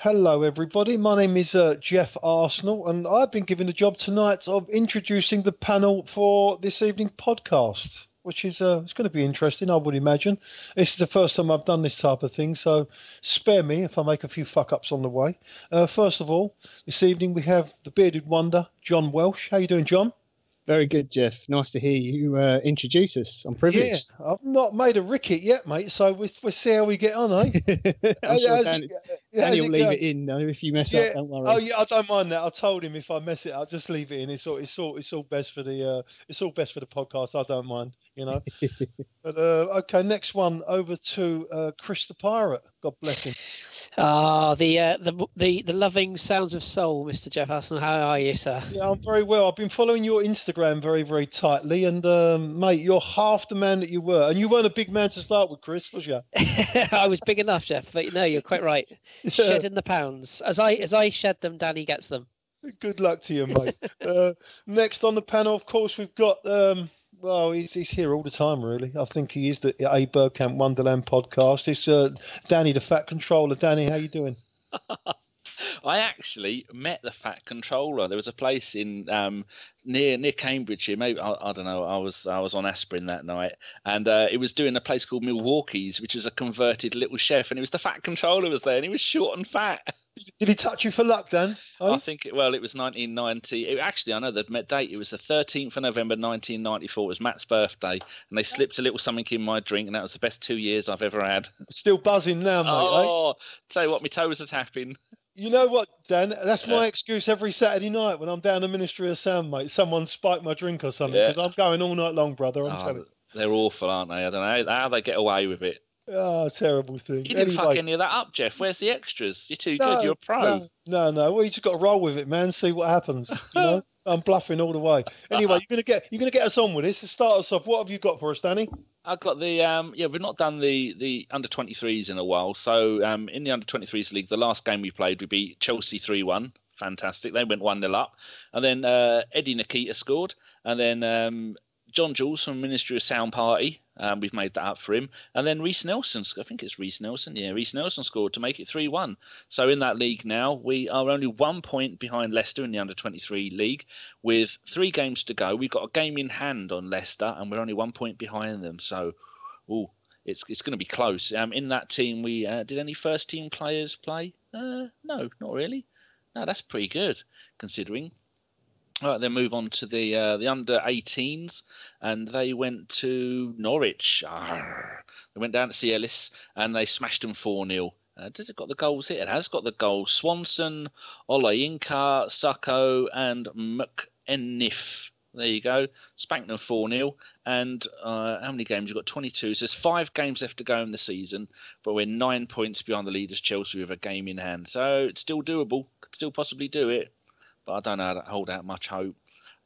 Hello, everybody. My name is Geoff Arsenal, and I've been given the job tonight of introducing the panel for this evening podcast, which is it's going to be interesting, I would imagine. This is the first time I've done this type of thing, so spare me if I make a few fuck-ups on the way. First of all, this evening we have the bearded wonder, John Welsh. How you doing, John? Very good, Geoff. Nice to hear you introduce us. I'm privileged. Yeah, I've not made a ricket yet, mate, so we'll see how we get on, eh? I'm sure Danny will leave it in, though, if you mess up, don't worry. Oh, yeah, I don't mind that. I told him if I mess it up, just leave it in. It's all best for the podcast. I don't mind, you know. But okay, next one over to Kris the Pirate. God bless him. The loving sounds of soul, Mr. Geoff Arsenal. How are you, sir? Yeah, I'm very well. I've been following your Instagram very, very tightly, and mate, you're half the man that you were, and you weren't a big man to start with, Kris, was you? I was big enough, Geoff, but no, you're quite right. Shedding the pounds as I shed them, Danny gets them. Good luck to you, mate. Next on the panel, of course, we've got. Well, he's here all the time, really. I think he is the Bergkamp Wonderland podcast. It's Danny, the Fat Controller. Danny, how you doing? I actually met the Fat Controller. There was a place in near Cambridge here. Maybe I don't know. I was on aspirin that night, and it was doing a place called Milwaukee's, which is a converted little chef, and it was the Fat Controller was there, and he was short and fat. Did he touch you for luck, Dan? I think it was 1990. Actually, I know the date. It was the 13th of November 1994. It was Matt's birthday, and they slipped a little something in my drink, and that was the best 2 years I've ever had. Still buzzing now, mate. Oh, tell you what, my toes are tapping. You know what, Dan? That's my excuse every Saturday night when I'm down the Ministry of Sound, mate. Someone spiked my drink or something, because I'm going all night long, brother. I'm telling you. They're awful, aren't they? I don't know how they get away with it. Oh, terrible thing. You didn't fuck any of that up, Geoff. Where's the extras? You're too good. You're a pro. No. Well, you just got to roll with it, man. See what happens. You know, I'm bluffing all the way. Anyway, you're gonna get us on with this. To start us off, what have you got for us, Danny? I've got the we've not done the under 23s in a while. So in the under 23s league, the last game we played, we beat Chelsea 3-1. Fantastic. They went 1-0 up, and then Eddie Nikita scored, and then John Jules from Ministry of Sound Party. We've made that up for him. And then Reece Nelson, I think it's Reece Nelson. Yeah, Reece Nelson scored to make it 3-1. So in that league now, we are only 1 point behind Leicester in the under-23 league with 3 games to go. We've got a game in hand on Leicester, and we're only 1 point behind them. So, it's going to be close. In that team, we did any first-team players play? No, not really. No, that's pretty good, considering. All right, then move on to the under-18s, and they went to Norwich. They went down to see Ellis, and they smashed them 4-0. Does it got the goals here? It has got the goals. Swanson, Olayinka, Sacco, and McEnif. There you go. Spanked them 4-0. And how many games? You've got 22. So there's 5 games left to go in the season, but we're 9 points behind the leaders, Chelsea, with a game in hand. So it's still doable. Could still possibly do it. But I don't know how to hold out much hope.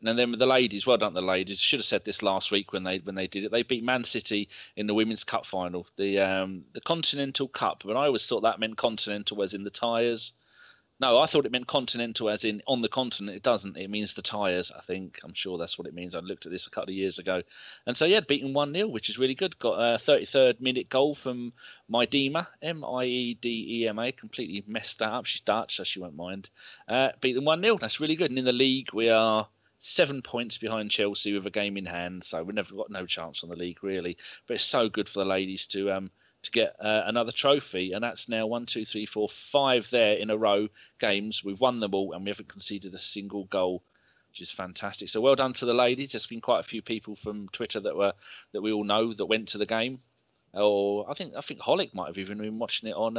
And then with the ladies, well done, the ladies. Should have said this last week when they did it. They beat Man City in the Women's Cup final, the Continental Cup. But I always thought that meant continental as in the tyres. No, I thought it meant continental as in on the continent. It doesn't. It means the tyres, I think. I'm sure that's what it means. I looked at this a couple of years ago. And so, yeah, beaten 1-0, which is really good. Got a 33rd minute goal from Miedema, Miedema. Completely messed that up. She's Dutch, so she won't mind. Beat them 1-0. That's really good. And in the league, we are 7 points behind Chelsea with a game in hand. So we've never got no chance on the league, really. But it's so good for the ladies to get another trophy, and that's now 1, 2, 3, 4, 5 there in a row games. We've won them all, and we haven't conceded a single goal, which is fantastic. So well done to the ladies. There's been quite a few people from Twitter that we all know that went to the game, or I think Holick might have even been watching it on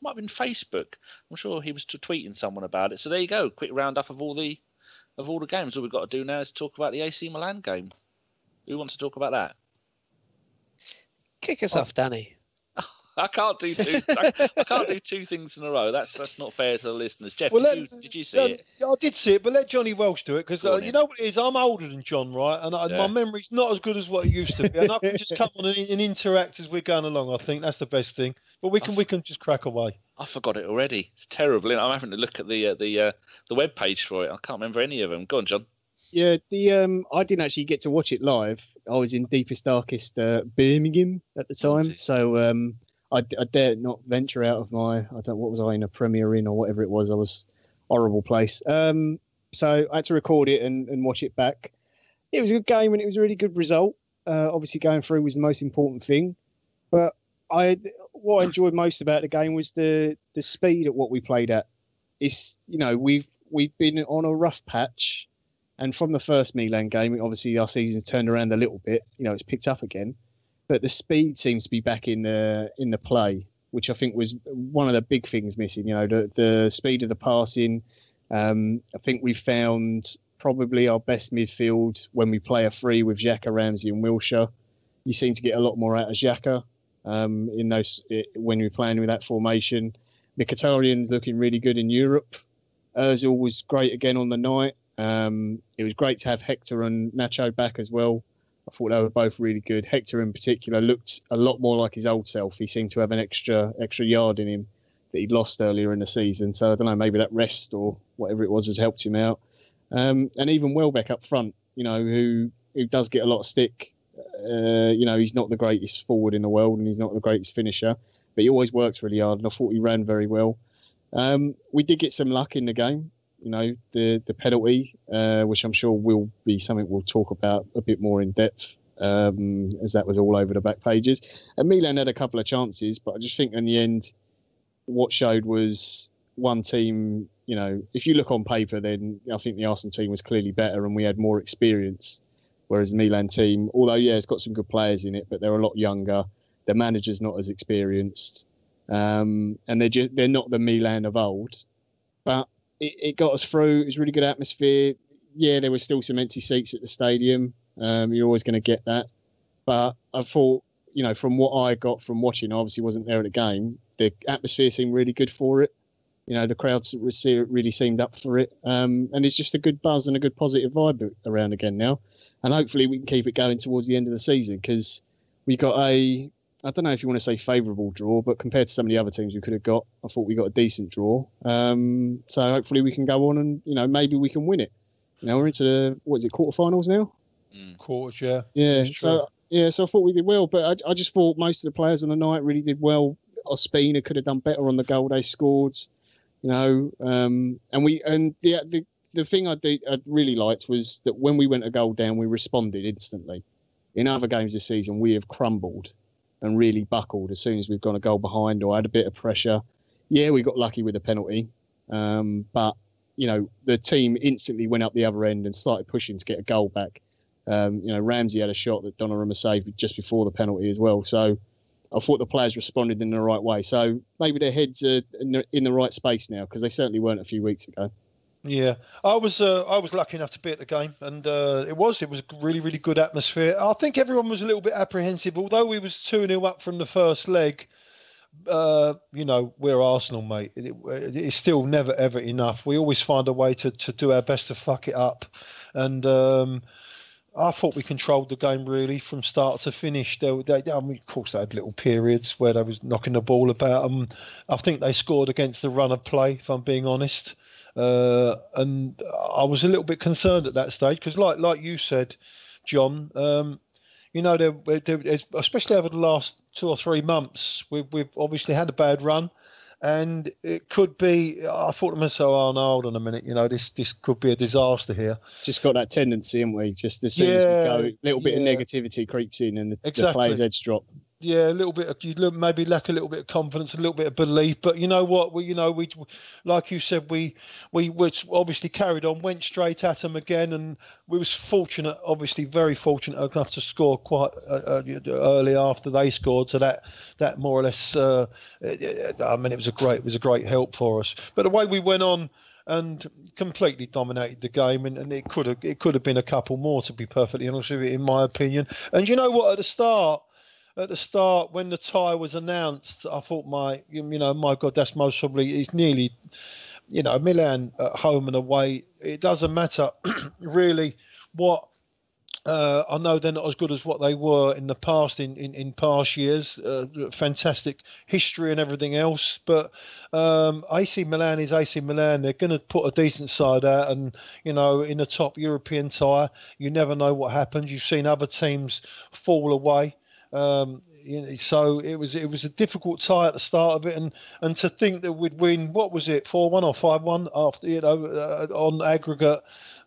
might have been Facebook. I'm sure he was tweeting someone about it. So there you go, quick roundup of all the games. All we've got to do now is talk about the AC Milan game. Who wants to talk about that? Kick us off, Danny. I can't do two things in a row. That's not fair to the listeners. Geoff, well, did you see it? I did see it, but let Johnny Welsh do it, because you know what it is? I'm older than John, right? And my memory's not as good as what it used to be. And I can just come on and interact as we're going along. I think that's the best thing. But we can just crack away. I forgot it already. It's terrible. I'm having to look at the web page for it. I can't remember any of them. Go on, John. Yeah, I didn't actually get to watch it live. I was in deepest, darkest Birmingham at the time, so I dare not venture out of my, what was I in, a Premier Inn or whatever it was. I was horrible place. So I had to record it and watch it back. It was a good game and it was a really good result. Obviously going through was the most important thing. But what I enjoyed most about the game was the speed at what we played at. It's, we've been on a rough patch, and from the first Milan game, obviously our season's turned around a little bit. It's picked up again, but the speed seems to be back in the play, which I think was one of the big things missing. The speed of the passing. I think we found probably our best midfield when we play a three with Xhaka, Ramsey, and Wilshere. You seem to get a lot more out of Xhaka when you're playing with that formation. Mkhitaryan's looking really good in Europe. Ozil was great again on the night. It was great to have Hector and Nacho back as well. I thought they were both really good. Hector in particular looked a lot more like his old self. He seemed to have an extra yard in him that he'd lost earlier in the season. So I don't know, maybe that rest or whatever it was has helped him out. And even Welbeck up front, who does get a lot of stick. He's not the greatest forward in the world and he's not the greatest finisher, but he always works really hard. And I thought he ran very well. We did get some luck in the game. The penalty, which I'm sure will be something we'll talk about a bit more in depth, as that was all over the back pages. And Milan had a couple of chances, but I just think in the end, what showed was one team. If you look on paper, then I think the Arsenal team was clearly better and we had more experience. Whereas the Milan team, although, it's got some good players in it, but they're a lot younger. Their manager's not as experienced. And they're not the Milan of old. But it got us through. It was a really good atmosphere. Yeah, there were still some empty seats at the stadium. You're always going to get that. But I thought, from what I got from watching, I obviously wasn't there at the game, the atmosphere seemed really good for it. The crowds really seemed up for it. And it's just a good buzz and a good positive vibe around again now. And hopefully we can keep it going towards the end of the season because we got I don't know if you want to say favourable draw, but compared to some of the other teams we could have got, I thought we got a decent draw. So hopefully we can go on and, maybe we can win it. We're into quarterfinals now? Quarters, yeah. Yeah, so I thought we did well, but I just thought most of the players on the night really did well. Ospina could have done better on the goal they scored. The thing I really liked was that when we went a goal down, we responded instantly. In other games this season, we have crumbled and really buckled as soon as we've gone a goal behind or had a bit of pressure. Yeah, we got lucky with the penalty, but the team instantly went up the other end and started pushing to get a goal back. Ramsey had a shot that Donnarumma saved just before the penalty as well. So I thought the players responded in the right way. So maybe their heads are in the right space now because they certainly weren't a few weeks ago. Yeah, I was lucky enough to be at the game, and it was a really, really good atmosphere. I think everyone was a little bit apprehensive, although we was 2-0 up from the first leg. We're Arsenal, mate. It's still never ever enough. We always find a way to do our best to fuck it up, and I thought we controlled the game really from start to finish. Of course, they had little periods where they was knocking the ball about. I think they scored against the run of play, if I'm being honest. And I was a little bit concerned at that stage because, like you said, John, especially over the last 2 or 3 months, we've obviously had a bad run, and it could be. I thought to myself, "Oh no, hold on a minute, this could be a disaster here." Just got that tendency, haven't we? Just as soon as we go, a little bit of negativity creeps in, and the players' heads drop. Yeah, a little bit. You maybe lack a little bit of confidence, a little bit of belief. But you know what? We like you said, we obviously carried on, went straight at them again, and we was fortunate, obviously very fortunate enough to score quite early after they scored. So that more or less, it was a great help for us. But the way we went on and completely dominated the game, and it could have been a couple more, to be perfectly honest with you, in my opinion. And you know what? At the start, when the tie was announced, I thought, my God, that's most probably, it's nearly, Milan at home and away. It doesn't matter really what. I know they're not as good as what they were in the past, in past years. Fantastic history and everything else. But AC Milan is AC Milan. They're going to put a decent side out. And, in the top European tie, you never know what happens. You've seen other teams fall away. So it was a difficult tie at the start of it, and to think that we'd win, what was it, 4-1 or 5-1 after, on aggregate.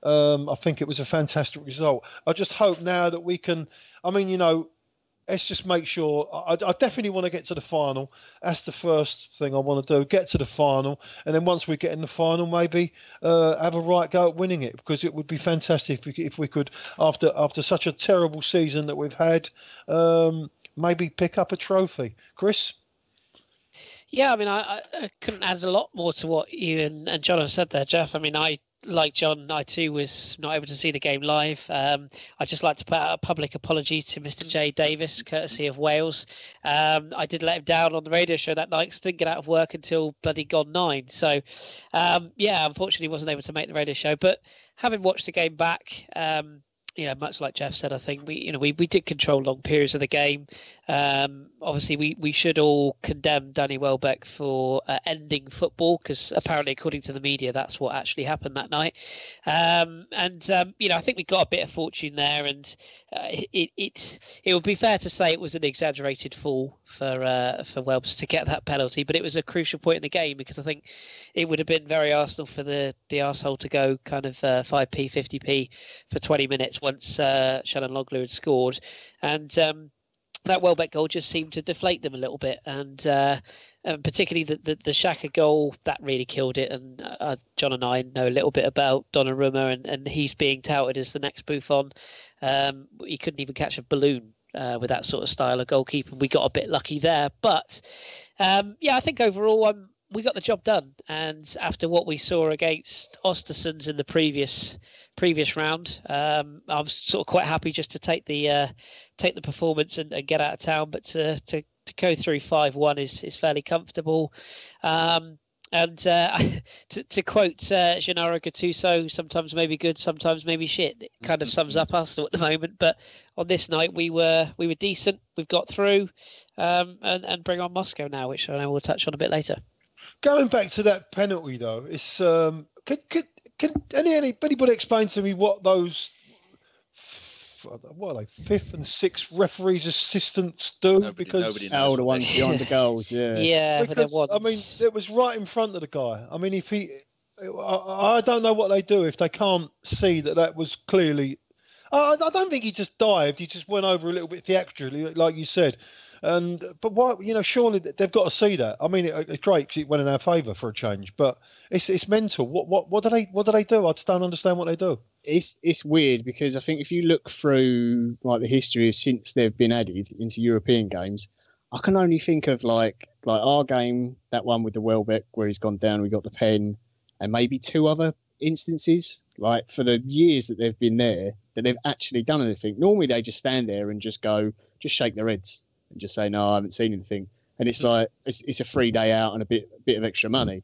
I think it was a fantastic result. I just hope now that we can. I mean, let's just make sure. I definitely want to get to the final. That's the first thing I want to do. Get to the final, and then once we get in the final, maybe have a right go at winning it, because it would be fantastic if we could, after such a terrible season that we've had, maybe pick up a trophy. Kris? Yeah, I mean, I couldn't add a lot more to what you and John have said there, Geoff. I mean, like John, I too was not able to see the game live. I'd just like to put out a public apology to Mr. J Davis, courtesy of Wales. I did let him down on the radio show that night because I didn't get out of work until bloody gone 9. So, unfortunately wasn't able to make the radio show. But having watched the game back, much like Geoff said, I think we did control long periods of the game. Obviously, we should all condemn Danny Welbeck for ending football, because apparently, according to the media, that's what actually happened that night. I think we got a bit of fortune there, and it would be fair to say it was an exaggerated fall for Welbs to get that penalty, but it was a crucial point in the game, because I think it would have been very Arsenal for the arsehole to go kind of 5p, 50p for 20 minutes once Shannon Longlew had scored, and that Welbeck goal just seemed to deflate them a little bit, and particularly the Xhaka goal, that really killed it. And John and I know a little bit about Donnarumma, and he's being touted as the next Buffon. He couldn't even catch a balloon with that sort of style of goalkeeper. We got a bit lucky there, but I think overall we got the job done. And after what we saw against Ostersunds in the previous round, I'm sort of quite happy just to take the performance and get out of town. But to go through 5-1 is fairly comfortable. And to quote Gennaro Gattuso, sometimes maybe good, sometimes maybe shit. It kind of sums up Arsenal at the moment. But on this night, we were decent. We've got through, and bring on Moscow now, which I know we'll touch on a bit later. Going back to that penalty, though, it's can anybody explain to me what those fifth and sixth referees assistants do? Nobody knows the ones behind the goals, yeah. Because I mean, it was right in front of the guy. I mean, I don't know what they do if they can't see that was clearly. I don't think he just dived. He just went over a little bit theatrically, like you said. But why? Surely they've got to see that. I mean, it's great because it went in our favour for a change, but it's mental. What do they do? I just don't understand what they do. It's weird, because I think if you look through like the history since they've been added into European games, I can only think of like our game, that one with the Welbeck where he's gone down, we got the pen, and maybe 2 other instances. Like for the years that they've been there, that they've actually done anything. Normally they just stand there and just shake their heads and just say, no, I haven't seen anything. And it's like, it's a free day out and a bit of extra money.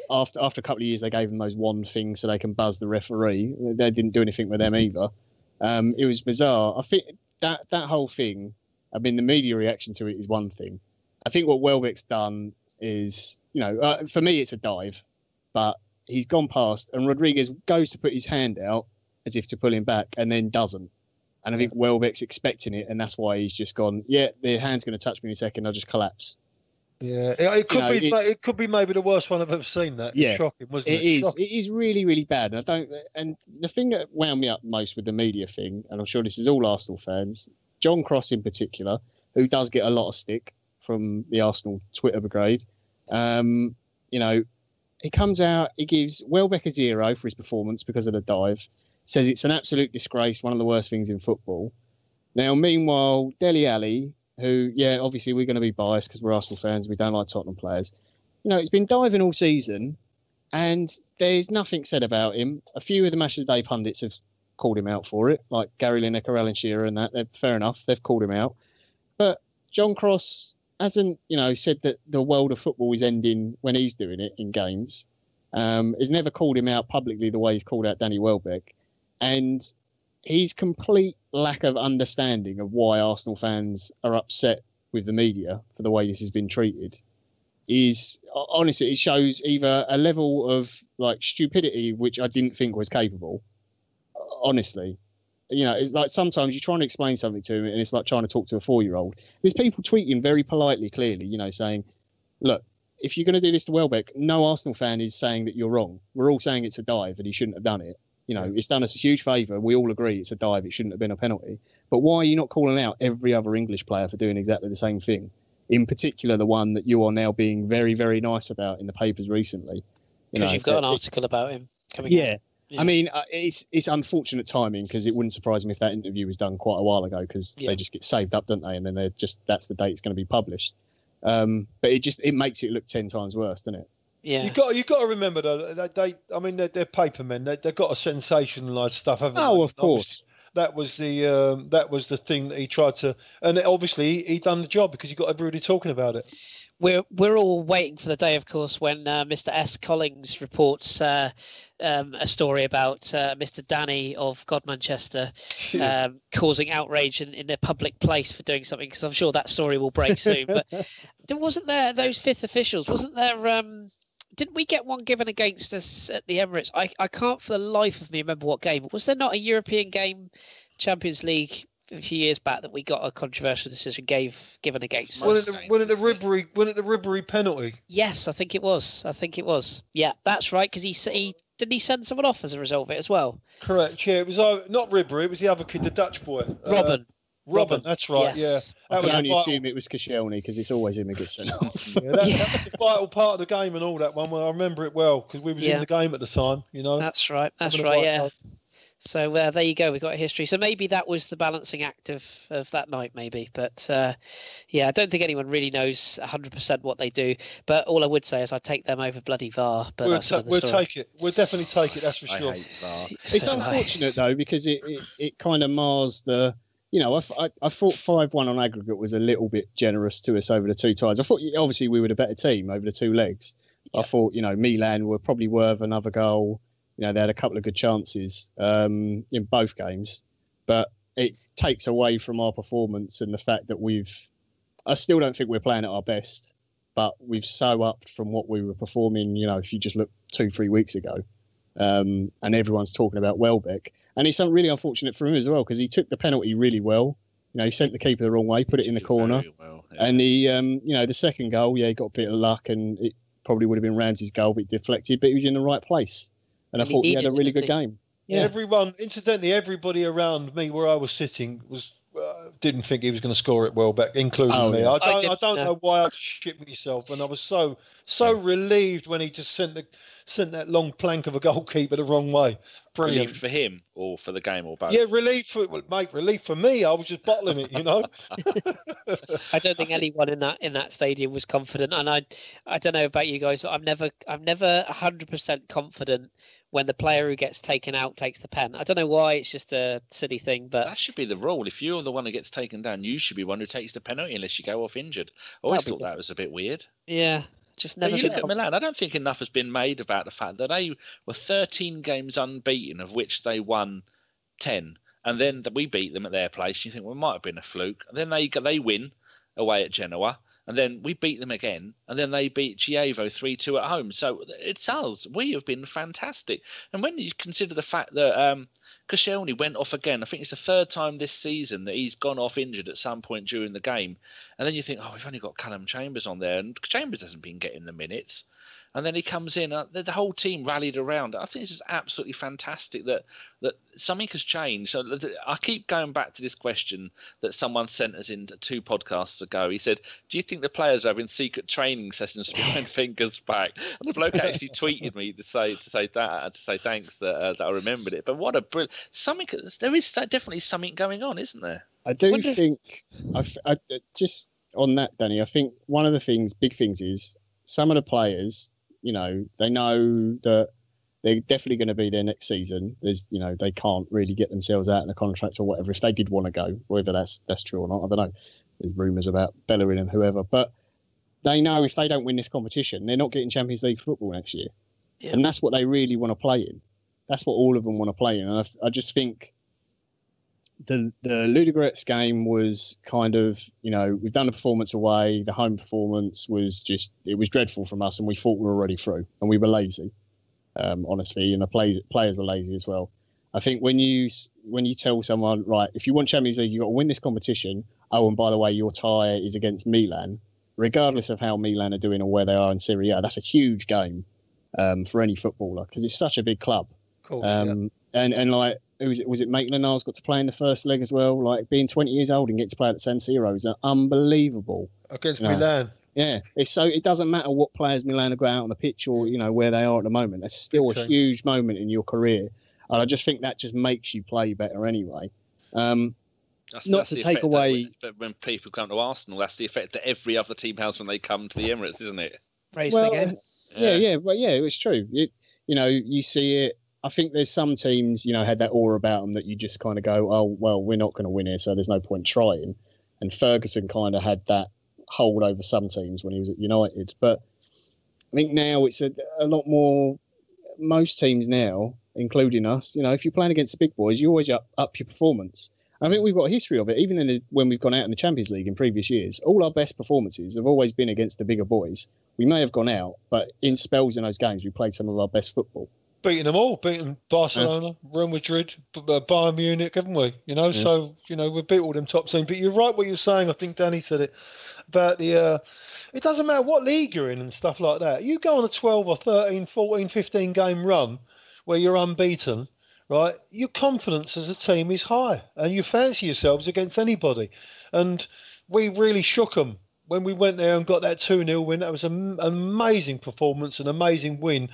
After a couple of years, they gave them those wand things so they can buzz the referee. They didn't do anything with them either. It was bizarre. I think that whole thing, I mean, the media reaction to it is one thing. I think what Welbeck's done is, for me, it's a dive, but he's gone past, and Rodriguez goes to put his hand out as if to pull him back, and then doesn't. And I think Welbeck's expecting it, and that's why he's just gone, yeah, the hand's going to touch me in a second, I'll just collapse. Yeah, it could be maybe the worst one I've ever seen. That yeah, shocking, wasn't it? It is really, really bad. And the thing that wound me up most with the media thing, and I'm sure this is all Arsenal fans, John Cross in particular, who does get a lot of stick from the Arsenal Twitter brigade. He comes out, he gives Welbeck a 0 for his performance because of the dive, says it's an absolute disgrace, one of the worst things in football. Now, meanwhile, Dele Alli, who, obviously we're going to be biased because we're Arsenal fans, we don't like Tottenham players. He's been diving all season, and there's nothing said about him. A few of the Match of the Day pundits have called him out for it, like Gary Lineker, Alan Shearer, and that. Fair enough, they've called him out. But John Cross hasn't, said that the world of football is ending when he's doing it in games. Has never called him out publicly the way he's called out Danny Welbeck. And his complete lack of understanding of why Arsenal fans are upset with the media for the way this has been treated is, honestly, it shows either a level of like stupidity which I didn't think was capable, honestly. it's like sometimes you're trying to explain something to him and it's like trying to talk to a 4-year-old. There's people tweeting very politely, clearly, saying, look, if you're going to do this to Welbeck, no Arsenal fan is saying that you're wrong. We're all saying it's a dive and he shouldn't have done it. It's done us a huge favour. We all agree it's a dive. It shouldn't have been a penalty. But why are you not calling out every other English player for doing exactly the same thing? In particular, the one that you are now being very, very nice about in the papers recently. Because you've got an article about him coming out. Yeah. I mean, it's unfortunate timing because it wouldn't surprise me if that interview was done quite a while ago because they just get saved up, don't they? And then that's the date it's going to be published. But it makes it look 10 times worse, doesn't it? Yeah. You got to remember though, they're paper men. They've got to sensationalise stuff, haven't they? Oh, of course. That was the thing that he tried to, and obviously he done the job because you got everybody talking about it. We're all waiting for the day, of course, when Mr. S. Collings reports a story about Mr. Danny of God Manchester causing outrage in a public place for doing something, because I'm sure that story will break soon. But wasn't there those fifth officials? Wasn't there? Didn't we get one given against us at the Emirates? I can't for the life of me remember what game. Was there not a European game, Champions League, a few years back that we got a controversial decision given against us? Wasn't it the Ribery penalty? Yes, I think it was. Yeah, that's right. Because he didn't he send someone off as a result of it as well? Correct. Yeah, it was not Ribery. It was the other kid, the Dutch boy, Robin. That's right. Yes. Yeah, I can only assume it was Koscielny because it's always him who gets sent off. That was a vital part of the game and all that one. I remember it well because we was in the game at the time. That's right. Yeah. So there you go. We've got a history. So maybe that was the balancing act of that night, maybe. But I don't think anyone really knows 100% what they do. But all I would say is I take them over bloody VAR. But we'll take it. We'll definitely take it. That's for sure. I hate VAR. It's unfortunate though because it kind of mars the. I thought 5-1 on aggregate was a little bit generous to us over the two ties. I thought obviously we were the better team over the two legs. Yeah. I thought Milan were probably worth another goal. They had a couple of good chances in both games, but it takes away from our performance and the fact that I still don't think we're playing at our best, but we've so upped from what we were performing, if you just look 2-3 weeks ago. And everyone's talking about Welbeck. And it's really unfortunate for him as well because he took the penalty really well. He sent the keeper the wrong way, put it in the corner. Well, yeah. And the second goal, he got a bit of luck and it probably would have been Ramsey's goal, but it deflected, but he was in the right place. And I thought he had a really good game. Yeah. Everybody around me where I was sitting didn't think he was going to score it Welbeck, including me. I don't know why I shit myself, and I was so relieved when he just sent that long plank of a goalkeeper the wrong way. Brilliant. Relieved for him or for the game or both? Yeah, relief for me. I was just bottling it, I don't think anyone in that stadium was confident, and I don't know about you guys, but I'm never 100% confident when the player who gets taken out takes the pen. I don't know why, it's just a silly thing, but that should be the rule. If you're the one who gets taken down, you should be one who takes the penalty unless you go off injured. I always thought that was a bit weird. Yeah, just never. But you look at Milan. I don't think enough has been made about the fact that they were 13 games unbeaten, of which they won 10, and then we beat them at their place. You think, well, it might have been a fluke. And then they win away at Genoa. And then we beat them again. And then they beat Chievo 3-2 at home. So it's us. We have been fantastic. And when you consider the fact that Koscielny went off again, I think it's the third time this season that he's gone off injured at some point during the game. And then you think, we've only got Callum Chambers on there. And Chambers hasn't been getting the minutes. And then he comes in. The whole team rallied around. I think it's just absolutely fantastic that something has changed. So I keep going back to this question that someone sent us in 2 podcasts ago. He said, "Do you think the players are having secret training sessions behind fingers back?" And the bloke actually tweeted me to say thanks that I remembered it. But what a brilliant something! There is definitely something going on, isn't there? I do think. I just on that, Danny. I think one of the big things is some of the players. They know that they're definitely going to be there next season. They can't really get themselves out in a contract or whatever if they did want to go, whether that's true or not. I don't know. There's rumours about Bellerin and whoever, but they know if they don't win this competition, they're not getting Champions League football next year. Yeah. And that's what they really want to play in. That's what all of them want to play in. And I just think the Ludogorets game was kind of, we've done the performance away. The home performance was it was dreadful from us, and we thought we were already through, and we were lazy, honestly, and the players were lazy as well. I think when you tell someone, right, if you want Champions League, you've got to win this competition. Oh, and by the way, your tie is against Milan, regardless of how Milan are doing or where they are in Serie A. That's a huge game for any footballer because it's such a big club. Cool. And like, was it Maitland-Niles got to play in the first leg as well? Like being 20 years old and get to play at San Siro is unbelievable. Against Milan. Yeah, it doesn't matter what players Milan have got out on the pitch or where they are at the moment. That's still a huge moment in your career. And I just think that just makes you play better anyway. That's to take away. But when people come to Arsenal, that's the effect that every other team has when they come to the Emirates, isn't it? Raise the game. It's true. You see it. I think there's some teams, had that aura about them that you just kind of go, oh, well, we're not going to win here, so there's no point trying. And Ferguson kind of had that hold over some teams when he was at United. But I think now it's a lot more. Most teams now, including us, if you're playing against the big boys, you always up your performance. I think we've got a history of it, even when we've gone out in the Champions League in previous years. All our best performances have always been against the bigger boys. We may have gone out, but in spells in those games, we played some of our best football. Beating them all, beating Barcelona, Real Madrid, Bayern Munich, haven't we? So, we beat all them top teams. But you're right what you're saying. I think Danny said it about it doesn't matter what league you're in and stuff like that. You go on a 12 or 13, 14, 15 game run where you're unbeaten, right? Your confidence as a team is high and you fancy yourselves against anybody. And we really shook them when we went there and got that 2-0 win. That was an amazing performance, an amazing win.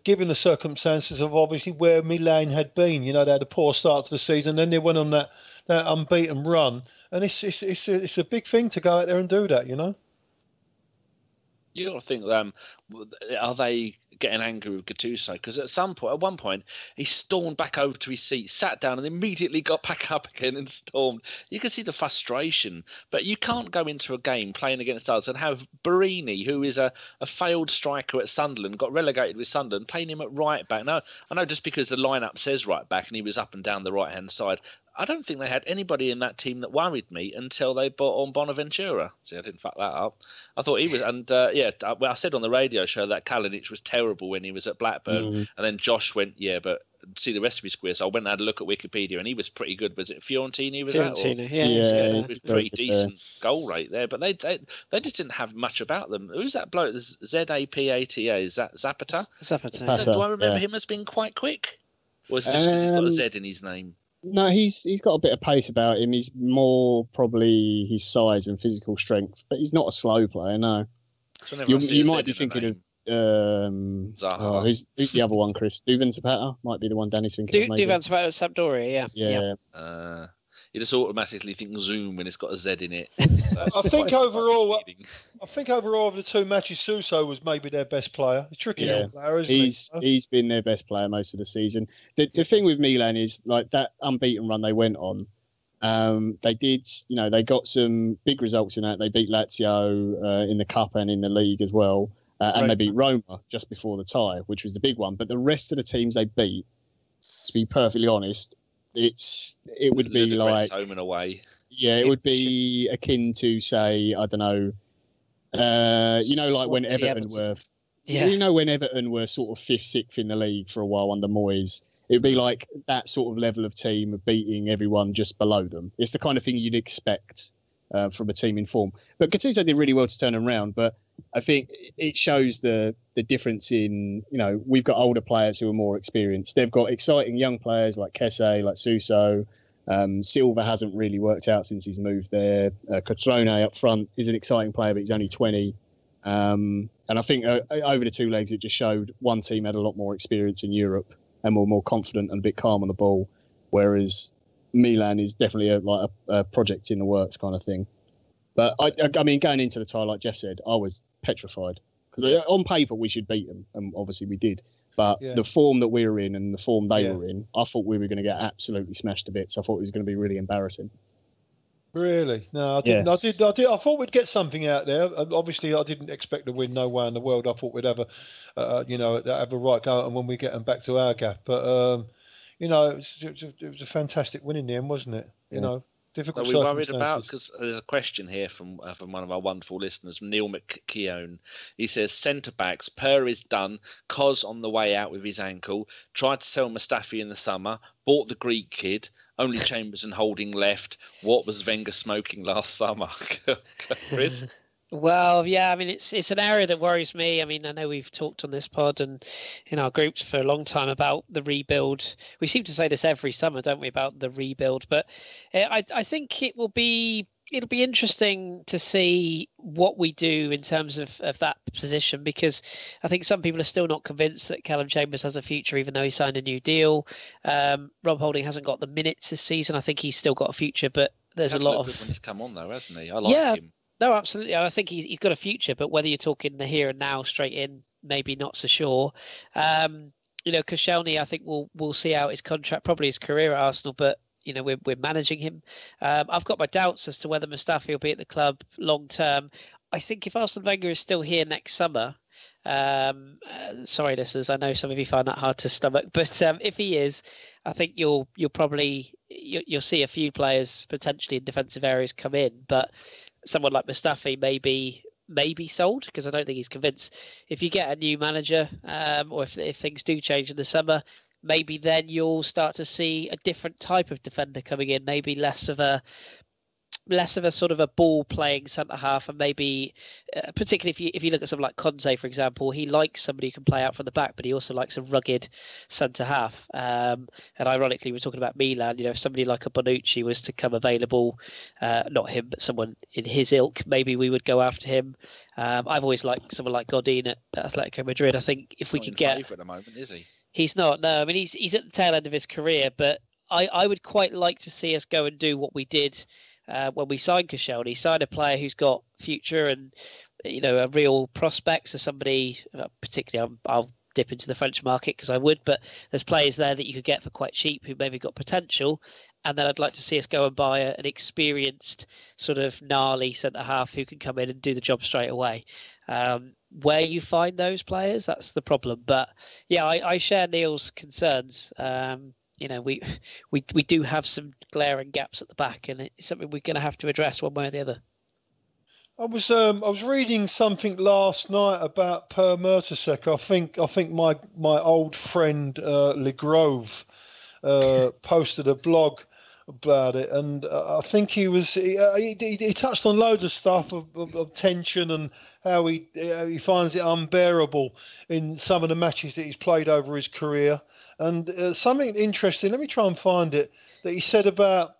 Given the circumstances of obviously where Milan had been, they had a poor start to the season, then they went on that unbeaten run, and it's a big thing to go out there and do that, You got to think, are they getting angry with Gattuso? Because at one point, he stormed back over to his seat, sat down, and immediately got back up again and stormed. You can see the frustration, but you can't go into a game playing against us and have Barini, who is a failed striker at Sunderland, got relegated with Sunderland, playing him at right back. Now, I know just because the lineup says right back and he was up and down the right-hand side, I don't think they had anybody in that team that worried me until they brought on Bonaventura. See, I didn't fuck that up. I thought he was, and I said on the radio show that Kalinic was terrible when he was at Blackburn, and then Josh went, but see the rest of his career. So I went and had a look at Wikipedia, and he was pretty good. Was it Fiorentina? He was Fiorentina, with pretty decent goal rate there, but they just didn't have much about them. Who's that bloke? Zapata? Is that Zapata? Zapata. Do I remember him as being quite quick, or is it just because he's got a Z in his name? No, he's got a bit of pace about him. He's more probably his size and physical strength, but he's not a slow player. No, you might be thinking of Zaha. Who's the other one, Kris? Duvan Zapata might be the one Danny's thinking of. Duvan Zapata, Sampdoria, yeah. You just automatically think Zoom when it's got a Z in it. I think overall of the two matches, Suso was maybe their best player. A tricky little player, isn't he? He's been their best player most of the season. The thing with Milan is like that unbeaten run they went on. They did, they got some big results in that. They beat Lazio in the cup and in the league as well, and they beat Roma just before the tie, which was the big one. But the rest of the teams they beat, to be perfectly honest, it would be like home and away. Yeah, it would be akin to, say, I don't know, like when Everton were, when Everton were sort of 5th, 6th in the league for a while under Moyes. It'd be like that sort of level of team of beating everyone just below them. It's the kind of thing you'd expect from a team in form. But Gattuso did really well to turn them around. But I think it shows the difference in, we've got older players who are more experienced. They've got exciting young players like Kesse, like Suso. Silva hasn't really worked out since he's moved there. Cotrone up front is an exciting player, but he's only 20. And I think over the 2 legs, it just showed one team had a lot more experience in Europe and were more confident and a bit calm on the ball, whereas Milan is definitely a project in the works kind of thing. But I mean, going into the tie, like Geoff said, I was petrified because on paper we should beat them, and obviously we did. But the form that we were in and the form they were in, I thought we were going to get absolutely smashed to bits. I thought it was going to be really embarrassing. Really? No, I didn't. Yeah. I did. I thought we'd get something out there. Obviously, I didn't expect to win no way in the world. I thought we'd have have a right go, and when we get them back to our gap. But it was a fantastic win in the end, wasn't it? Yeah. difficult So we worried circumstances. about, because there's a question here from one of our wonderful listeners, Neil McKeown. He says, centre-backs, Per is done, Cos on the way out with his ankle, tried to sell Mustafi in the summer, bought the Greek kid, only Chambers and Holding left. What was Wenger smoking last summer? Kris? Well, yeah, I mean, it's an area that worries me. I mean, I know we've talked on this pod and in our groups for a long time about the rebuild. We seem to say this every summer, don't we, about the rebuild? But I think it'll be interesting to see what we do in terms of that position, because I think some people are still not convinced that Callum Chambers has a future, even though he signed a new deal. Rob Holding hasn't got the minutes this season. I think he's still got a future, but there's a lot of... Good when he's come on, though, hasn't he? I like him. No, absolutely. I think he's got a future, but whether you're talking the here and now straight in, maybe not so sure. Koscielny, I think we'll see out his contract, probably his career at Arsenal, but we're managing him. I've got my doubts as to whether Mustafi will be at the club long term. I think if Arsene Wenger is still here next summer, sorry, listeners, I know some of you find that hard to stomach, but if he is, I think you'll see a few players potentially in defensive areas come in, but someone like Mustafi may be sold, because I don't think he's convinced. If you get a new manager, or if things do change in the summer, maybe then you'll start to see a different type of defender coming in, maybe less of a sort of a ball playing centre half, and maybe particularly if you look at something like Conte, for example, he likes somebody who can play out from the back, but he also likes a rugged centre half. And ironically, we're talking about Milan. If somebody like a Bonucci was to come available, not him, but someone in his ilk, maybe we would go after him. I've always liked someone like Godin at Atletico Madrid. I think if we could get... at the moment, is he? He's not. No, I mean he's at the tail end of his career, but I would quite like to see us go and do what we did when we signed Koscielny. Sign a player who's got future and a real prospect. So somebody, particularly, I'll dip into the French market because I would, but there's players there that you could get for quite cheap who maybe got potential. And then I'd like to see us go and buy an experienced sort of gnarly centre half who can come in and do the job straight away. Where you find those players, that's the problem. But yeah, I share Neil's concerns. We do have some glaring gaps at the back, and it's something we're going to have to address one way or the other. I was reading something last night about Per Mertesacker. I think my old friend Legrove posted a blog about it, and I think he touched on loads of stuff of tension and how he finds it unbearable in some of the matches that he's played over his career. And something interesting, let me try and find it, that he said about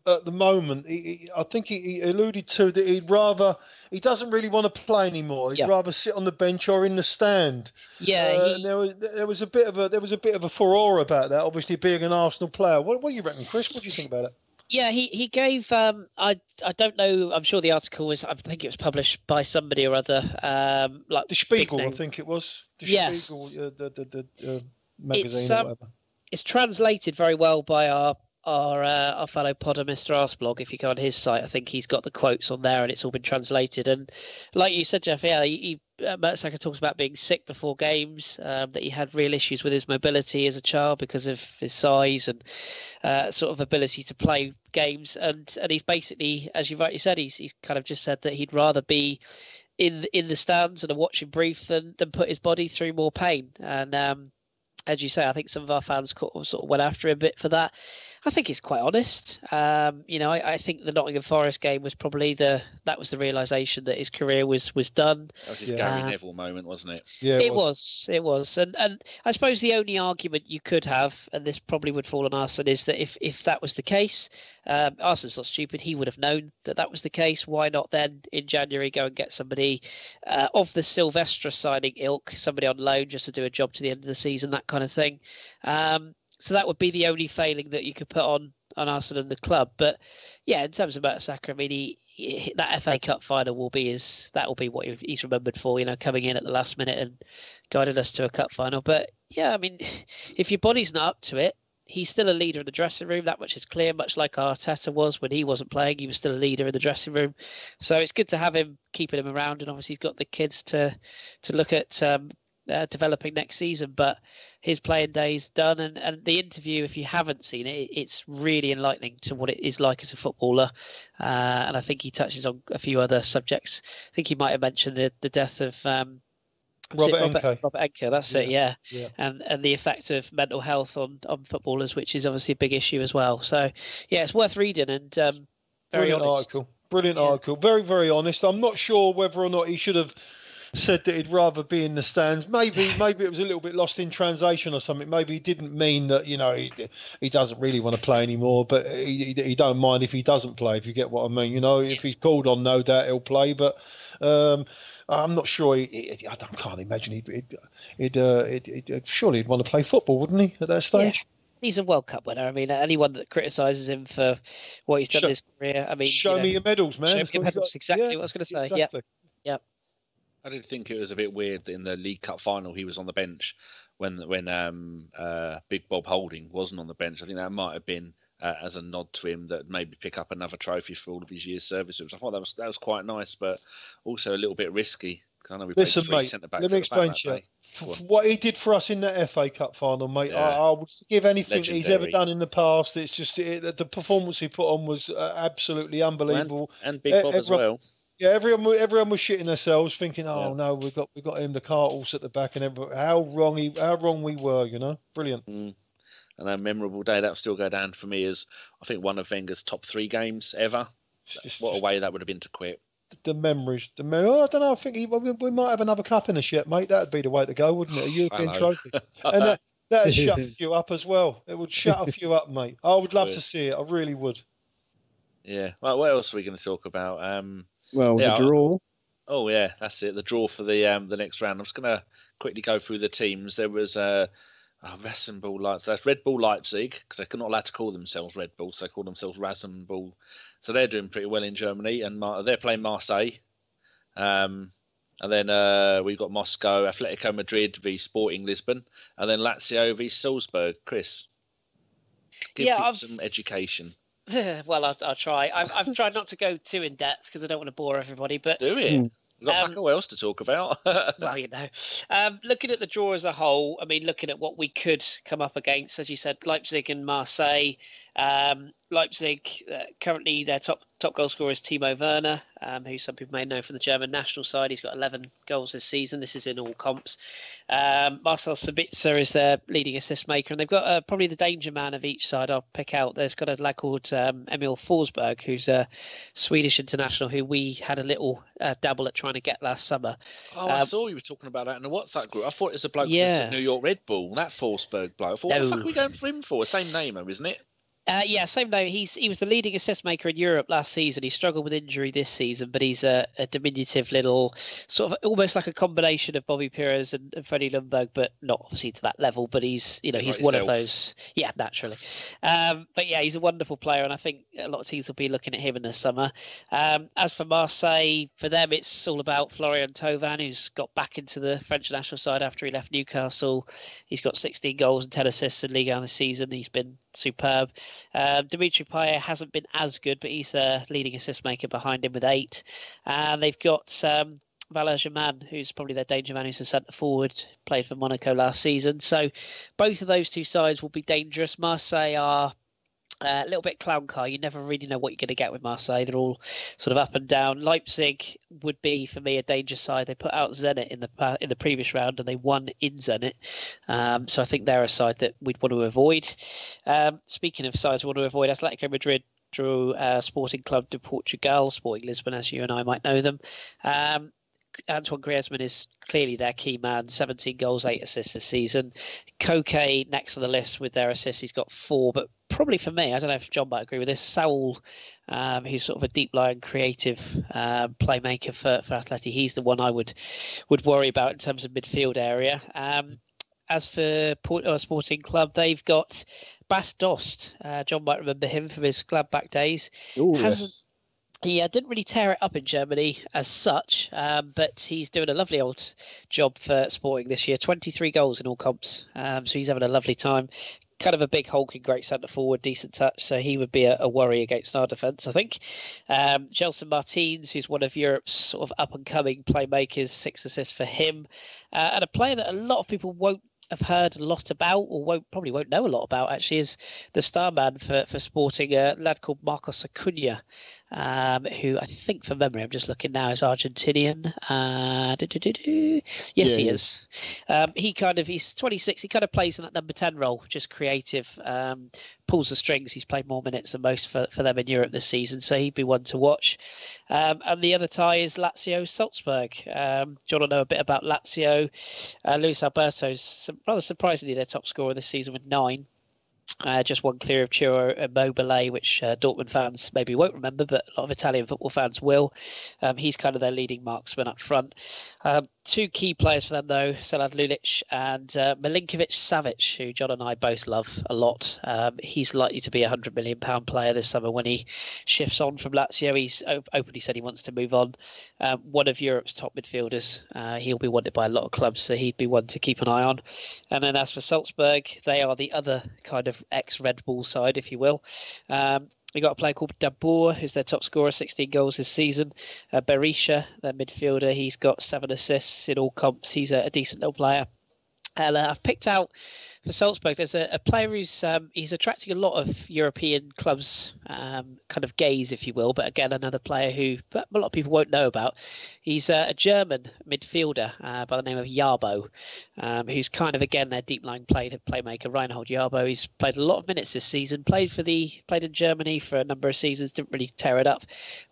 at the moment, I think he alluded to that he doesn't really want to play anymore. He'd rather sit on the bench or in the stand. Yeah, there was a bit of a furore about that. Obviously, being an Arsenal player. What do you reckon, Kris? What do you think about it? Yeah, he gave. I don't know. I'm sure the article was. I think it was published by somebody or other. Like the Spiegel, I think it was. Yes. Spiegel, the magazine or whatever. It's translated very well by our fellow podder, Mr. Arseblog. If you go on his site, I think he's got the quotes on there, and it's all been translated. And like you said, Geoff, yeah, Mertesacker talks about being sick before games, that he had real issues with his mobility as a child because of his size and sort of ability to play games. And he's basically, as you rightly said, he's kind of just said that he'd rather be in the stands and a watching brief than put his body through more pain. And as you say, I think some of our fans sort of went after him a bit for that. I think it's quite honest. I think the Nottingham Forest game was probably that was the realisation that his career was done. That was his Gary Neville moment, wasn't it? Yeah, it was. And I suppose the only argument you could have, and this probably would fall on Arsene, is that if that was the case, Arsene's not stupid. He would have known that was the case. Why not then in January go and get somebody of the Silvestre signing ilk, somebody on loan just to do a job to the end of the season, that kind of thing. So that would be the only failing that you could put on Arsene and the club. But yeah, in terms of Mertesacker, I mean, that FA Cup final will be what he's remembered for, coming in at the last minute and guiding us to a cup final. But yeah, I mean, if your body's not up to it, he's still a leader in the dressing room. That much is clear, much like Arteta was when he wasn't playing. He was still a leader in the dressing room. So it's good to have him, keeping him around. And obviously he's got the kids to look at developing next season. But his playing days done, and the interview, if you haven't seen it, it's really enlightening to what it is like as a footballer. And I think he touches on a few other subjects. I think he might have mentioned the death of Robert Enke, that's it, yeah. And the effect of mental health on footballers, which is obviously a big issue as well. So, yeah, it's worth reading, and very honest. Brilliant article. Very, very honest. I'm not sure whether or not he should have said that he'd rather be in the stands. Maybe it was a little bit lost in translation or something. Maybe he didn't mean that, he doesn't really want to play anymore, but he don't mind if he doesn't play, if you get what I mean. If he's called on, no doubt he'll play, but I'm not sure. I can't imagine surely he'd want to play football, wouldn't he, at that stage? Yeah. He's a World Cup winner. I mean, anyone that criticises him for what he's done in his career, I mean, show me your medals, man. Show me your medals. Exactly what I was going to say. Exactly. Yeah. I did think it was a bit weird that in the League Cup final he was on the bench when Big Bob Holding wasn't on the bench. I think that might have been as a nod to him that maybe pick up another trophy for all of his years' service. I thought that was quite nice, but also a little bit risky. I know we Listen, mate, let me explain to you. What he did for us in that FA Cup final, mate, I would forgive anything that he's ever done in the past. It's just the performance he put on was absolutely unbelievable. And Big Bob as well. Yeah, everyone was shitting themselves, thinking, no, we've got him, the cart horse at the back, and everyone, how wrong we were, Brilliant. And a memorable day that will still go down for me as I think one of Wenger's top 3 games ever. What a way that would have been to quit. The memories. I don't know. I think we might have another cup in us yet, mate. That'd be the way to go, wouldn't it? A European trophy, and that'd shut a few up as well. It would shut a few up, mate. I would love to see it. I really would. Yeah. Well, what else are we going to talk about? The draw. Oh yeah, that's it. The draw for the next round. I'm just going to quickly go through the teams. There was Rasenball Leipzig. That's Red Bull Leipzig, because they're not allowed to call themselves Red Bull, so they call themselves Rasenball. So they're doing pretty well in Germany, and they're playing Marseille. And then we've got Moscow, Atletico Madrid v Sporting Lisbon, and then Lazio v Salzburg. Chris, give people some education. Well, I'll try. I've tried not to go too in depth because I don't want to bore everybody. But do it. We've got fuck else to talk about. Well, looking at the draw as a whole, I mean, looking at what we could come up against, as you said, Leipzig and Marseille. Leipzig, currently their top goal scorer is Timo Werner, who some people may know from the German national side. He's got 11 goals this season. This is in all comps. Marcel Sabitzer is their leading assist maker, and they've got probably the danger man of each side. I'll pick out. There's got a lad called Emil Forsberg, who's a Swedish international who we had a little dabble at trying to get last summer. I saw you were talking about that in the WhatsApp group. I thought it was a bloke from the New York Red Bull, that Forsberg bloke. I thought, what the fuck are we going for him for? Same name, though, isn't it? Same note. He was the leading assist maker in Europe last season. He struggled with injury this season, but he's a diminutive little, sort of almost like a combination of Bobby Pires and Freddie Lundberg, but not obviously to that level. But he's one of those. Yeah, naturally. But yeah, he's a wonderful player, and I think a lot of teams will be looking at him in the summer. As for Marseille, for them, it's all about Florian Thauvin, who's got back into the French national side after he left Newcastle. He's got 16 goals and 10 assists in Ligue 1 this season. He's been superb. Dimitri Payet hasn't been as good, but he's the leading assist maker behind him with 8. And they've got Valère Germain, who's probably their danger man, who's a centre forward, played for Monaco last season. So both of those two sides will be dangerous. Marseille are a little bit clown car. You never really know what you're going to get with Marseille. They're all sort of up and down. Leipzig would be, for me, a danger side. They put out Zenit in the previous round, and they won in Zenit. So I think they're a side that we'd want to avoid. Speaking of sides we want to avoid, Atletico Madrid drew Sporting Club de Portugal, Sporting Lisbon, as you and I might know them. Antoine Griezmann is clearly their key man, 17 goals, 8 assists this season. Koke next on the list with their assists. He's got 4, but probably for me, I don't know if John might agree with this, Saul, who's sort of a deep-lying creative playmaker for Atleti. He's the one I would worry about in terms of midfield area. As for Sporting Club, they've got Bas Dost. John might remember him from his Gladbach days. Oh, yes. He didn't really tear it up in Germany as such, but he's doing a lovely old job for Sporting this year. 23 goals in all comps, so he's having a lovely time. kind of a big hulking great centre forward, decent touch, so he would be a worry against our defence, I think. Gelson Martins, who's one of Europe's sort of up and coming playmakers, 6 assists for him, and a player that a lot of people won't have heard a lot about, or probably won't know a lot about, actually, is the star man for Sporting, a lad called Marcos Acuna, who I think, from memory, I'm just looking now, is Argentinian. Yes, he is. He's 26. He kind of plays in that number 10 role, just creative, pulls the strings. He's played more minutes than most for them in Europe this season, so he'd be one to watch. And the other tie is Lazio Salzburg. John will know a bit about Lazio. Luis Alberto's rather surprisingly their top scorer this season with 9. Just one clear of Ciro Immobile, which Dortmund fans maybe won't remember, but a lot of Italian football fans will. He's kind of their leading marksman up front. 2 key players for them, though, Selad Lulic and Milinkovic-Savic, who John and I both love a lot. He's likely to be a £100 million player this summer when he shifts on from Lazio. He's openly said he wants to move on. One of Europe's top midfielders. He'll be wanted by a lot of clubs, so he'd be one to keep an eye on. And then as for Salzburg, they are the other kind of ex-Red Bull side, if you will. We got a player called Dabur, who's their top scorer, 16 goals this season. Berisha, their midfielder, he's got 7 assists in all comps. He's a decent little player. And I've picked out for Salzburg, there's a player who's he's attracting a lot of European clubs' kind of gaze, if you will. But again, another player who a lot of people won't know about. He's a German midfielder by the name of Jarbo, who's kind of, again, their deep line playmaker, Reinhold Jarbo. He's played a lot of minutes this season, played in Germany for a number of seasons, didn't really tear it up.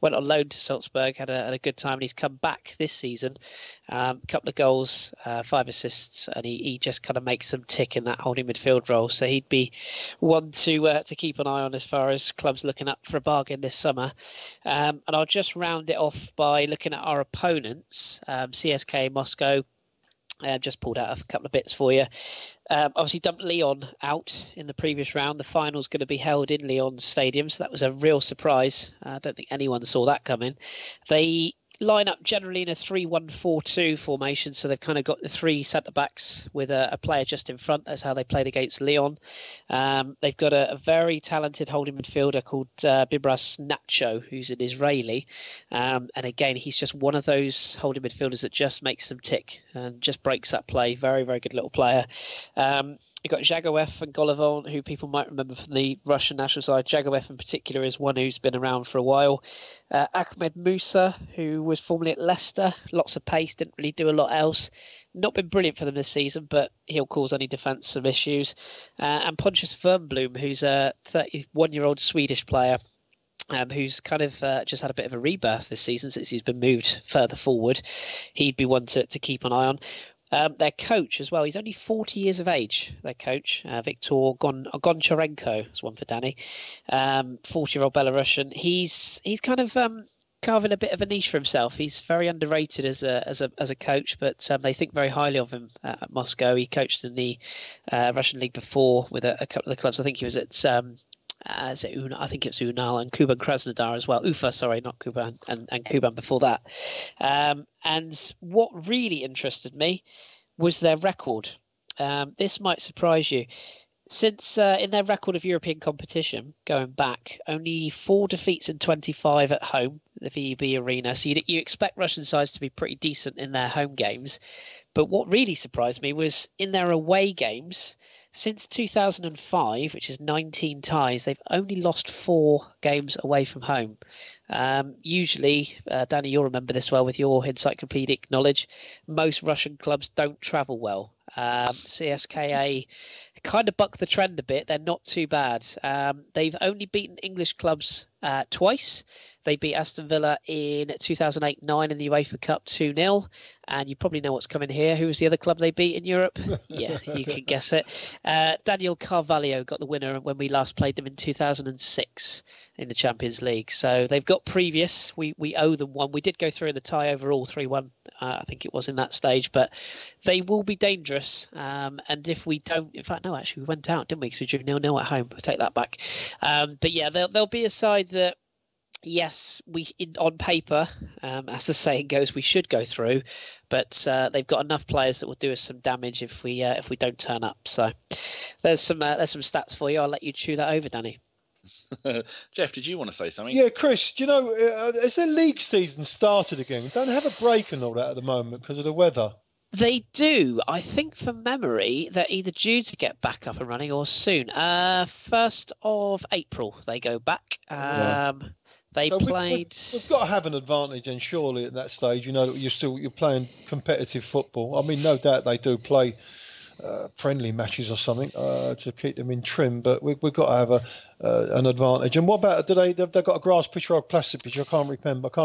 Went on loan to Salzburg, had a good time, and he's come back this season. Couple of goals, 5 assists, and he just kind of makes them tick in that holding midfield role. So he'd be one to keep an eye on as far as clubs looking up for a bargain this summer. And I'll just round it off by looking at our opponents. CSKA Moscow. Just pulled out a couple of bits for you. Obviously dumped Lyon out in the previous round. The final's going to be held in Lyon Stadium, so that was a real surprise. I don't think anyone saw that coming. They line up generally in a 3-1-4-2 formation, so they've kind of got the 3 centre-backs with a player just in front. That's how they played against Lyon. They've got a very talented holding midfielder called Bibras Nacho, who's an Israeli. And again, he's just one of those holding midfielders that just makes them tick and just breaks that play. Very, very good little player. You've got Jagoev and Golovon, who people might remember from the Russian national side. Jagoev in particular is one who's been around for a while. Ahmed Musa, who was formerly at Leicester, lots of pace, didn't really do a lot else. Not been brilliant for them this season, but he'll cause any defensive issues. And Pontus Wernbloom, who's a 31-year-old Swedish player, who's kind of just had a bit of a rebirth this season since he's been moved further forward. He'd be one to keep an eye on. Their coach as well, he's only 40 years of age, their coach, Viktor Goncharenko, that's one for Danny, 40-year-old Belarusian. He's kind of carving a bit of a niche for himself. He's very underrated as a coach, but they think very highly of him at Moscow. He coached in the Russian league before with a couple of the clubs. I think he was at I think it was Unal and Kuban Krasnodar as well. Ufa, sorry, not Kuban, and Kuban before that. And what really interested me was their record. This might surprise you. Since in their record of European competition, going back, only 4 defeats and 25 at home, the VEB Arena. So you expect Russian sides to be pretty decent in their home games. But what really surprised me was in their away games, since 2005, which is 19 ties, they've only lost 4 games away from home. Usually, Danny, you'll remember this well with your encyclopedic knowledge, most Russian clubs don't travel well. CSKA kind of buck the trend a bit. They're not too bad. They've only beaten English clubs twice. They beat Aston Villa in 2008-09 in the UEFA Cup 2-0. And you probably know what's coming here. Who was the other club they beat in Europe? Yeah, you can guess it. Daniel Carvalho got the winner when we last played them in 2006 in the Champions League. So they've got previous. We owe them one. We did go through in the tie overall 3-1. I think it was in that stage. But they will be dangerous. And if we don't... In fact, no, actually, we went out, didn't we? Because we drew 0-0 at home. I take that back. But yeah, they'll be a side that yes, on paper, as the saying goes, we should go through, but they've got enough players that will do us some damage if we don't turn up. So there's some stats for you. I'll let you chew that over, Danny. Geoff, did you want to say something? Yeah, Kris, do you know, has their league season started again? Don't they have a break and all that at the moment because of the weather? They do. I think from memory, they're either due to get back up and running or soon. 1st of April, they go back. They played. We've got to have an advantage, and surely at that stage, you know that you're playing competitive football. I mean, no doubt they do play friendly matches or something to keep them in trim, but we've got to have an advantage. And what about have they got a grass pitch or a plastic pitch? I can't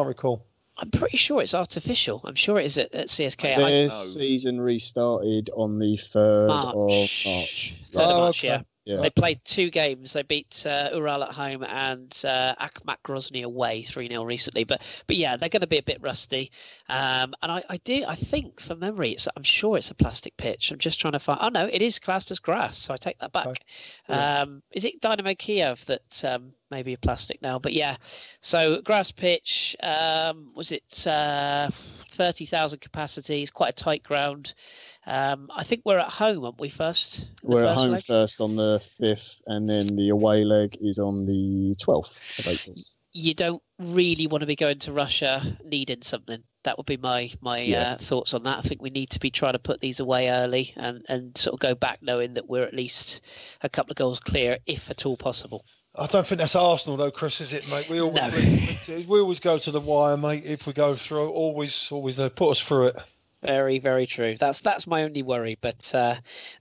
recall. I'm pretty sure it's artificial. I'm sure it is at CSKA. Their season restarted on the 3rd of March. 3rd of March, okay. yeah. Yeah. They played 2 games. They beat Ural at home and Akhmat Grozny away 3-0 recently. But yeah, they're going to be a bit rusty. And I think from memory, I'm sure it's a plastic pitch. I'm just trying to find. Oh no, it is classed as grass, so I take that back. Okay. Yeah. Is it Dynamo Kiev that maybe a plastic now? But yeah, so grass pitch. Was it 30,000 capacity? It's quite a tight ground. I think we're at home, aren't we, first? We're at home first on the 5th, and then the away leg is on the 12th of April. You don't really want to be going to Russia needing something. That would be my thoughts on that. I think we need to be trying to put these away early and sort of go back knowing that we're at least a couple of goals clear, if at all possible. I don't think that's Arsenal though, Kris, is it, mate? We always go to the wire, mate. If we go through, always they put us through it. Very, very true. That's my only worry. But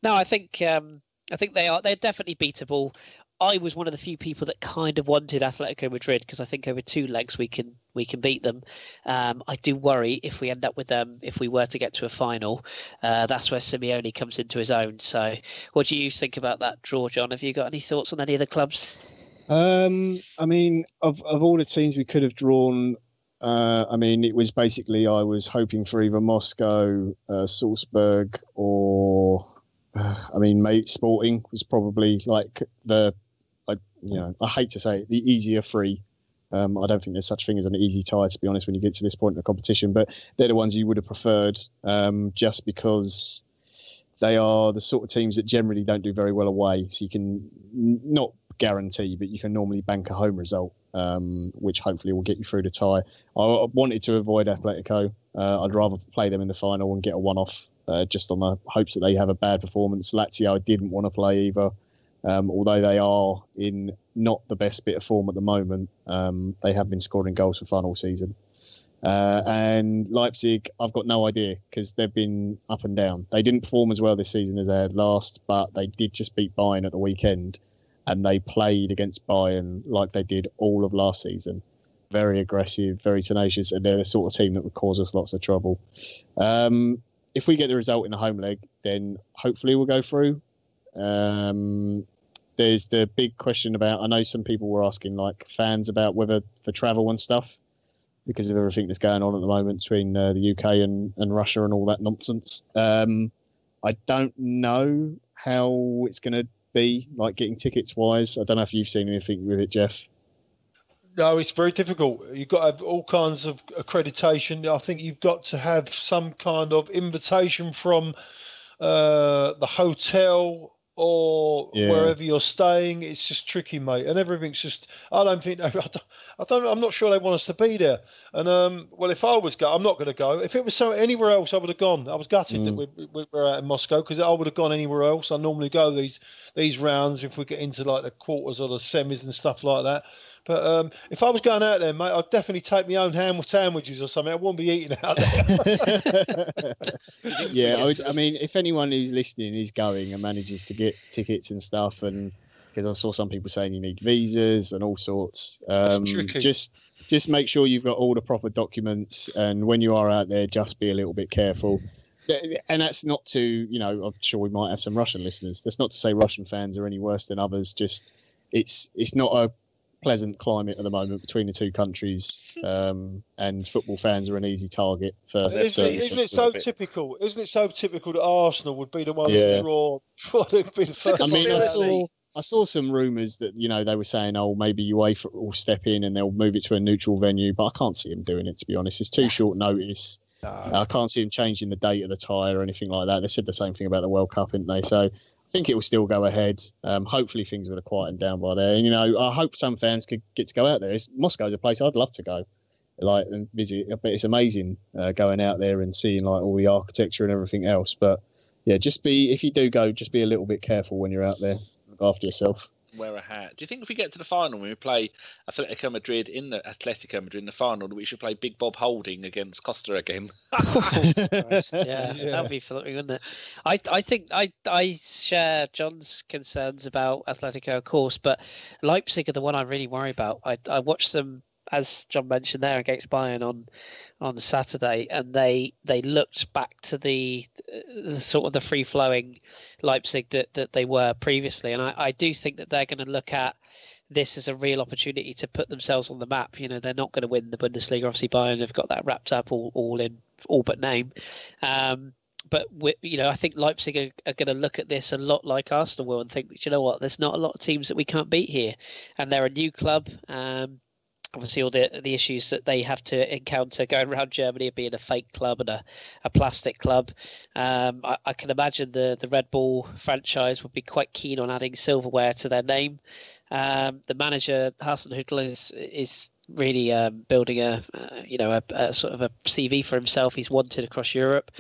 no, I think they're definitely beatable. I was one of the few people that kind of wanted Atletico Madrid because I think over 2 legs we can beat them. I do worry if we end up with them, if we were to get to a final. That's where Simeone comes into his own. So what do you think about that draw, John? Have you got any thoughts on any of the clubs? I mean, of all the teams we could have drawn, it was basically I was hoping for either Moscow, Salzburg, or Sporting was probably like I hate to say it, the easier 3. I don't think there's such thing as an easy tie, to be honest, when you get to this point in the competition. But they're the ones you would have preferred, just because they are the sort of teams that generally don't do very well away. So you can not guarantee, but you can normally bank a home result, which hopefully will get you through the tie. I wanted to avoid Atletico. I'd rather play them in the final and get a one-off, just on the hopes that they have a bad performance. Lazio I didn't want to play either, although they are in not the best bit of form at the moment. They have been scoring goals for fun all season. And Leipzig, I've got no idea because they've been up and down. They didn't perform as well this season as they had last, but they did just beat Bayern at the weekend. And they played against Bayern like they did all of last season. Very aggressive, very tenacious, and they're the sort of team that would cause us lots of trouble. If we get the result in the home leg, then hopefully we'll go through. There's the big question about, I know some people were asking, like fans, about whether for travel and stuff, because of everything that's going on at the moment between the UK and Russia and all that nonsense. I don't know how it's going to be, like getting tickets wise. I don't know if you've seen anything with it, Geoff. No, it's very difficult. You've got to have all kinds of accreditation. I think you've got to have some kind of invitation from the hotel or wherever you're staying. It's just tricky, mate. And everything's just, I'm not sure they want us to be there. And if I was I'm not going to go. If it was anywhere else, I would have gone. I was gutted that we were out in Moscow because I would have gone anywhere else. I normally go these rounds if we get into like the quarters or the semis and stuff like that. But if I was going out there, mate, I'd definitely take my own ham sandwiches or something. I wouldn't be eating out there. If anyone who's listening is going and manages to get tickets and stuff, and because I saw some people saying you need visas and all sorts, just make sure you've got all the proper documents, and when you are out there, just be a little bit careful. And that's not to, I'm sure we might have some Russian listeners. That's not to say Russian fans are any worse than others. Just it's not a pleasant climate at the moment between the two countries, and football fans are an easy target for. Isn't it so typical that Arsenal would be the ones to draw? Be the first. I saw some rumours that they were saying, oh, maybe UEFA will step in and they'll move it to a neutral venue, but I can't see them doing it, to be honest. It's too short notice. No. I can't see them changing the date of the tie or anything like that. They said the same thing about the World Cup, didn't they? So I think it will still go ahead. Hopefully things would have quietened down by there. And, I hope some fans could get to go out there. Moscow's a place I'd love to go, and visit. I bet it's amazing going out there and seeing all the architecture and everything else. But yeah, if you do go, just be a little bit careful when you're out there. Look after yourself. Wear a hat. Do you think if we get to the final, when we play Atletico Madrid in the final, that we should play Big Bob Holding against Costa again? Yeah, that'd be something, wouldn't it? I think I share John's concerns about Atletico, of course, but Leipzig are the one I really worry about. I watched them, as John mentioned there, against Bayern on Saturday, and they looked back to the sort of the free flowing Leipzig that they were previously, and I do think that they're going to look at this as a real opportunity to put themselves on the map. They're not going to win the Bundesliga. Obviously, Bayern have got that wrapped up all but name. But I think Leipzig are going to look at this a lot like Arsenal will and think, you know what, there's not a lot of teams that we can't beat here, and they're a new club. Obviously, all the issues that they have to encounter going around Germany of being a fake club and a plastic club. I can imagine the Red Bull franchise would be quite keen on adding silverware to their name. The manager, Hasenhüttl, is really building a sort of a CV for himself. He's wanted across Europe,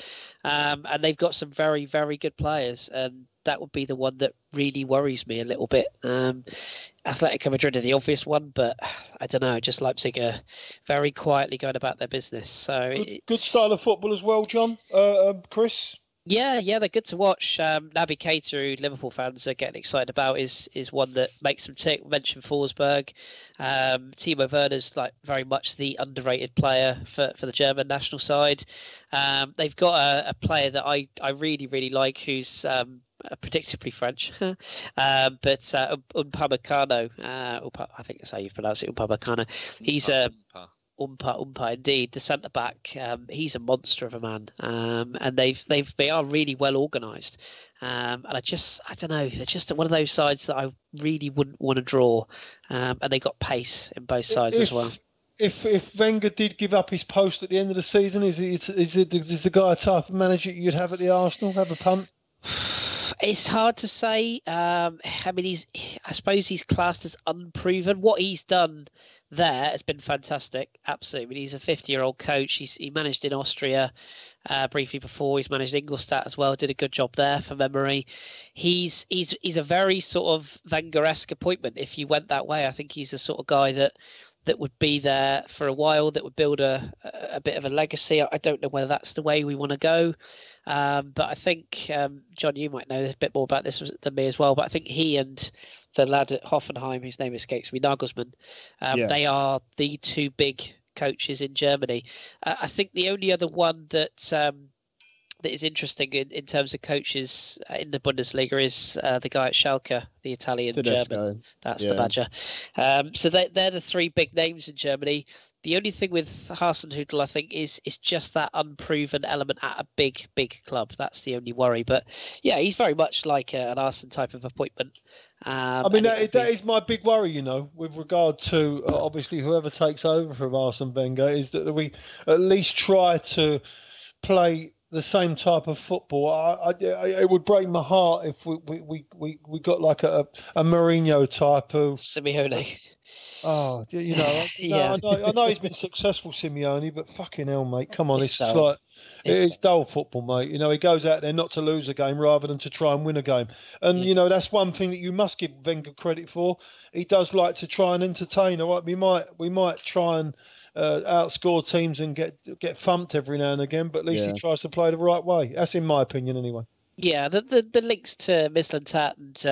and they've got some very, very good players, and that would be the one that really worries me a little bit. Atletico Madrid are the obvious one, but I don't know. Just Leipzig are very quietly going about their business. So good style of football as well, John. Chris. Yeah, they're good to watch. Naby Keita, who Liverpool fans are getting excited about, is one that makes them tick. Mentioned Forsberg. Timo Werner's very much the underrated player for the German national side. They've got a player that I really, really like, who's predictably French, but Upamecano. I think that's how you pronounce it, Upamecano. He's Umpa, indeed, the centre back. He's a monster of a man, and they are really well organised. And I don't know, they're just one of those sides that I really wouldn't want to draw. And they got pace in both sides as well. If Wenger did give up his post at the end of the season, is the guy a type of manager you'd have at the Arsenal? Have a punt? It's hard to say. I mean, I suppose he's classed as unproven. What he's done there has been fantastic. Absolutely. I mean, he's a 50-year-old coach. He managed in Austria briefly before. He's managed Ingolstadt as well. Did a good job there for memory. He's a very sort of Wenger-esque appointment. If you went that way, I think he's the sort of guy that would be there for a while, that would build a bit of a legacy. I don't know whether that's the way we want to go. But I think, John, you might know a bit more about this than me as well, but I think he and the lad at Hoffenheim, whose name escapes me, Nagelsmann, they are the two big coaches in Germany. I think the only other one that is interesting in terms of coaches in the Bundesliga is the guy at Schalke, the Italian German. That's the Badger. So they're the three big names in Germany. The only thing with Hasenhüttl, I think, is just that unproven element at a big club. That's the only worry. But yeah, he's very much like an Arsene type of appointment. I mean, that is my big worry, with regard to obviously whoever takes over from Arsene Wenger, is that we at least try to play the same type of football. It would break my heart if we got like a Mourinho type of Simeone. Oh, yeah. I know he's been successful, Simeone, but fucking hell, mate, come on, it's dull football, mate. He goes out there not to lose a game rather than to try and win a game, and that's one thing that you must give Wenger credit for. He does like to try and entertain. All right, we might try and outscore teams and get thumped every now and again, but at least he tries to play the right way. That's in my opinion, anyway. Yeah, the links to Maitland-Niles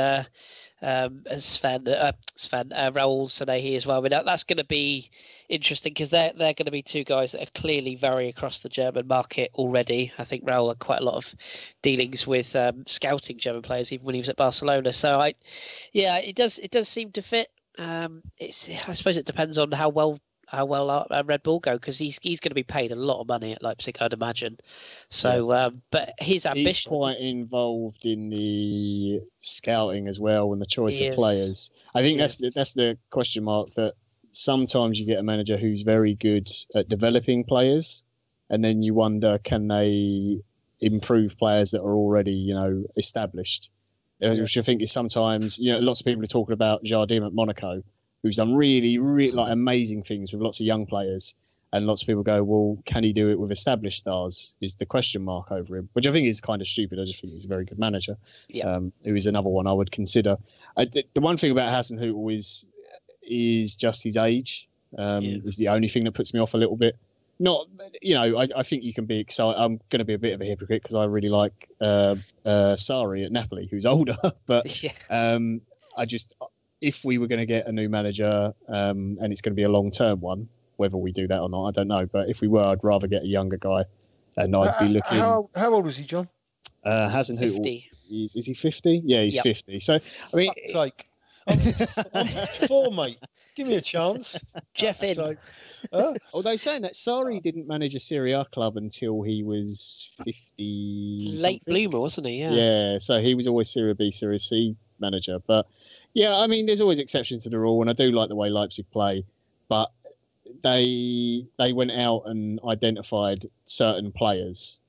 and Sven Raul Sanehi as well. I mean, that's going to be interesting because they're going to be two guys that are clearly very across the German market already. I think Raul had quite a lot of dealings with scouting German players even when he was at Barcelona. So it does seem to fit. I suppose it depends on how well how well Red Bull go, because he's going to be paid a lot of money at Leipzig, I'd imagine. So, but his ambition. He's quite involved in the scouting as well and the choice of players. I think that's the question mark, that sometimes you get a manager who's very good at developing players, and then you wonder, can they improve players that are already, established? Which I think is sometimes, lots of people are talking about Jardim at Monaco, who's done really, really amazing things with lots of young players. And lots of people go, well, can he do it with established stars? Is the question mark over him, which I think is kind of stupid. I just think he's a very good manager. Who is another one I would consider. The one thing about Hasenhüttl is just his age. Is the only thing that puts me off a little bit. Not, I think you can be excited. I'm going to be a bit of a hypocrite because I really like Sarri at Napoli, who's older. But if we were going to get a new manager, and it's going to be a long-term one, whether we do that or not, I don't know. But if we were, I'd rather get a younger guy. And I'd be looking... How old is he, John? Hasenhüttl. 50. Is he 50? Yeah, he's 50. So, I mean... Fuck's sake. I'm 54, mate. Give me a chance. Geoff in. Although saying that, Sarri didn't manage a Serie A club until he was 50. Late bloomer, wasn't he? Yeah, so he was always Serie B, Serie C manager. But yeah, I mean, there's always exceptions to the rule, and I do like the way Leipzig play. But they went out and identified certain players,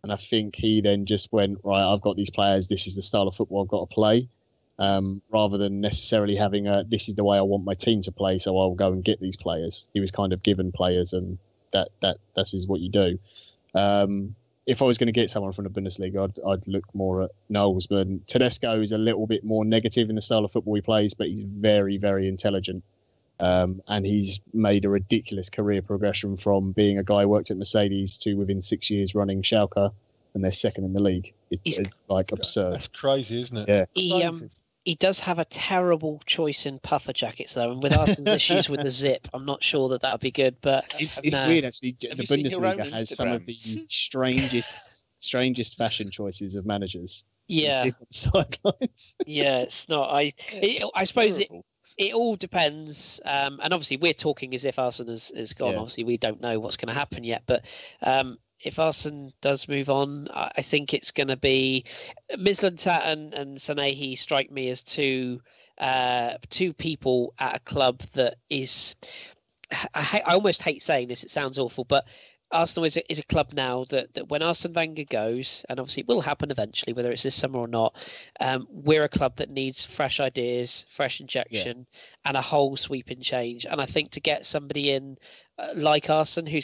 and I think he then just went, right, I've got these players. This is the style of football I've got to play. Rather than necessarily having this is the way I want my team to play, so I'll go and get these players. He was kind of given players, and that is what you do. If I was going to get someone from the Bundesliga, I'd look more at Nolsman. Tedesco is a little bit more negative in the style of football he plays, but he's very, very intelligent. And he's made a ridiculous career progression from being a guy who worked at Mercedes to within 6 years running Schalke, and they're second in the league. It's like absurd. That's crazy, isn't it? Yeah. He does have a terrible choice in puffer jackets, though, and with Arsenal's issues with the zip, I'm not sure that would be good. But it's weird, actually. The Bundesliga has some of the strangest fashion choices of managers. Yeah, on the sidelines. Yeah, it's not. I suppose it all depends, and obviously we're talking as if Arsenal is gone. Obviously, we don't know what's going to happen yet, but. If Arsenal does move on, I think it's going to be Maitland-Niles and Sanehi strike me as two people at a club that is. I almost hate saying this; it sounds awful, but Arsenal is a club now that when Arsene Wenger goes, and obviously it will happen eventually, whether it's this summer or not, we're a club that needs fresh ideas, fresh injection, and a whole sweeping change. And I think to get somebody in like Arsene, who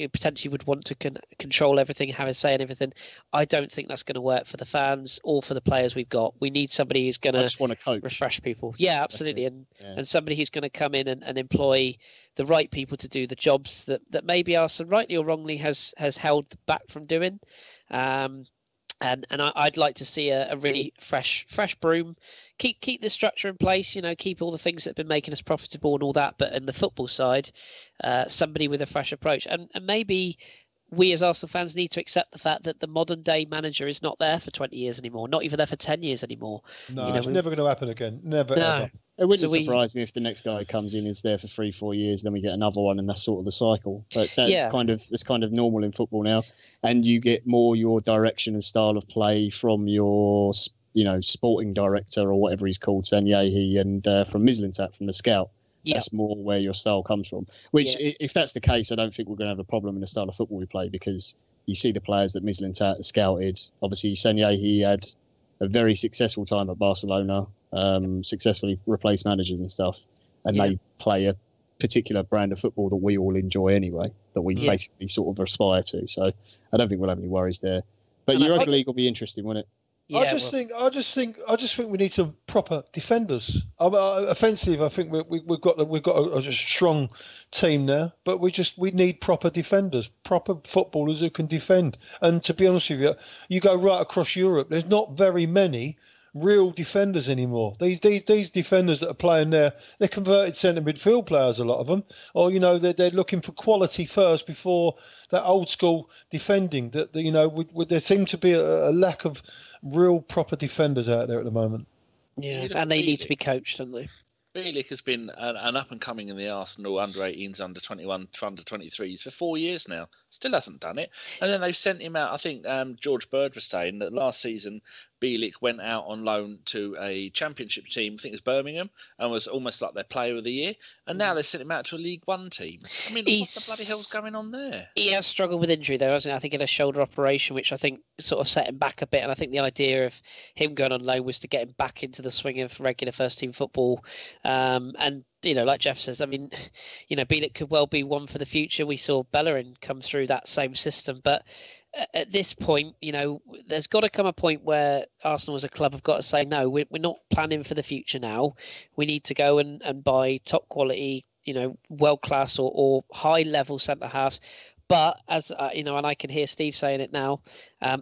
potentially would want to control everything, have a say in everything, I don't think that's going to work for the fans or for the players we've got. We need somebody who's going to refresh people. Yeah, absolutely. And somebody who's going to come in and employ the right people to do the jobs that maybe Arsene, rightly or wrongly, has held back from doing. And I'd like to see a really fresh broom. Keep the structure in place, keep all the things that have been making us profitable and all that. But in the football side, somebody with a fresh approach. And maybe we as Arsenal fans need to accept the fact that the modern day manager is not there for 20 years anymore, not even there for 10 years anymore. No, it's never going to happen again. Never, ever. It wouldn't surprise me if the next guy comes in is there for 3-4 years, then we get another one, and that's sort of the cycle. But that's kind of normal in football now, and you get more your direction and style of play from your sporting director or whatever he's called, Sanyehi, and from Maitland-Niles, from the scout. Yeah. That's more where your style comes from. Which, if that's the case, I don't think we're going to have a problem in the style of football we play, because you see the players that Maitland-Niles scouted. Obviously, Sanyehi had a very successful time at Barcelona. Successfully replaced managers and stuff, and they play a particular brand of football that we all enjoy anyway, that we basically sort of aspire to. So I don't think we'll have any worries there. But Europa League will be interesting, won't it? Yeah, I just think we need some proper defenders. Offensive, I think we've got a strong team now, but we need proper defenders, proper footballers who can defend. And to be honest with you, you go right across Europe, there's not very many real defenders anymore. These defenders that are playing there, they're converted centre midfield players, a lot of them, or they're looking for quality first before that old school defending. That there seems to be a lack of real proper defenders out there at the moment. Yeah, and they need to be coached, don't they? Bielik has been an up-and-coming in the Arsenal under-18s, under-21, under-23s for 4 years now. Still hasn't done it. And then they've sent him out. I think George Bird was saying that last season Bielik went out on loan to a championship team, I think it was Birmingham, and was almost like their player of the year. And now they've sent him out to a League One team. I mean, what the bloody hell's going on there? He has struggled with injury, though, hasn't he? I think he had a shoulder operation, which I think sort of set him back a bit. And I think the idea of him going on loan was to get him back into the swing of regular first-team football. And like Geoff says, I mean, Bielik could well be one for the future. We saw Bellerin come through that same system. But at this point, there's got to come a point where Arsenal as a club have got to say, no, we're not planning for the future now. We need to go and buy top quality, world-class or high-level centre-halves. But as and I can hear Steve saying it now,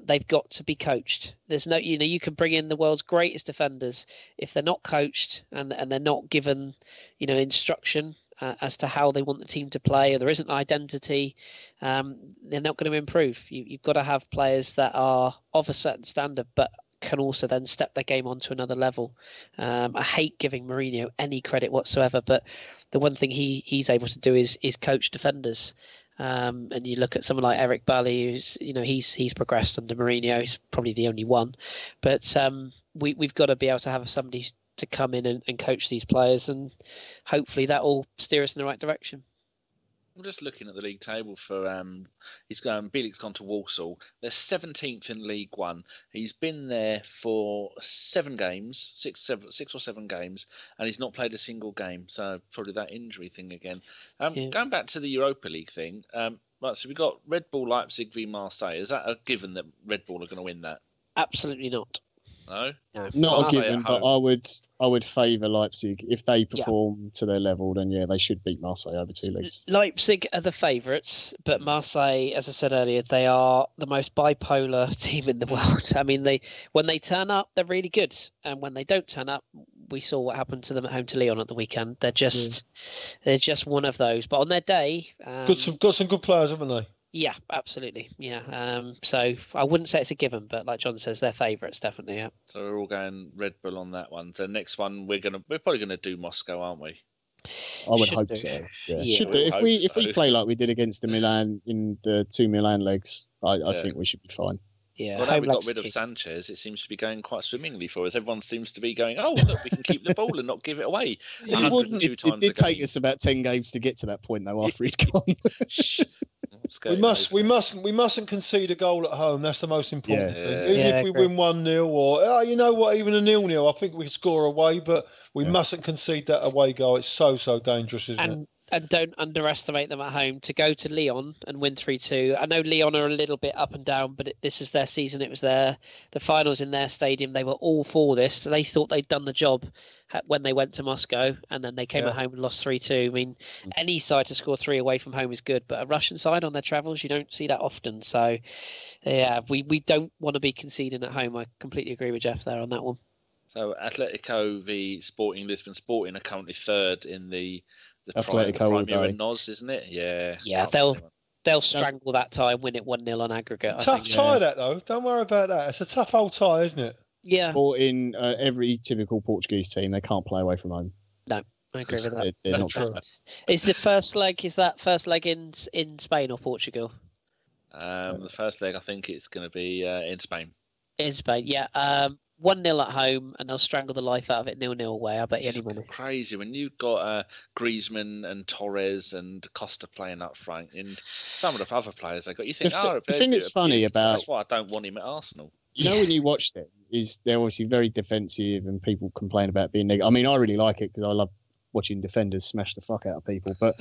they've got to be coached. There's no, you can bring in the world's greatest defenders if they're not coached and they're not given, instruction as to how they want the team to play, or there isn't identity. They're not going to improve. You've got to have players that are of a certain standard, but can also then step their game onto another level. I hate giving Mourinho any credit whatsoever, but the one thing he's able to do is coach defenders. And you look at someone like Eric Bailly, who's he's progressed under Mourinho. He's probably the only one, but we've got to be able to have somebody to come in and coach these players, and hopefully that will steer us in the right direction. I'm just looking at the league table for Bielik's gone to Walsall. They're 17th in League One. He's been there for 7 games, six or seven games, and he's not played a single game. So probably that injury thing again. Going back to the Europa League thing, right, so we've got Red Bull Leipzig v Marseille. Is that a given that Red Bull are going to win that? Absolutely not. No, not a given, but I would favour Leipzig if they perform to their level. Then they should beat Marseille over 2 legs. Leipzig are the favourites, but Marseille, as I said earlier, they are the most bipolar team in the world. I mean, when they turn up, they're really good, and when they don't turn up, we saw what happened to them at home to Lyon at the weekend. They're just one of those. But on their day, got some good players, haven't they? Yeah, absolutely. Yeah. So I wouldn't say it's a given, but like John says, they're favourites, definitely. Yeah. So we're all going Red Bull on that one. The next one, we're probably gonna do Moscow, aren't we? I would hope so. Yeah. Should do. If we play like we did against the Milan in the 2 Milan legs, I think we should be fine. Yeah. Well, now we got rid of Sanchez, it seems to be going quite swimmingly for us. Everyone seems to be going, oh, look, we can keep the ball and not give it away. It did take us about 10 games to get to that point, though, after he'd gone. We mustn't concede a goal at home. That's the most important thing. Even if we win 1-0 or even a 0-0, I think we can score away, but we mustn't concede that away goal. It's so dangerous, isn't it? And don't underestimate them at home. To go to Lyon and win 3-2. I know Lyon are a little bit up and down, but this is their season. It was the finals in their stadium. They were all for this. They thought they'd done the job when they went to Moscow, and then they came at home and lost 3-2. I mean, any side to score 3 away from home is good, but a Russian side on their travels, you don't see that often. So, we don't want to be conceding at home. I completely agree with Geoff there on that one. So, Atletico v Sporting Lisbon. Sporting are currently 3rd in the Atletico and Nos, isn't it? Yeah. Yeah, they'll strangle that tie and win it 1-0 on aggregate. Tough tie that though. Don't worry about that. It's a tough old tie, isn't it? Yeah. Sporting, every typical Portuguese team, they can't play away from home. No, I agree with that. They're not true. Is the first leg? Is that first leg in Spain or Portugal? The first leg, I think it's going to be in Spain. In Spain, yeah. 1-0 at home, and they'll strangle the life out of it 0-0 away. I bet you any money. Crazy when you've got Griezmann and Torres and Costa playing up front, and some of the other players they got. You think, the thing that's funny about that's why I don't want him at Arsenal. When you watch them, is they're obviously very defensive, and people complain about being negative. I mean, I really like it because I love watching defenders smash the fuck out of people. But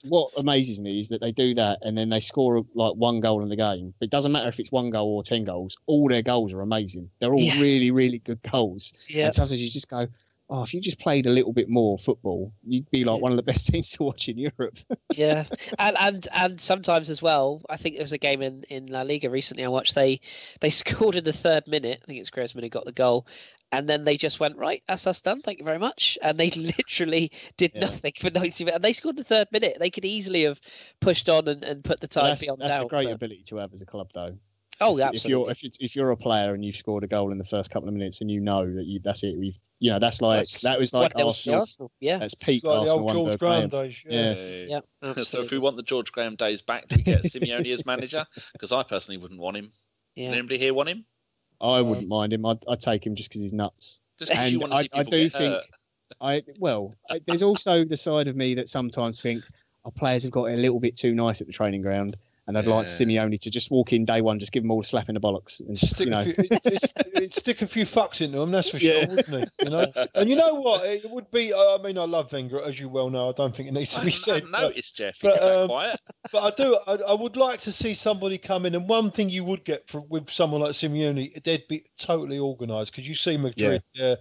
what amazes me is that they do that and then they score like 1 goal in the game. But it doesn't matter if it's 1 goal or 10 goals. All their goals are amazing. They're all really, really good goals. Yeah. And sometimes you just go, oh, if you just played a little bit more football, you'd be like one of the best teams to watch in Europe. Yeah. And sometimes as well, I think there was a game in La Liga recently I watched, they scored in the 3rd minute. I think it's Griezmann who got the goal. And then they just went, right, that's us done. Thank you very much. And they literally did nothing for 90 minutes. And they scored the 3rd minute. They could easily have pushed on and put the time beyond doubt. That's a great ability to have as a club, though. Oh, If absolutely. if you're a player and you've scored a goal in the first couple of minutes and you know that that's it, that's like that was like 1-0 to Arsenal. Yeah. That's peak It's like the Arsenal old George under Graham Graham. days. Yeah, absolutely. So if we want the George Graham days back, do we get Simeone as manager? Because I personally wouldn't want him. Yeah. Did anybody here want him? I wouldn't mind him. I'd take him just because he's nuts. Just because you want to see people do get think hurt. there's also the side of me that sometimes thinks our players have got a little bit too nice at the training ground, and I'd like Simeone to just walk in day one, just give them all a slap in the bollocks, and Stick a few fucks into them, that's for sure, wouldn't he? And you know what? It would be. I mean, I love Wenger, as you well know. I don't think it needs to be said. I noticed, Geoff. But quiet. But I do. I would like to see somebody come in, and one thing you would get with someone like Simeone, they'd be totally organised, because you see Madrid. They're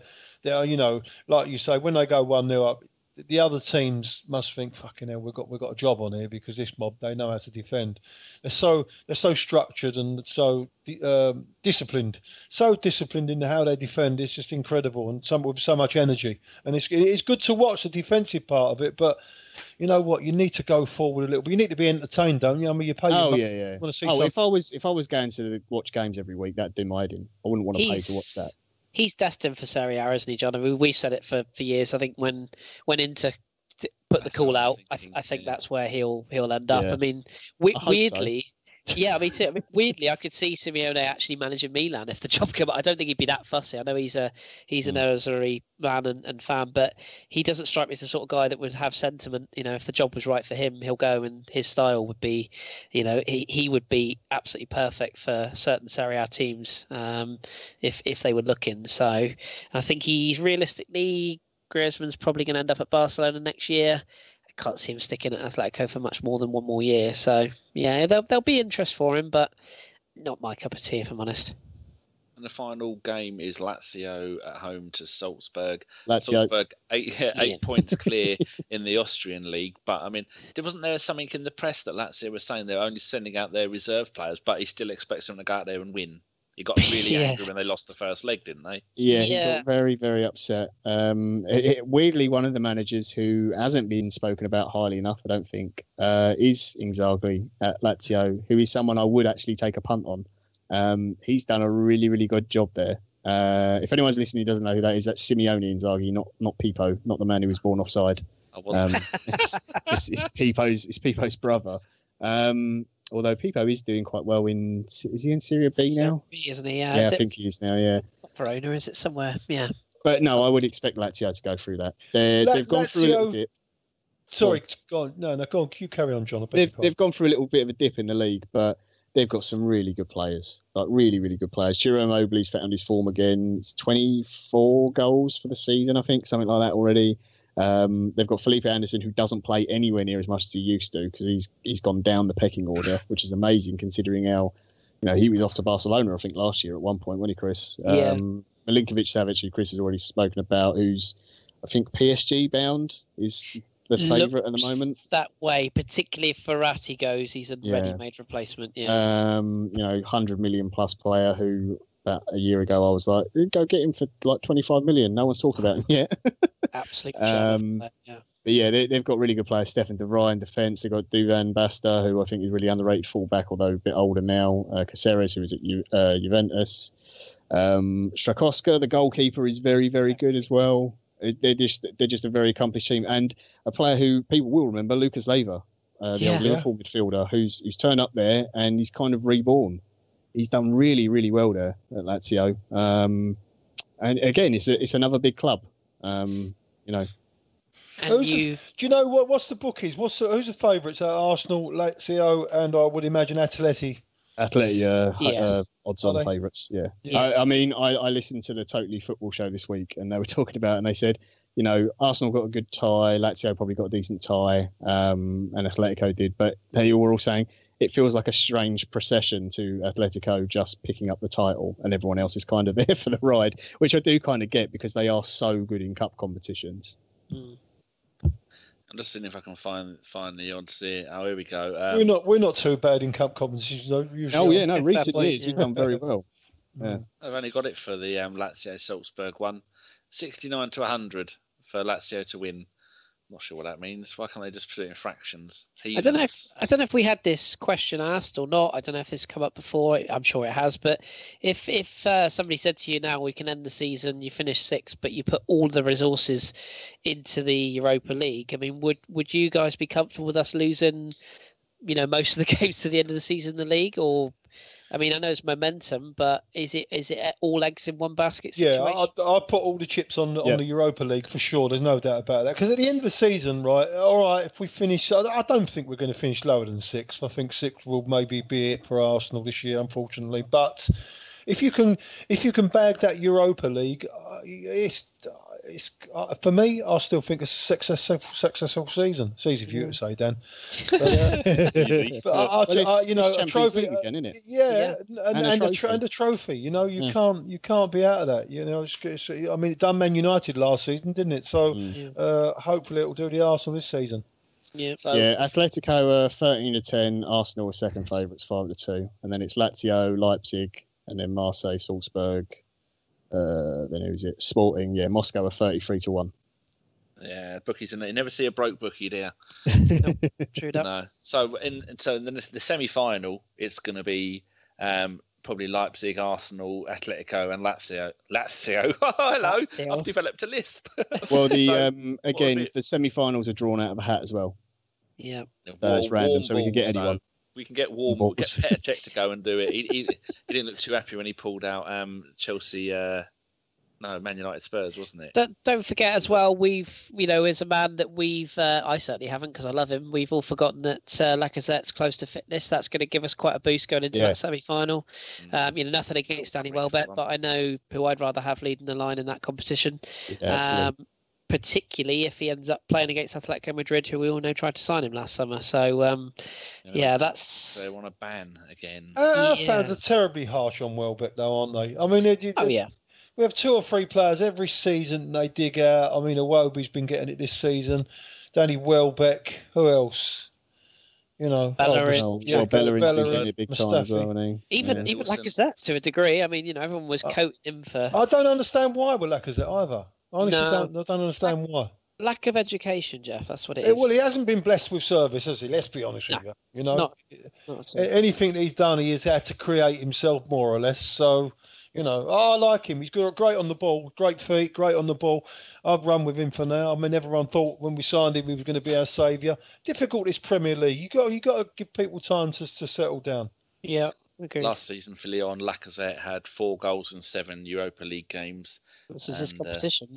like you say, when they go 1-0 up, the other teams must think, fucking hell, we've got a job on here, because this mob, they know how to defend. They're so structured and so disciplined in how they defend. It's just incredible, and with so much energy. And it's good to watch the defensive part of it, but you know what? You need to go forward a little bit. You need to be entertained, don't you? I mean, you pay. Yeah. You want to see something. if I was going to watch games every week, that'd do my head in. I wouldn't want to pay to watch that. He's destined for Serie A, isn't he, John? I mean, we said it for years. I think when Inter put the call out, I think that's where he'll end up. I mean, weirdly, yeah, me too. I mean, weirdly, I could see Simeone actually managing Milan if the job came up. I don't think he'd be that fussy. I know he's an Nerazzurri man and fan, but he doesn't strike me as the sort of guy that would have sentiment. If the job was right for him, he'll go, and his style would be, he would be absolutely perfect for certain Serie A teams if they were looking. So I think he's realistically, Griezmann's probably going to end up at Barcelona next year. I can't see him sticking at Atletico for much more than one more year. So, yeah, there'll be interest for him, but not my cup of tea, if I'm honest. And the final game is Lazio at home to Salzburg. Lazio. Salzburg, eight points clear in the Austrian league. But, I mean, wasn't there something in the press that Lazio was saying they're only sending out their reserve players, but he still expects them to go out there and win? He got really angry when they lost the first leg, didn't they? Yeah, he got very, very upset. Weirdly, one of the managers who hasn't been spoken about highly enough, I don't think, is Inzaghi at Lazio, who is someone I would actually take a punt on. He's done a really, really good job there. If anyone's listening who doesn't know who that is, that's Simeone Inzaghi, not Pipo, not the man who was born offside. It's Pipo's brother. Although Pipo is doing quite well is he in Serie B now? Isn't he? Yeah, I think he is now, yeah. Not Verona, is it somewhere? Yeah. But no, I would expect Lazio to go through that. They've gone through a little dip. Sorry, go on. No, go on. You carry on, John. They've gone through a little bit of a dip in the league, but they've got some really good players, like really, really good players. Ciro Immobile's found his form again. It's 24 goals for the season, I think, something like that already. They've got Felipe Anderson, who doesn't play anywhere near as much as he used to, because he's gone down the pecking order, which is amazing considering how, he was off to Barcelona, I think, last year at one point, wasn't he, Kris? Milinkovic-Savic, who Kris has already spoken about, who's, I think, PSG bound, is the favourite at the moment. That way, particularly if Verratti goes, he's a ready-made replacement. Yeah. 100 million plus player who about a year ago I was like, go get him for like 25 million. No one's talking about him yet. Absolutely. But yeah, they've got really good players. Stefan De Vrij in defence. They've got Duvan Basta, who I think is really underrated fullback, although a bit older now. Caceres, who is at Juventus. Strakowska, the goalkeeper, is very, very good as well. They're just a very accomplished team. And a player who people will remember, Lucas Leiva, the old Liverpool midfielder, who's turned up there and he's kind of reborn. He's done really, really well there at Lazio. And again, it's another big club. Do you know what's the bookies? Who's the favourites? Arsenal, Lazio, and I would imagine Atleti. Odds-on favourites. Yeah. I mean, I listened to the Totally Football show this week, and they were talking about, and they said, Arsenal got a good tie, Lazio probably got a decent tie, and Atletico did, but they were all saying it feels like a strange procession to Atletico just picking up the title, and everyone else is kind of there for the ride, which I do kind of get because they are so good in cup competitions. I'm just seeing if I can find the odds here. Oh, here we go. We're not too bad in cup competitions though. Usually. Recent years we've done very well. Yeah. I've only got it for the Lazio Salzburg one, 69 to 100 for Lazio to win. Not sure what that means. Why can't they just put it in fractions? I don't know if we had this question asked or not. I don't know if this has come up before. I'm sure it has. But if somebody said to you now, we can end the season, you finish sixth, but you put all the resources into the Europa League. I mean, would you guys be comfortable with us losing, most of the games to the end of the season in the league? Or, I mean, I know it's momentum, but is it all eggs in one basket situation? Yeah, I put all the chips on the Europa League for sure. There's no doubt about that. Because at the end of the season, right, all right, if we finish, I don't think we're going to finish lower than sixth. I think sixth will maybe be it for Arsenal this year, unfortunately. But if you can bag that Europa League, it's for me. I still think it's a successful season. It's easy for you to say, Dan. But a trophy again, isn't it? Yeah, and a trophy. You can't be out of that. I mean, it done Man United last season, didn't it? So hopefully it will do the Arsenal this season. Yeah. Atletico are 13-10. Arsenal are second favourites, 5-2, and then it's Lazio, Leipzig, and then Marseille, Salzburg. Then who's it? Sporting, Moscow are 33-1. Yeah, bookies, and you never see a broke bookie there. True that. No. So then the semi-final, it's going to be probably Leipzig, Arsenal, Atletico, and Lazio. Oh, hello. Lazio. I've developed a lisp. Well, the semi-finals are drawn out of a hat as well. Yeah, it's random, so we can get anyone. We can get Warm. We'll get Petr Cech to go and do it. He didn't look too happy when he pulled out Chelsea. Man United Spurs, wasn't it? Don't forget as well. We've as a man that I certainly haven't because I love him. We've all forgotten that Lacazette's close to fitness. That's going to give us quite a boost going into that semi-final. Nothing against Danny Welbeck, but I know who I'd rather have leading the line in that competition. Yeah, particularly if he ends up playing against Atletico Madrid, who we all know tried to sign him last summer. So, that's... They want to ban again. Fans are terribly harsh on Welbeck, though, aren't they? I mean, we have 2 or 3 players every season they dig out. I mean, Iwobi's been getting it this season. Danny Welbeck. Who else? Bellerin. Bellerin's been getting it big time as well, hasn't he? Even Lacazette to a degree. I mean, everyone was coating him for... I don't understand why with Lacazette either. Honestly, I don't understand why. Lack of education, Geoff. That's what it is. Well, he hasn't been blessed with service, has he? Let's be honest with you. Not anything that he's done, he has had to create himself more or less. So, I like him. He's great on the ball, great feet, great on the ball. I've run with him for now. I mean, everyone thought when we signed him he was going to be our saviour. Difficult this Premier League. You got to give people time to settle down. Yeah. Okay. Last season for Lyon, Lacazette had 4 goals in 7 Europa League games. This is his competition,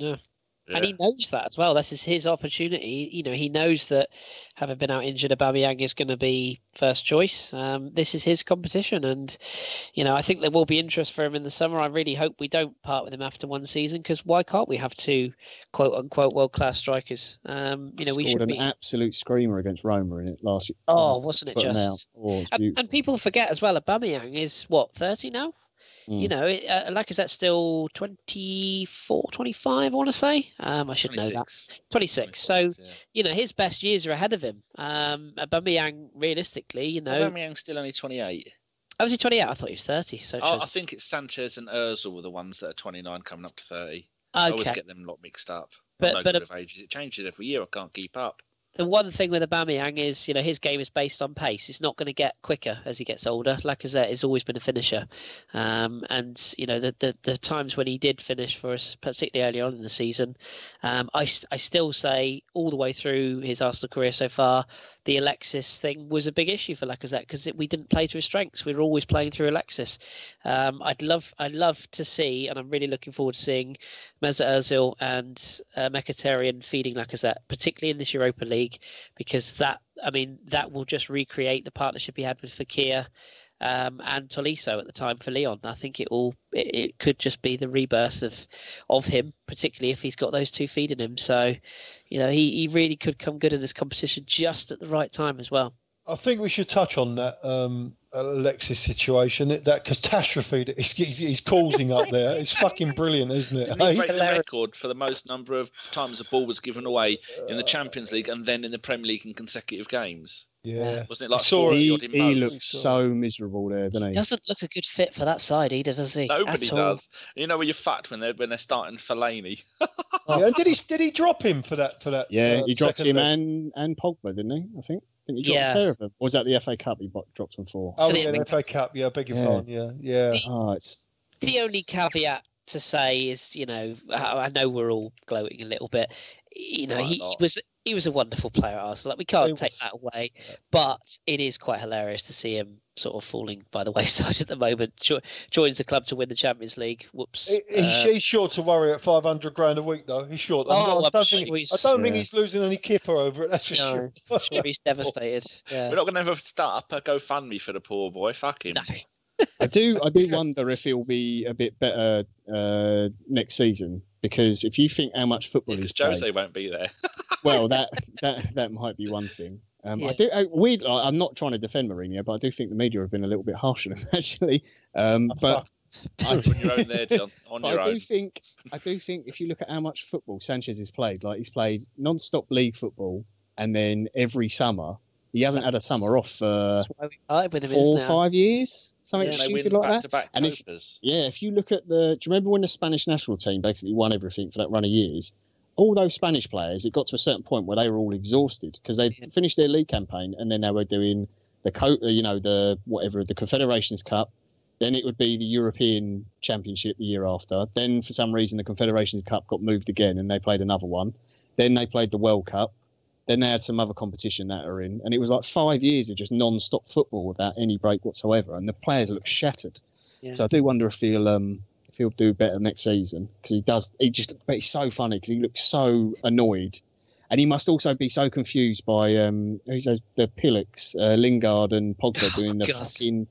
And he knows that as well. This is his opportunity. He knows that having been out injured, Aubameyang is going to be first choice. This is his competition. And, I think there will be interest for him in the summer. I really hope we don't part with him after one season because why can't we have 2 quote-unquote world-class strikers? We should an absolute screamer against Roma in it last year. Oh, wasn't it just? And people forget as well, Aubameyang is, 30 now? Lacazette's still 24, 25, I want to say. I should 26. Know that. 26. So, his best years are ahead of him. Aubameyang, realistically, Aubameyang's still only 28. Oh, was he 28? I thought he was 30. So I think it's Sanchez and Ozil were the ones that are 29 coming up to 30. I always get them lot mixed up. But of ages. It changes every year. I can't keep up. The one thing with Aubameyang is, his game is based on pace. It's not going to get quicker as he gets older. Lacazette has always been a finisher. The times when he did finish for us, particularly early on in the season, I still say all the way through his Arsenal career so far, the Alexis thing was a big issue for Lacazette because we didn't play to his strengths. We were always playing through Alexis. I'd love to see, and I'm really looking forward to seeing Mesut Ozil and Mkhitaryan feeding Lacazette, particularly in this Europa League, because that will just recreate the partnership he had with Fekir and Tolisso at the time for Lyon. I think it could just be the rebirth of him, particularly if he's got those 2 feeding him. So, he really could come good in this competition just at the right time as well. I think we should touch on that Alexis situation, that catastrophe that he's causing up there. It's fucking brilliant, isn't it? He's breaking the record for the most number of times the ball was given away in the Champions League and then in the Premier League in consecutive games. Yeah. Wasn't it like Saw 40 He, odd in he both? looks so miserable there, doesn't he? Doesn't look a good fit for that side either, does he? Nobody At all. does. You know where you're fucked when they're starting Fellaini. Yeah, and did he drop him for that? Yeah, he dropped second him leg? and Pogba, didn't he? I think. Didn't he drop Yeah. a pair of them? Or was that the FA Cup he dropped them for? Oh, For yeah, the- the FA Cup. Yeah, I beg your Yeah. pardon. Yeah. Oh, it's The only caveat to say is, I know we're all gloating a little bit. He was a wonderful player at Arsenal. Like, we can't take that away, but it is quite hilarious to see him sort of falling by the wayside at the moment. Joins the club to win the Champions League. Whoops. He's sure to worry at 500 grand a week, though. He's short. I don't think he's losing any kipper over it. That's for sure. Sure, he's devastated. Yeah. We're not going to ever start up a GoFundMe for the poor boy. Fuck him. No. I do wonder if he'll be a bit better next season, because if you think how much football he's played, Jose won't be there. well, that might be one thing. Yeah. I'm not trying to defend Mourinho, but I do think the media have been a little bit harsh on him actually. But on your own there, John. On your own. I do think if you look at how much football Sanchez has played, like he's played non-stop league football, and then every summer he hasn't had a summer off for That's why we parted with him, 4 or 5 years, something They stupid win like that. back-to-back And Copas. if you look at do you remember when the Spanish national team basically won everything for that run of years? All those Spanish players, it got to a certain point where they were all exhausted because they'd finished their league campaign, and then they were doing the Confederations Cup. Then it would be the European Championship the year after. Then for some reason the Confederations Cup got moved again, and they played another one. Then they played the World Cup. Then they had some other competition that are in, and it was like 5 years of just non-stop football without any break whatsoever, and the players look shattered. Yeah. So I do wonder if he'll do better next season, because he does. But it's so funny because he looks so annoyed, and he must also be so confused by the Pillocks, Lingard and Pogba doing the fucking.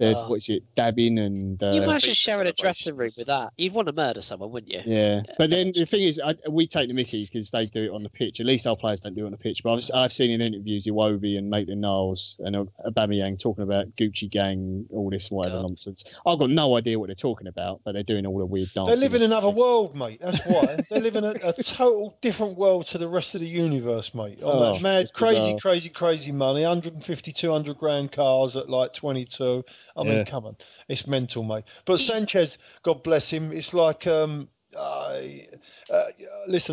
What is it, dabbing and... you imagine sharing a dressing room with that. You'd want to murder someone, wouldn't you? Yeah. But then the thing is, we take the mickey because they do it on the pitch. At least our players don't do it on the pitch. But I've seen in interviews Iwobi and Maitland-Niles and Aubameyang talking about Gucci gang, all this whatever nonsense. I've got no idea what they're talking about, but they're doing all the weird dances. They live in another world, mate. That's why. They live in a total different world to the rest of the universe, mate. That mad, crazy money. 150, 200 grand cars at like 22. I mean, come on, it's mental, mate. But Sanchez, God bless him, it's like, listen,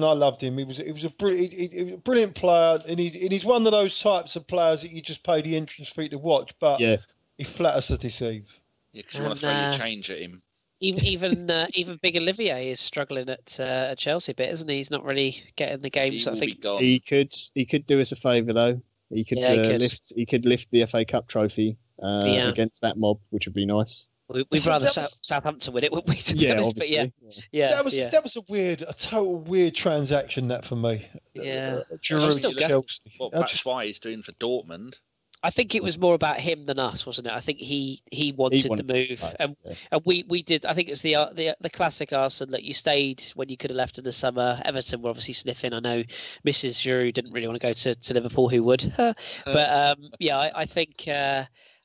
I loved him. He was a brilliant player, and he's one of those types of players that you just pay the entrance fee to watch. But he flatters to deceive. Yeah, because you want to throw your change at him. Even Big Olivier is struggling at Chelsea a bit, isn't he? He's not really getting the games. I think he could do us a favour though. He could lift the FA Cup trophy. Against that mob, which would be nice. We'd rather Southampton win it, wouldn't we? To be honest? Obviously. But that was a total weird transaction that for me. Yeah, Chelsea. That's why he's doing for Dortmund. I think it was more about him than us, wasn't it? I think he wanted the move, and we did. I think it's the classic Arsenal that you stayed when you could have left in the summer. Everton were obviously sniffing. I know Mrs. Giroud didn't really want to go to Liverpool. Who would? But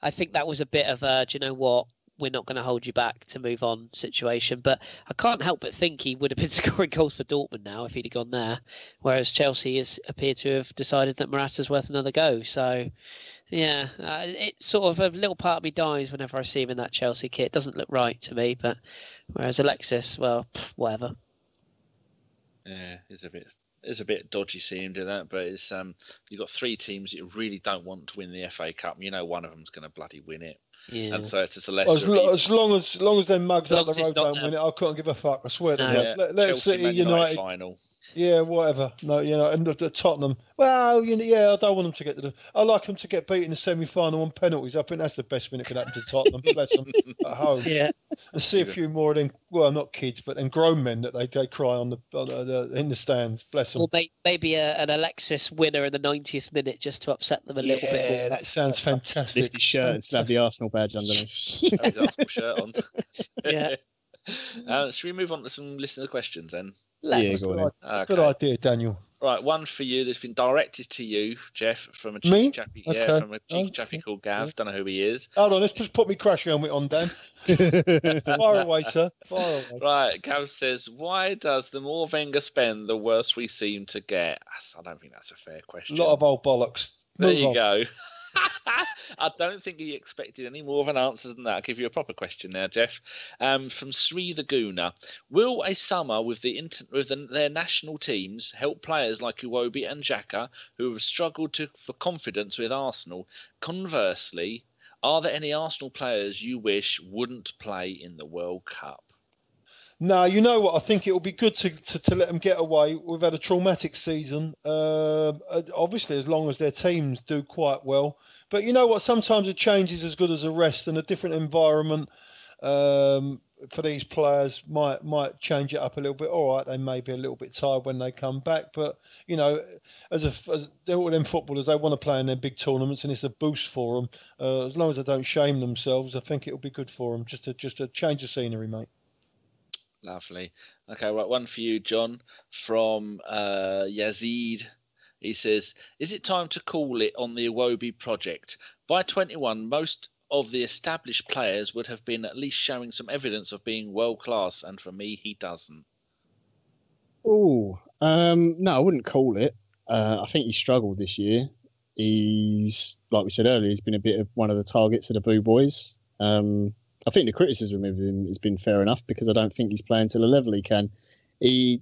I think that was a bit of a, do you know what? We're not going to hold you back to move on situation. But I can't help but think he would have been scoring goals for Dortmund now if he'd have gone there. Whereas Chelsea appear to have decided that Morata's worth another go. So, yeah, it's sort of a little part of me dies whenever I see him in that Chelsea kit. It doesn't look right to me. But whereas Alexis, well, whatever. Yeah, it's a bit dodgy seeing him do that, but it's you've got three teams that you really don't want to win the FA Cup. You know one of them's going to bloody win it. Yeah. And so it's just a lesser. As long as them mugs up the road don't win it, I couldn't give a fuck. I swear to God. Let's City United final. Yeah, whatever. No, and the Tottenham. Well, I don't want them to get I like them to get beat in the semi-final on penalties. I think that's the best thing that could happen to Tottenham. Bless them at home. Yeah. And see a few more of them. Well, not kids, but then grown men that they cry in the stands. Bless them. Or maybe an Alexis winner in the 90th minute just to upset them a little bit more. Yeah, that sounds fantastic. Lift his shirt and slap the Arsenal badge underneath. Have his Arsenal shirt on. Yeah. Should we move on to some listener questions then? Let's. Good idea, Daniel. Right, one for you that's been directed to you, Geoff, from a cheeky chappy. Yeah, from a cheeky chappy called Gav. Don't know who he is. Hold on, let's just put me crash helmet on, Dan. Fire away, sir. Fire away. Right, Gav says, why does the more Wenger spend, the worse we seem to get? I don't think that's a fair question. A lot of old bollocks. There you go. I don't think he expected any more of an answer than that. I'll give you a proper question now, Geoff. From Sri the Guna. Will a summer with their national teams help players like Iwobi and Xhaka, who have struggled for confidence with Arsenal? Conversely, are there any Arsenal players you wish wouldn't play in the World Cup? No, you know what? I think it will be good to let them get away. We've had a traumatic season, obviously, as long as their teams do quite well. But you know what? Sometimes a change is as good as a rest, and a different environment for these players might change it up a little bit. All right, they may be a little bit tired when they come back, but you know, as they're all them footballers, they want to play in their big tournaments, and it's a boost for them. As long as they don't shame themselves, I think it will be good for them. Just a change of scenery, mate. Lovely. Okay, right. One for you, John, from Yazid. He says, is it time to call it on the Iwobi project? By 21, most of the established players would have been at least showing some evidence of being world-class, and for me, he doesn't. No, I wouldn't call it. I think he struggled this year. He's, like we said earlier, he's been a bit of one of the targets of the Boo Boys. I think the criticism of him has been fair enough because I don't think he's playing to the level he can. He's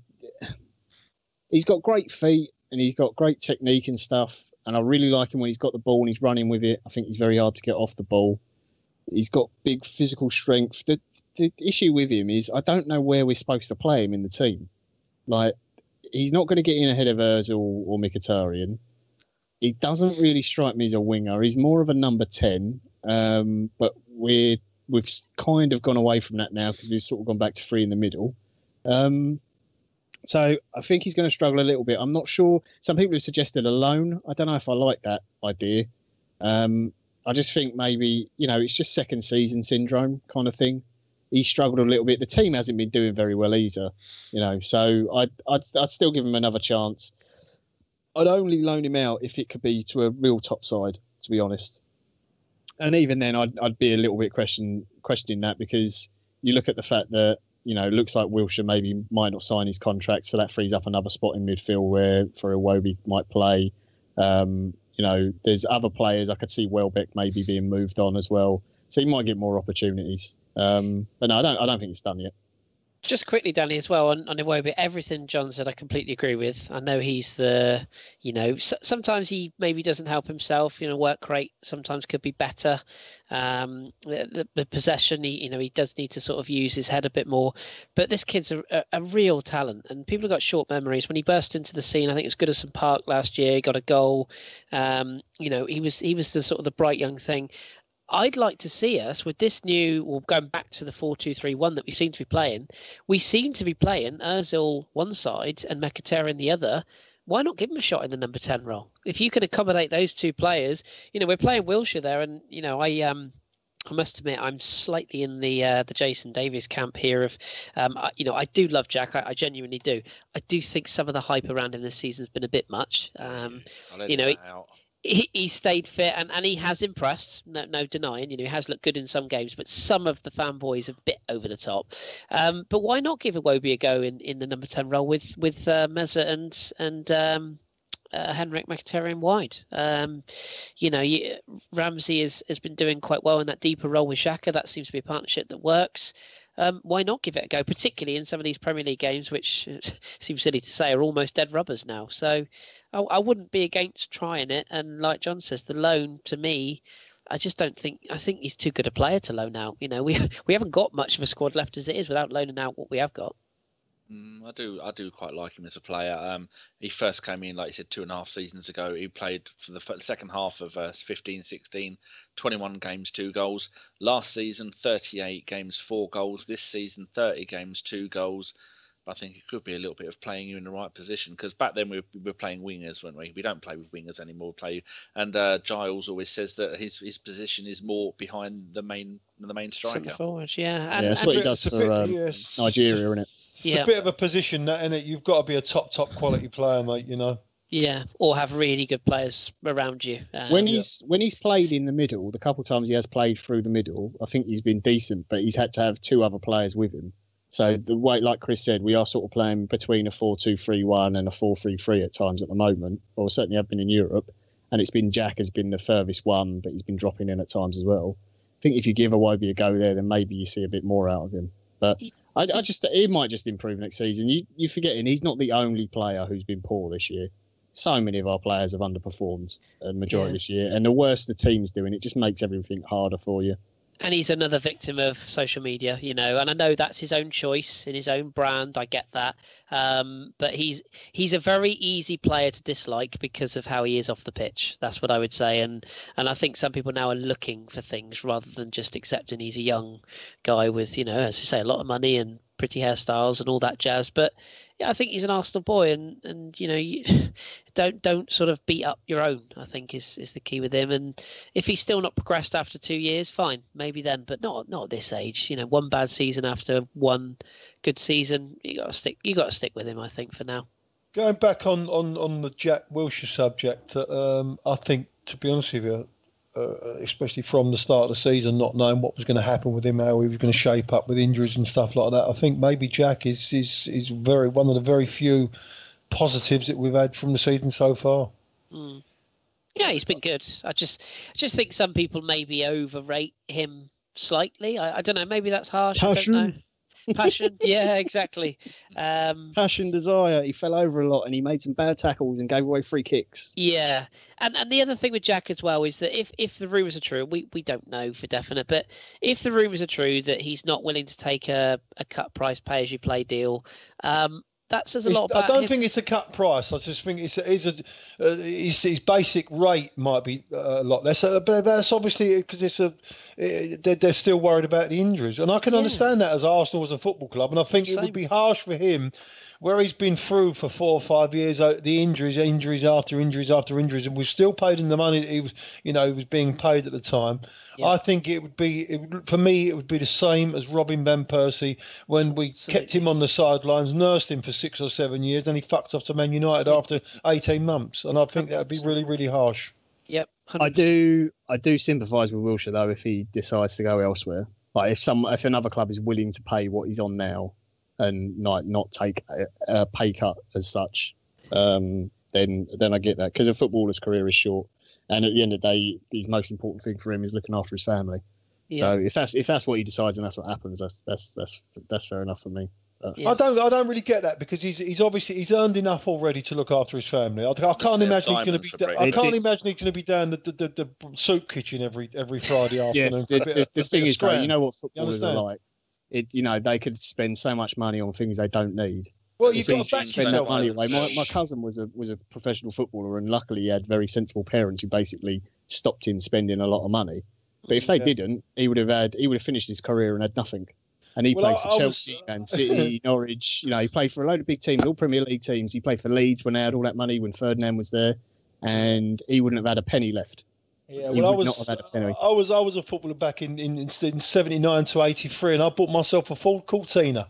got great feet and he's got great technique and stuff. And I really like him when he's got the ball and he's running with it. I think he's very hard to get off the ball. He's got big physical strength. The issue with him is I don't know where we're supposed to play him in the team. Like, he's not going to get in ahead of Ozil or Mkhitaryan. He doesn't really strike me as a winger. He's more of a number 10. But we've kind of gone away from that now because we've sort of gone back to 3 in the middle. So I think he's going to struggle a little bit. I'm not sure. Some people have suggested a loan. I don't know if I like that idea. I just think maybe, it's just second season syndrome kind of thing. He struggled a little bit. The team hasn't been doing very well either, so I'd still give him another chance. I'd only loan him out if it could be to a real top side, to be honest. And even then, I'd be a little bit questioning that because you look at the fact that, it looks like Wilshere maybe might not sign his contract, so that frees up another spot in midfield where for Iwobi might play. There's other players. I could see Welbeck maybe being moved on as well, so he might get more opportunities. But no, I don't think it's done yet. Just quickly, Danny, as well, on Iwobi, everything John said I completely agree with. I know he's sometimes he maybe doesn't help himself, work rate sometimes could be better. The possession, he does need to sort of use his head a bit more. But this kid's a real talent, and people have got short memories. When he burst into the scene, I think it was Goodison Park last year, he got a goal. He was the sort of the bright young thing. I'd like to see us with this going back to the 4-2-3-1 that we seem to be playing. We seem to be playing Ozil one side and Mkhitaryan the other. Why not give him a shot in the number 10 role? If you could accommodate those two players, we're playing Wilshere there, and I must admit I'm slightly in the Jason Davies camp here. Of I do love Jack. I genuinely do. I do think some of the hype around him this season has been a bit much. He stayed fit and he has impressed, no denying. He has looked good in some games, but some of the fanboys are a bit over the top. But why not give Iwobi a go in the number 10 role with Meza and Henrik Mkhitaryan wide? Ramsey has been doing quite well in that deeper role with Xhaka. That seems to be a partnership that works. Why not give it a go, particularly in some of these Premier League games, which seems silly to say are almost dead rubbers now. So I wouldn't be against trying it. And like John says, the loan, to me, I think he's too good a player to loan out. We haven't got much of a squad left as it is without loaning out what we have got. I do quite like him as a player. He first came in, like you said, 2.5 seasons ago. He played for the second half of 15-16, 21 games, 2 goals. Last season, 38 games, 4 goals. This season, 30 games, 2 goals. But I think it could be a little bit of playing you in the right position, because back then we were playing wingers, weren't we? We don't play with wingers anymore. And Giles always says that his position is more behind the main striker. Centre forward, yeah. And that's what he does for Nigeria, isn't it? It's a bit of a position, that, isn't it? You've got to be a top quality player, mate. Yeah, or have really good players around you. When he's played in the middle, the couple of times he has played through the middle, I think he's been decent, but he's had to have 2 other players with him. So the way, like Kris said, we are sort of playing between a 4-2-3-1 and a 4-3-3 at times at the moment, or certainly have been in Europe. and it's been Jack has been the furthest one, but he's been dropping in at times as well. I think if you give Iwobi a go there, then maybe you see a bit more out of him. But I just he might just improve next season. You're forgetting he's not the only player who's been poor this year. So many of our players have underperformed the majority this year, and the worse the team's doing, it just makes everything harder for you. And he's another victim of social media, and I know that's his own choice in his own brand. I get that. But he's a very easy player to dislike because of how he is off the pitch. That's what I would say. And I think some people now are looking for things rather than just accepting he's a young guy with, as you say, a lot of money and pretty hairstyles and all that jazz. But yeah, I think he's an Arsenal boy, and you don't sort of beat up your own, I think is the key with him. And if he's still not progressed after 2 years, fine, maybe then, but not at this age. One bad season after one good season, you got to stick with him, I think, for now. Going back on the Jack Wilshere subject, I think, to be honest with you, especially from the start of the season, not knowing what was going to happen with him, how he was going to shape up with injuries and stuff like that, I think maybe Jack is very one of the very few positives that we've had from the season so far. Yeah, he's been good. I just think some people maybe overrate him slightly. I don't know. Maybe that's harsh. Passion. I don't know. Passion. Yeah, exactly. Passion, desire. He fell over a lot and he made some bad tackles and gave away free kicks. Yeah. And the other thing with Jack as well is that if the rumours are true, we don't know for definite, but if the rumours are true that he's not willing to take a cut price pay as you play deal, that says a lot about I don't him. think it's a cut price. I just think his basic rate might be a lot less. But that's obviously because they're still worried about the injuries. And I can understand that as Arsenal as a football club. And I think it would be harsh for him, where he's been through for 4 or 5 years, the injuries after injuries after injuries, and we've still paid him the money that he was being paid at the time. Yeah. I think for me, it would be the same as Robin Van Persie when we kept him on the sidelines, nursed him for 6 or 7 years, and he fucked off to Man United after 18 months. And I think that would be really, really harsh. Yep. 100%. I do sympathise with Wilshere though if he decides to go elsewhere. Like if another club is willing to pay what he's on now and not take a pay cut as such, then I get that, because a footballer's career is short, and at the end of the day, his most important thing for him is looking after his family. Yeah. So if that's what he decides and that's what happens, that's fair enough for me. I don't really get that, because he's obviously earned enough already to look after his family. I can't imagine he's going to be. I can't imagine he's going to be down the soup kitchen every Friday afternoon. The thing is, though, you know what footballers are like. They could spend so much money on things they don't need. Well, you've got to back spend that money away. My cousin was a professional footballer, and luckily he had very sensible parents who basically stopped him spending a lot of money. But if they didn't, he would have finished his career and had nothing. And he played for Chelsea, Man City, Norwich. He played for a load of big teams, all Premier League teams. He played for Leeds when they had all that money, when Ferdinand was there, and he wouldn't have had a penny left. Yeah, well, I was a footballer back in 79 to 83, and I bought myself a full Cortina.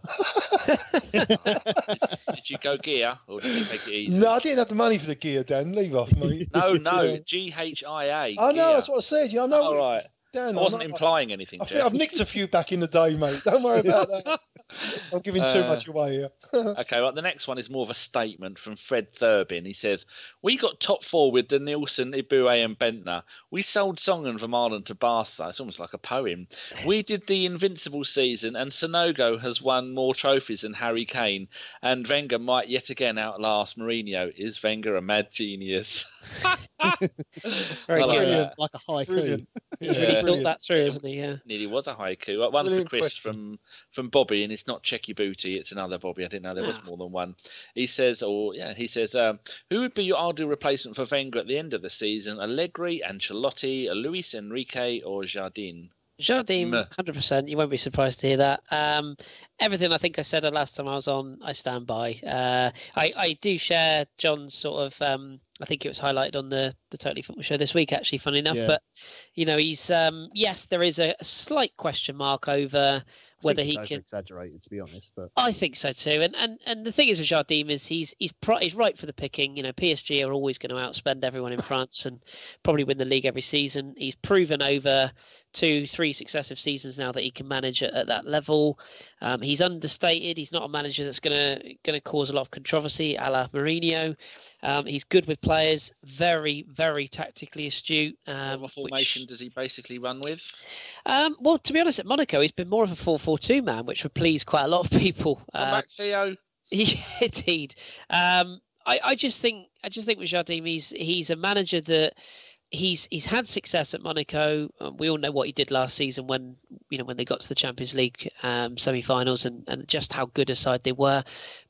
Did you go gear, or did you take it easy? No, I didn't have the money for the gear, Dan. Leave off, mate. No, GHIA. I know, that's what I said. I know. All right. Dan, I wasn't implying anything. I think I've nicked a few back in the day, mate. Don't worry about that. I'm giving too much away here. Okay, well, the next one is more of a statement from Fred Thurbin. He says, "We got top four with Denilson, Ibue and Bentner. We sold Songen from Ireland to Barca." It's almost like a poem. "We did the invincible season, and Sonogo has won more trophies than Harry Kane. And Wenger might yet again outlast Mourinho. Is Wenger a mad genius?" That's very good. Like a haiku. He's really thought that through, hasn't he? Yeah. Nearly was a haiku. One for Kris from Bobby, and it's not Checky Booty, it's another Bobby. I didn't know there was more than one. He says, who would be your ideal replacement for Wenger at the end of the season? Allegri, Ancelotti, Luis Enrique, or Jardim? Jardim, 100%. You won't be surprised to hear that. Everything I think I said the last time I was on, I stand by. I do share John's sort of. I think it was highlighted on the Totally Football Show this week, actually, funny enough. Yeah. But, he's, yes, there is a slight question mark over whether he can. Exaggerated, to be honest, but I think so too. And the thing is with Jardim is he's right for the picking. You know, PSG are always going to outspend everyone in France and probably win the league every season. He's proven over 2-3 successive seasons now that he can manage at that level. He's understated. He's not a manager that's going to cause a lot of controversy, a la Mourinho. He's good with players, very, very tactically astute. What formation does he basically run with? Well, to be honest, at Monaco, he's been more of a 4-4-2 man, which would please quite a lot of people. Come back, Theo. Yeah, indeed. I just think with Jardim, he's a manager that he's had success at Monaco. We all know what he did last season when they got to the Champions League semi-finals and just how good a side they were.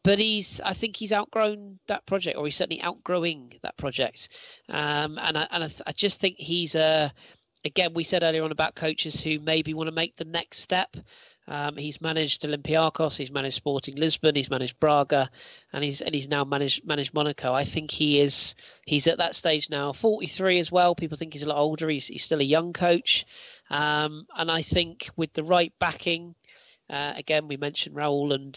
But I think he's outgrown that project, or he's certainly outgrowing that project. And I just think he's again, we said earlier on about coaches who maybe want to make the next step. He's managed Olympiacos, he's managed Sporting Lisbon, he's managed Braga, and he's now managed Monaco. I think he's at that stage now. 43 as well. People think he's a lot older. He's still a young coach, and I think with the right backing, again we mentioned Raul and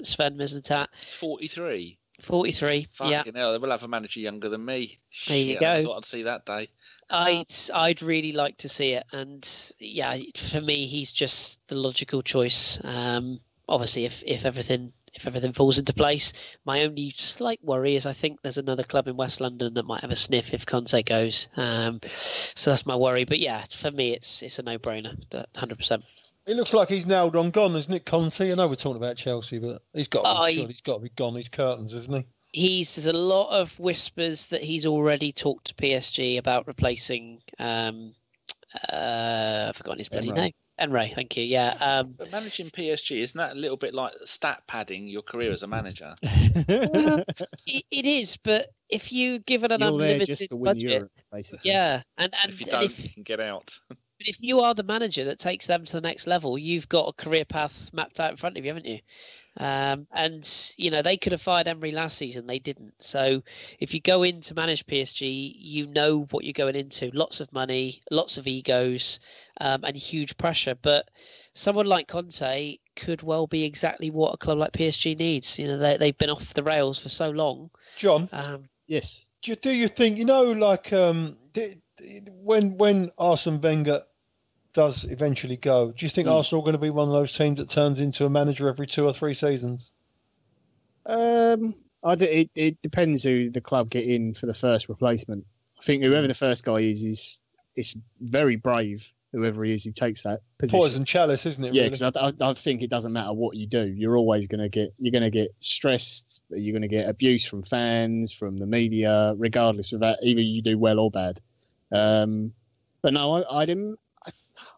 Sven Mislintat. It's 43. 43. Fucking hell, they will have a manager younger than me. There you Shit, go. I thought I'd see that day. I'd really like to see it, and yeah, for me, he's just the logical choice. Obviously, if everything falls into place, my only slight worry is I think there's another club in West London that might have a sniff if Conte goes. So that's my worry. But yeah, for me, it's a no-brainer, 100%. It looks like he's nailed on gone, isn't it, Conte? I know we're talking about Chelsea, but he's got to be gone. He's curtains, isn't he? There's a lot of whispers that he's already talked to PSG about replacing. I've forgotten his bloody name. Emre, thank you. Yeah. But managing PSG, isn't that a little bit like stat padding your career as a manager? It is, but if you give it an unlimited just to win budget, Europe, basically. yeah, and if you don't, you can get out. But if you are the manager that takes them to the next level, you've got a career path mapped out in front of you, haven't you? And they could have fired Emery last season, they didn't. So if you go in to manage PSG, you know what you're going into. Lots of money, lots of egos, and huge pressure. But someone like Conte could well be exactly what a club like PSG needs. They've been off the rails for so long. John, yes. Do you think when Arsene Wenger does eventually go, do you think Arsenal are going to be one of those teams that turns into a manager every 2 or 3 seasons? It depends who the club get in for the first replacement. I think whoever the first guy is it's very brave. Whoever he is who takes that position. Poison chalice, isn't it? Yeah, because I think it doesn't matter what you do. You're always going to get stressed. You're going to get abuse from fans, from the media, regardless of that. Either you do well or bad. But no,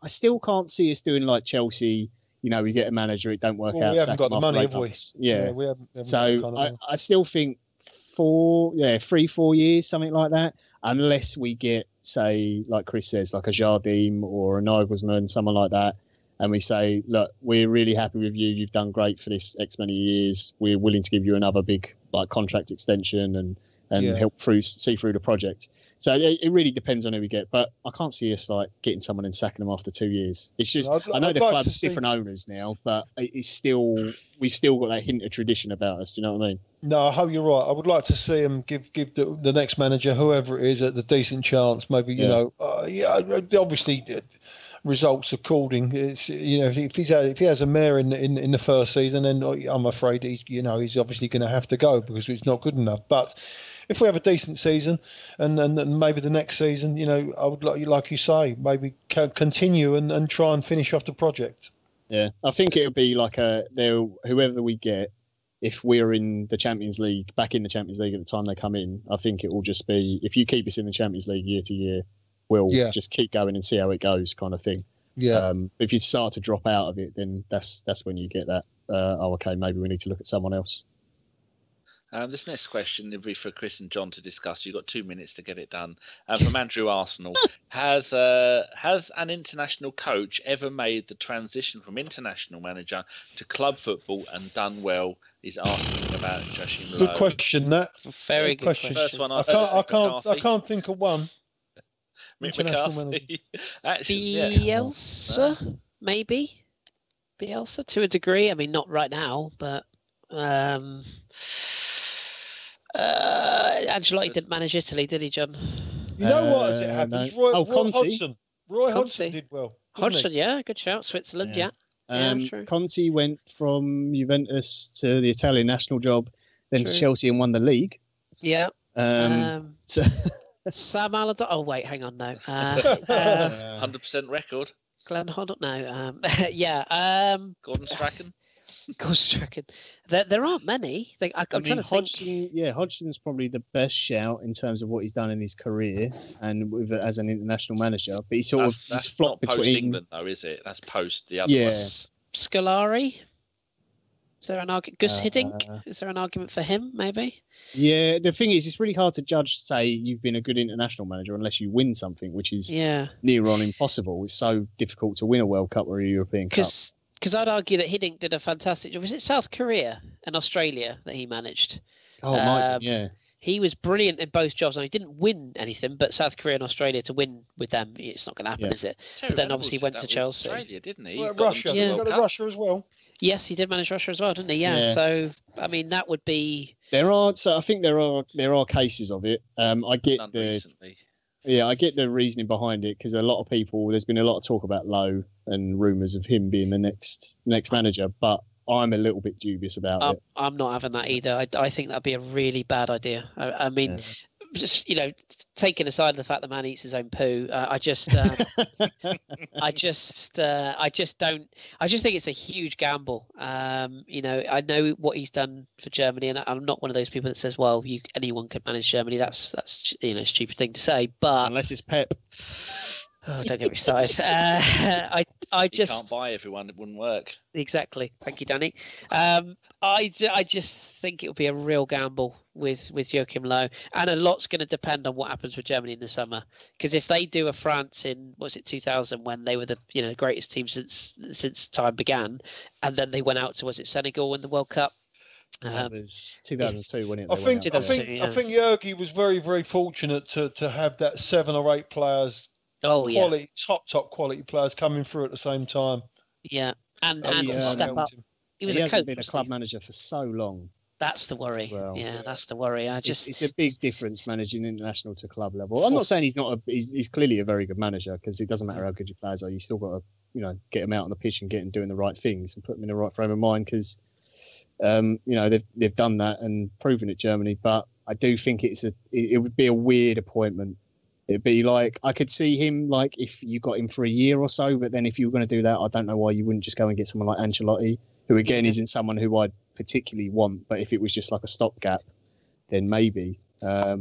I still can't see us doing like Chelsea. We get a manager, it don't work out. We haven't got the money, have we? Yeah. We haven't So I still think 3-4 years, something like that, unless we get, say, like Kris says, like a Jardim or a Nagelsmann, someone like that, and we say, look, we're really happy with you. You've done great for this X many years. We're willing to give you another big contract extension and help see through the project. So it really depends on who we get, but I can't see us getting someone and sacking them after 2 years. It's just I know the club's different owners now, but we've still got that hint of tradition about us. Do you know what I mean? No, I hope you're right. I would like to see him give the next manager, whoever it is, the decent chance. Maybe obviously results according. It's, if he has a mare in the first season, then I'm afraid he's obviously going to have to go because it's not good enough. But if we have a decent season and maybe the next season, I would like you say, maybe continue and try and finish off the project. Yeah, I think it'll be like whoever we get, if we're in the Champions League, back in the Champions League at the time they come in, I think it will just be, if you keep us in the Champions League year to year, we'll just keep going and see how it goes kind of thing. Yeah. If you start to drop out of it, then that's when you get that, okay, maybe we need to look at someone else. This next question will be for Kris and John to discuss. You've got 2 minutes to get it done. From Andrew Arsenal. Has an international coach ever made the transition from international manager to club football and done well? He's asking about Joachim Low. Good question, that. Very good question. First one I can't think of one. Mick McCarthy. Actually, Bielsa, maybe. Bielsa to a degree. I mean, not right now, but Ancelotti didn't manage Italy, did he, John? You know what? As it happens, no. Roy Conte. Hodgson. Roy Conte. Hodgson did well. Hodgson, yeah, good shout. Switzerland, yeah. True. Conte went from Juventus to the Italian national job, then to Chelsea and won the league. Yeah. So Sam Allardyce. Oh wait, hang on, no. 100% record. Glenn Hoddle, no. Gordon Strachan. Gordon Strachan. There aren't many. I'm trying to think. Yeah, Hodgson's probably the best shout in terms of what he's done in his career and as an international manager. But he's he's flopped not between post England, though, is it? That's post the other. Yeah. One. Scolari. Is there an argument? Gus Hiddink? Is there an argument for him? Maybe. Yeah, the thing is, it's really hard to judge. Say you've been a good international manager unless you win something, which is near on impossible. It's so difficult to win a World Cup or a European Cup. Because I'd argue that Hiddink did a fantastic job. Was it South Korea and Australia that he managed? Oh, yeah. He was brilliant in both jobs. And he didn't win anything, but South Korea and Australia to win with them, it's not going to happen, is it? Terry but then obviously he went to Chelsea. Australia, didn't he? Well, Russia. He got to Russia as well. Yes, he did manage Russia as well, didn't he? Yeah. So, I mean, that would be. I think there are cases of it. I get recently. Yeah, I get the reasoning behind it because a lot of people. There's been a lot of talk about Lowe and rumours of him being the next manager, but I'm a little bit dubious about it. I'm not having that either. I think that'd be a really bad idea. I mean, just taking aside the fact the man eats his own poo, I just think it's a huge gamble. I know what he's done for Germany, and I'm not one of those people that says, "Well, anyone could manage Germany." That's a stupid thing to say, but unless it's Pep. Oh, don't get me started. I just can't buy everyone. It wouldn't work. Exactly. Thank you, Danny. I just think it will be a real gamble with Joachim Low, and a lot's going to depend on what happens with Germany in the summer. Because if they do a France in 2000 when they were the greatest team since time began, and then they went out to Senegal in the World Cup. That was 2002, wasn't it? I think Jurgi was very, very fortunate to have that 7 or 8 players. Top quality players coming through at the same time. Yeah, and to step up. He hasn't been a club manager for so long. That's the worry. Well, that's the worry. It's a big difference managing international to club level. I'm not saying he's not. He's clearly a very good manager because it doesn't matter how good your players are. You still got to get them out on the pitch and get them doing the right things and put them in the right frame of mind because they've done that and proven it, Germany. But I do think it would be a weird appointment. It'd be like, I could see him like if you got him for a year or so, but then if you were going to do that, I don't know why you wouldn't just go and get someone like Ancelotti, who again isn't someone who I'd particularly want, but if it was just like a stopgap, then maybe. I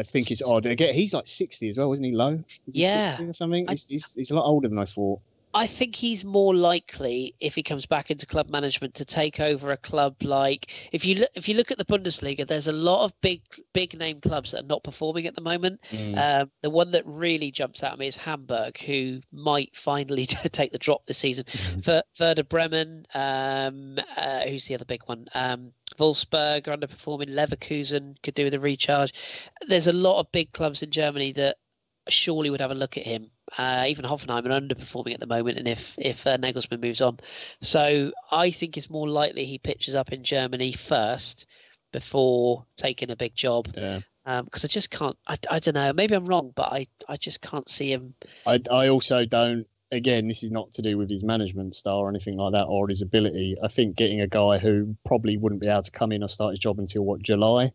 think it's odd. Again, he's like 60 as well, isn't he, Low? Yeah. 60 or something? He's a lot older than I thought. I think he's more likely, if he comes back into club management, to take over a club like if you look at the Bundesliga, there's a lot of big name clubs that are not performing at the moment. The one that really jumps out at me is Hamburg, who might finally take the drop this season. Werder Bremen, who's the other big one? Wolfsburg are underperforming. Leverkusen could do with a recharge. There's a lot of big clubs in Germany that surely would have a look at him. Even Hoffenheim are underperforming at the moment, and if Nagelsmann moves on, so I think it's more likely he pitches up in Germany first before taking a big job. Yeah. Because I just can't. I don't know. Maybe I'm wrong, but I just can't see him. I also don't. Again, this is not to do with his management style or anything like that, or his ability. I think getting a guy who probably wouldn't be able to come in or start his job until July.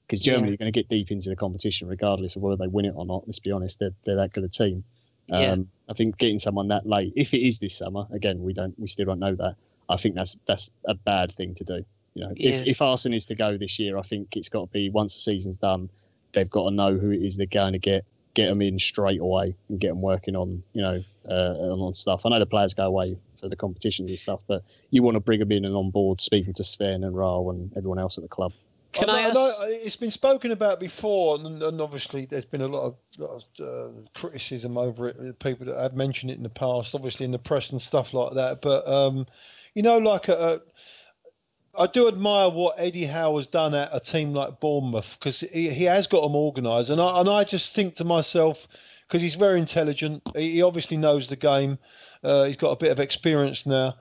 Because Germany are going to get deep into the competition regardless of whether they win it or not. Let's be honest, they're that good a team. I think getting someone that late, if it is this summer, again we still don't know that. I think that's a bad thing to do. If Arsenal is to go this year, I think it's got to be once the season's done, they've got to know who it is they're going to get them in straight away and get them working on on stuff. I know the players go away for the competitions and stuff, but you want to bring them in and on board, speaking to Sven and Raul and everyone else at the club. I know it's been spoken about before, and obviously there's been a lot of criticism over it. People that have mentioned it in the past, obviously in the press and stuff like that. But I do admire what Eddie Howe has done at a team like Bournemouth because he has got them organised, and I just think to myself, because he's very intelligent. He obviously knows the game. He's got a bit of experience now,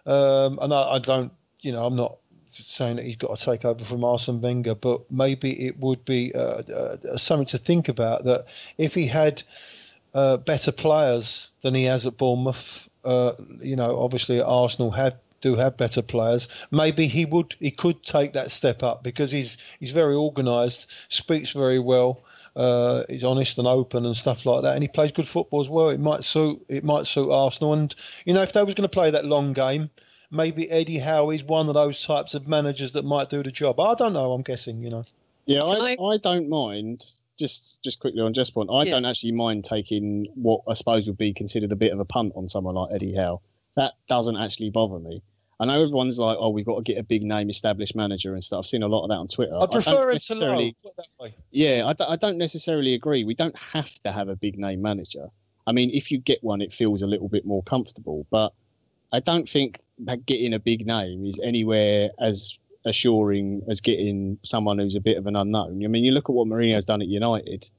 and I don't, I'm not saying that he's got to take over from Arsene Wenger, but maybe it would be something to think about, that if he had better players than he has at Bournemouth, obviously at Arsenal do have better players. Maybe he could take that step up, because he's very organised, speaks very well, he's honest and open and stuff like that, and he plays good football as well. It might suit Arsenal, and if they was going to play that long game, maybe Eddie Howe is one of those types of managers that might do the job. I don't know. I'm guessing. Yeah, I don't mind. Just quickly on Jeff's point, I don't actually mind taking what I suppose would be considered a bit of a punt on someone like Eddie Howe. That doesn't actually bother me. I know everyone's like, "Oh, we've got to get a big name, established manager and stuff." I've seen a lot of that on Twitter. I prefer it to Lowe. Put it that way. Yeah, I don't necessarily agree. We don't have to have a big name manager. I mean, if you get one, it feels a little bit more comfortable. But I don't think that getting a big name is anywhere as assuring as getting someone who's a bit of an unknown. I mean, you look at what Mourinho's done at United,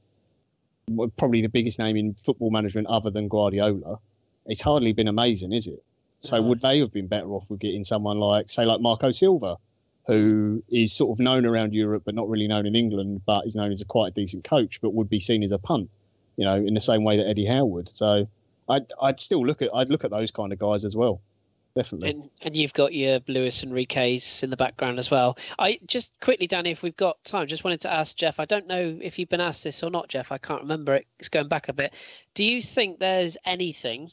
probably the biggest name in football management other than Guardiola. It's hardly been amazing, is it? So would they have been better off with getting someone like Marco Silva, who is sort of known around Europe but not really known in England, but is known as quite a decent coach, but would be seen as a punt, in the same way that Eddie Howe would. So I'd look at those kind of guys as well. Definitely. And you've got your Luis Enrique's in the background as well. I just quickly, Danny, if we've got time, just wanted to ask Geoff. I don't know if you've been asked this or not, Geoff. I can't remember it. It's going back a bit. Do you think there's anything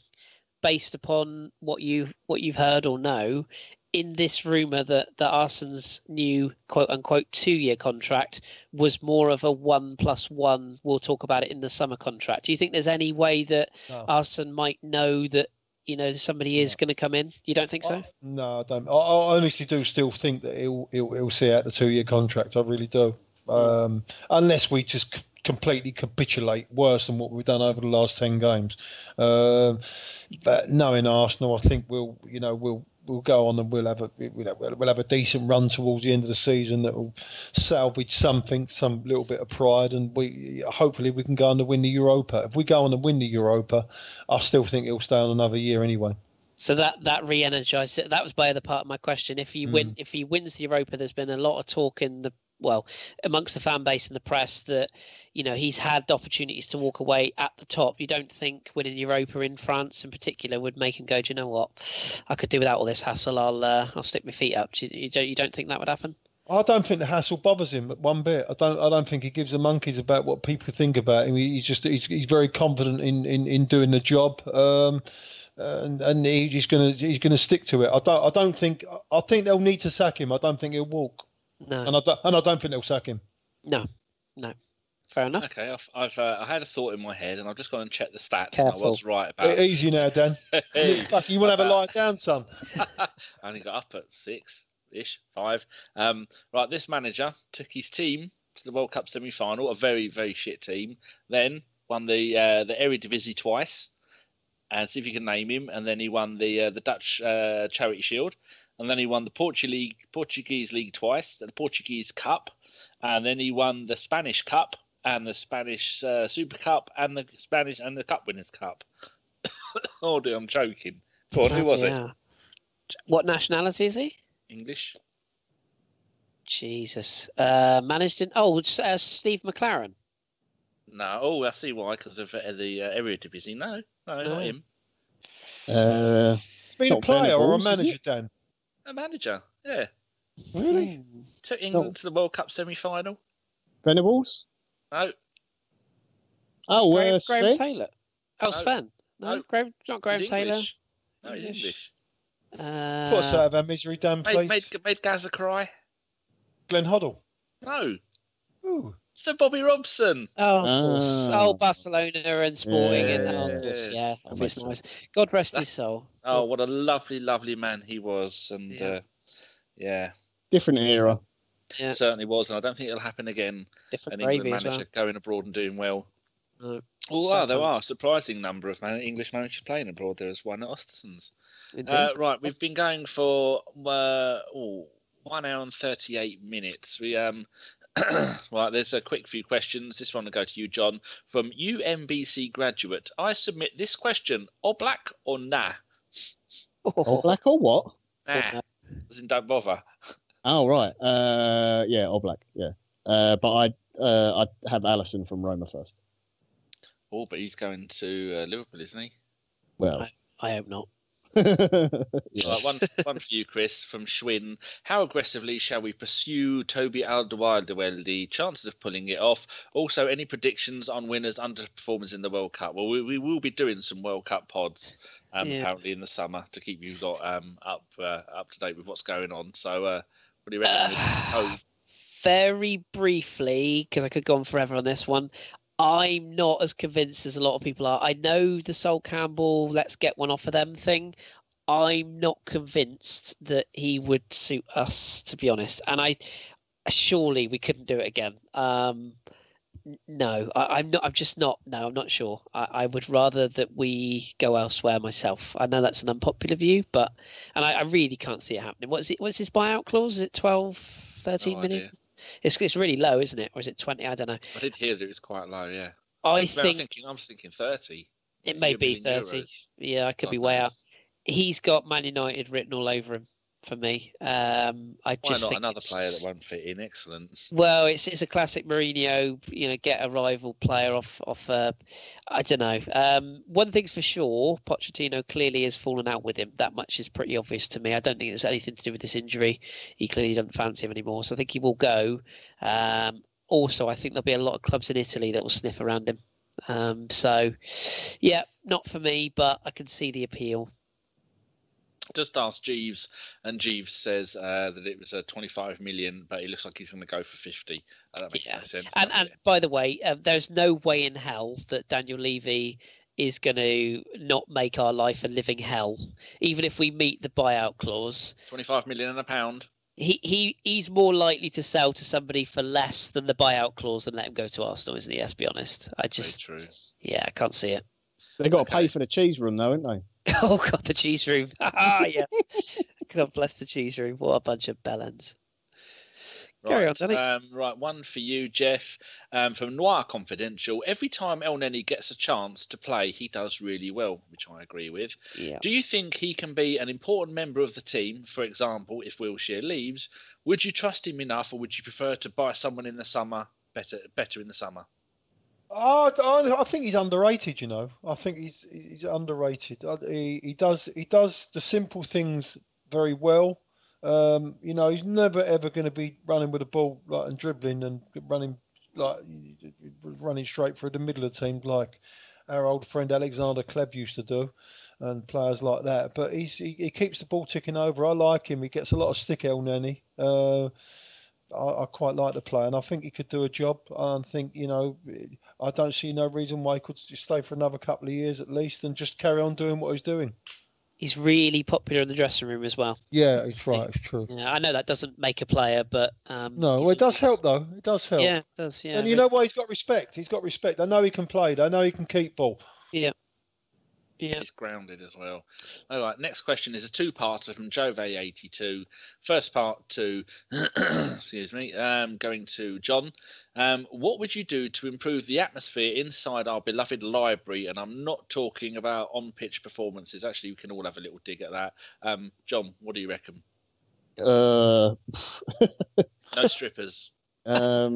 based upon what you've heard or know in this rumour that Arsene's new quote unquote 2-year contract was more of a 1+1? We'll talk about it in the summer contract. Do you think there's any way that Arsene might know that somebody is going to come in? You don't think so? No, I don't. I honestly do still think that he'll see out the 2-year contract. I really do. Unless we just completely capitulate worse than what we've done over the last 10 games. But knowing Arsenal, I think we'll go on and we'll have a decent run towards the end of the season that will salvage something, some little bit of pride, and hopefully we can go on to win the Europa. If we go on and win the Europa, I still think it'll stay on another year anyway. So that re-energized it. That was my other part of my question. If he wins the Europa, there's been a lot of talk amongst the fan base and the press that he's had opportunities to walk away at the top. You don't think winning Europa in France in particular would make him go, do you know what, I could do without all this hassle. I'll stick my feet up. You don't think that would happen? I don't think the hassle bothers him one bit. I don't think he gives a monkeys about what people think about him. He's very confident in doing the job. And he's gonna stick to it. I think they'll need to sack him. I don't think he'll walk. No. And I don't think they'll sack him. No. Fair enough. Okay, I had a thought in my head, and I've just gone and checked the stats. Careful. And I was right about it. Easy now, Dan. You want to have a lie down, son? I only got up at 6-ish, 5. Right, this manager took his team to the World Cup semi-final, a very, very shit team. Then won the Eredivisie twice, and see if you can name him. And then he won the Dutch Charity Shield. And then he won the Portuguese League twice, the Portuguese Cup, and then he won the Spanish Cup and the Spanish Super Cup and the Cup Winners' Cup. Oh dear, I'm joking. Go on, who was it? What nationality is he? English. Jesus. Managed in Steve McLaren. No, I see why, because of the Eredivisie. No, not him. Been a player or a manager, Dan? A manager, yeah. Really? Took England to the World Cup semi-final. Venables? No. Oh, Graham Taylor. Oh, Sven. No, not Graham Taylor. English. No, he's English. What's out of our misery, Dan, please? Made Gaza cry. Glenn Hoddle? No. Ooh. Sir Bobby Robson. Oh, of course. Oh, Barcelona and Sporting. Of course, yeah. Obviously. God rest his soul. Oh, what a lovely, lovely man he was. And, different era. Yeah. Certainly was. And I don't think it'll happen again. Different an England gravy manager going abroad and doing well. No. There are a surprising number of English managers playing abroad. There was one at Osterson's. Right, we've been going for 1 hour and 38 minutes. We Right, there's a quick few questions. This one will go to you, John, from UMBC graduate. I submit this question: Oblak or nah? Oblak or what? Nah, as in don't bother. Oh right, yeah, Oblak, yeah. But I'd have Alisson from Roma first. Oh, but he's going to Liverpool, isn't he? Well, I hope not. yeah. Right, one for you, Kris, from Schwinn. How aggressively shall we pursue Toby Alderweireld? Chances of pulling it off. Also, any predictions on winners, underperformers in the World Cup? Well, we will be doing some World Cup pods apparently in the summer to keep you lot up to date with what's going on. So, what do you reckon? Very briefly, because I could go on forever on this one. I'm not as convinced as a lot of people are. I know the Sol Campbell, let's get one off of them thing. I'm not convinced that he would suit us, to be honest. And surely we couldn't do it again. No, I'm not. I'm just not. No, I'm not sure. I would rather that we go elsewhere myself. I know that's an unpopular view, and I really can't see it happening. What's his buyout clause? Is it 12, 13 million? It's really low, isn't it? Or is it 20? I don't know. I did hear that it was quite low, yeah. I'm just thinking 30. It may be 30. Euros. Yeah, I could be way out. He's got Man United written all over him for me. I just think another player that won't fit in? Excellent. Well, it's a classic Mourinho. Get a rival player off. I don't know. One thing's for sure, Pochettino clearly has fallen out with him. That much is pretty obvious to me. I don't think it's anything to do with this injury. He clearly doesn't fancy him anymore. So I think he will go. Also, I think there'll be a lot of clubs in Italy that will sniff around him. So, yeah, not for me, but I can see the appeal. Just asked Jeeves, and Jeeves says that it was 25 million, but it looks like he's going to go for 50. That makes no sense. And by the way, there's no way in hell that Daniel Levy is going to not make our life a living hell, even if we meet the buyout clause. 25 million and a pound. He's more likely to sell to somebody for less than the buyout clause and let him go to Arsenal, isn't he? Let's be honest. Very true. Yeah, I can't see it. They got to pay for the cheese room, though, haven't they? Oh God, the cheese room. Yeah. God bless the cheese room. What a bunch of bellends. Carry on, Danny. Right, one for you, Geoff, from Noir Confidential. Every time El Neni gets a chance to play, he does really well, which I agree with. Yeah. Do you think he can be an important member of the team? For example, if Wilshere leaves, would you trust him enough, or would you prefer to buy someone in the summer, better in the summer? I think he's underrated. I think he's underrated. He does the simple things very well. He's never ever going to be running with the ball and dribbling and running straight through the middle of the team like our old friend Alexander Kleb used to do, and players like that. But he keeps the ball ticking over. I like him. He gets a lot of stick, El Neni. I quite like the player, and I think he could do a job. I think, I don't see no reason why he could stay for another couple of years at least and just carry on doing what he's doing. He's really popular in the dressing room as well. Yeah, it's right. It's true. Yeah, I know that doesn't make a player, but no, it does help though. It does help. Yeah, it does. Yeah, and you know why he's got respect? He's got respect. I know he can play. I know he can keep ball. Yeah. Yeah. He's grounded as well. All right, next question is a two-parter from Jove82. First part to, excuse me, going to John. What would you do to improve the atmosphere inside our beloved library? And I'm not talking about on-pitch performances. Actually, we can all have a little dig at that. John, what do you reckon? No strippers. Yeah,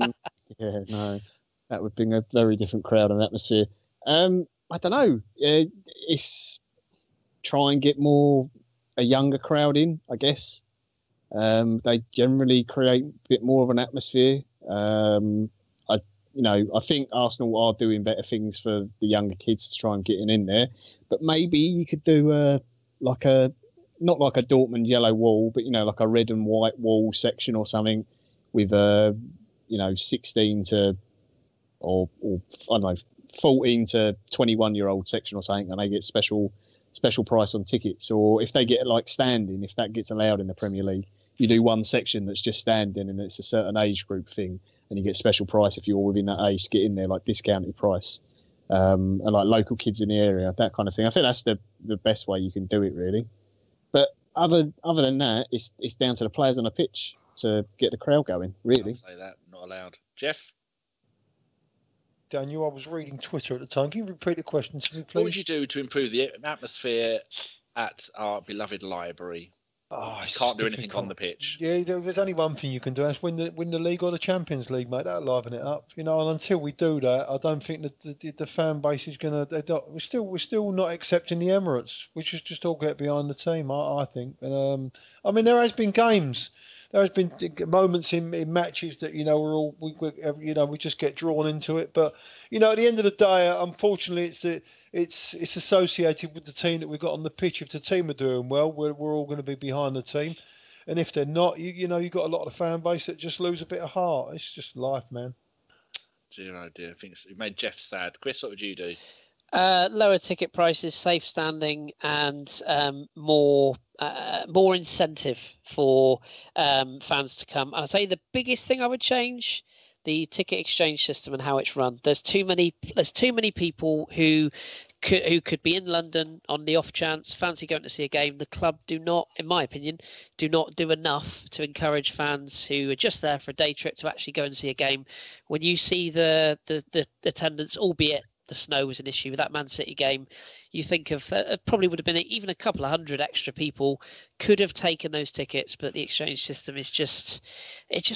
no. That would bring a very different crowd and atmosphere. I don't know. It's try and get a younger crowd in, I guess. They generally create a bit more of an atmosphere. I think Arsenal are doing better things for the younger kids to try and get in there. But maybe you could do not like a Dortmund yellow wall, but like a red and white wall section or something with 16 to or I don't know. 14 to 21-year-old section or something, and they get special price on tickets. Or if they get standing, if that gets allowed in the Premier League, you do one section that's just standing and it's a certain age group thing, and you get special price if you're within that age to get in there, discounted price, and local kids in the area, that kind of thing. I think that's the best way you can do it, really. But other than that, it's down to the players on the pitch to get the crowd going, really. I'll say that. Not a allowed. Geoff? Daniel, I was reading Twitter at the time. Can you repeat the question to me, please? What would you do to improve the atmosphere at our beloved library? Oh, You can't do anything on the pitch. Yeah, there's only one thing you can do. That's win the league or the Champions League, mate. That'll liven it up, And until we do that, I don't think that the fan base is gonna. We're still not accepting the Emirates. We should just all get behind the team. I think. And I mean, there has been games. There has been moments in matches that we just get drawn into it. But at the end of the day, unfortunately, it's associated with the team that we've got on the pitch. If the team are doing well, we're all going to be behind the team, and if they're not, you've got a lot of the fan base that just lose a bit of heart. It's just life, man. Dear, I think it made Geoff sad. Kris, what would you do? Lower ticket prices, safe standing, and more incentive for fans to come. And I'd say the biggest thing I would change, the ticket exchange system and how it's run. There's too many people who could be in London on the off chance, fancy going to see a game. The club do not, in my opinion, do enough to encourage fans who are just there for a day trip to actually go and see a game. When you see the attendance, albeit the snow was an issue with that Man City game, you think of probably would have been even a couple of hundred extra people could have taken those tickets, but the exchange system is just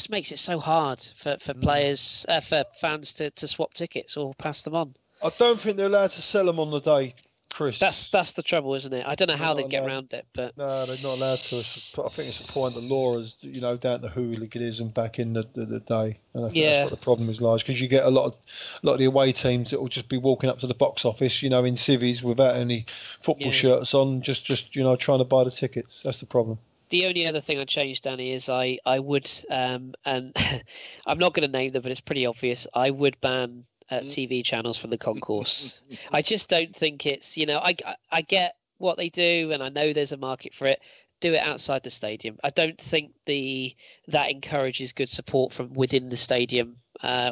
makes it so hard for players, for fans to swap tickets or pass them on. I don't think they're allowed to sell them on the day, Kris. That's the trouble, isn't it? I don't know how they get around it, but no, they're not allowed to. I think it's a point of law, as down to hooliganism back in the day. And I think that's what the problem is, large, because you get a lot of the away teams that will just be walking up to the box office, in civvies without any football shirts on, just trying to buy the tickets. That's the problem. The only other thing I'd change, Danny, is I would, and I'm not going to name them, but it's pretty obvious. I would ban TV channels from the concourse. I just don't think it's, I get what they do, and I know there's a market for it. Do it outside the stadium. I don't think that encourages good support from within the stadium,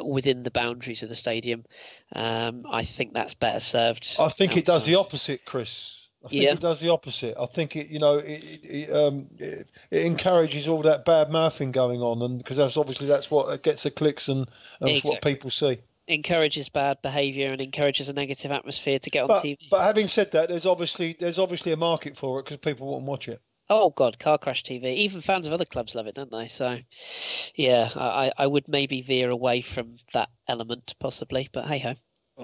within the boundaries of the stadium. I think that's better served. I think it does the opposite, Kris. I think it does the opposite. I think it encourages all that bad mouthing going on, and because that's what gets the clicks and that's what people see. Encourages bad behaviour and encourages a negative atmosphere to get on TV. But having said that, there's obviously a market for it because people won't watch it. Oh God, car crash TV. Even fans of other clubs love it, don't they? So, yeah, I would maybe veer away from that element possibly. But hey ho.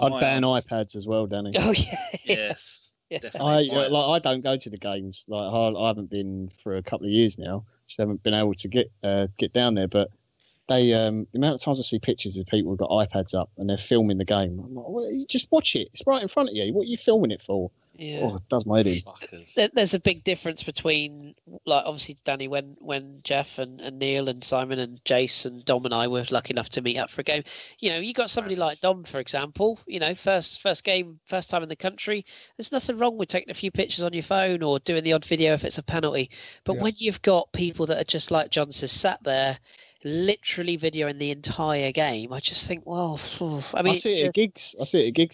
I'd ban iPads as well, Danny. Oh yeah. Yes. Yeah. I don't go to the games. I haven't been for a couple of years now. Just haven't been able to get down there, but. They the amount of times I see pictures of people who've got iPads up and they're filming the game. I'm like, well, you just watch it. It's right in front of you. What are you filming it for? Yeah. Oh, it does my head in. There's a big difference between, obviously, Danny, when Geoff and Neil and Simon and Jace and Dom and I were lucky enough to meet up for a game. You got somebody like Dom, for example, first game, first time in the country. There's nothing wrong with taking a few pictures on your phone or doing the odd video if it's a penalty. But when you've got people that are just like John says, sat there, literally videoing the entire game, I just think, well, I mean, I see it at gigs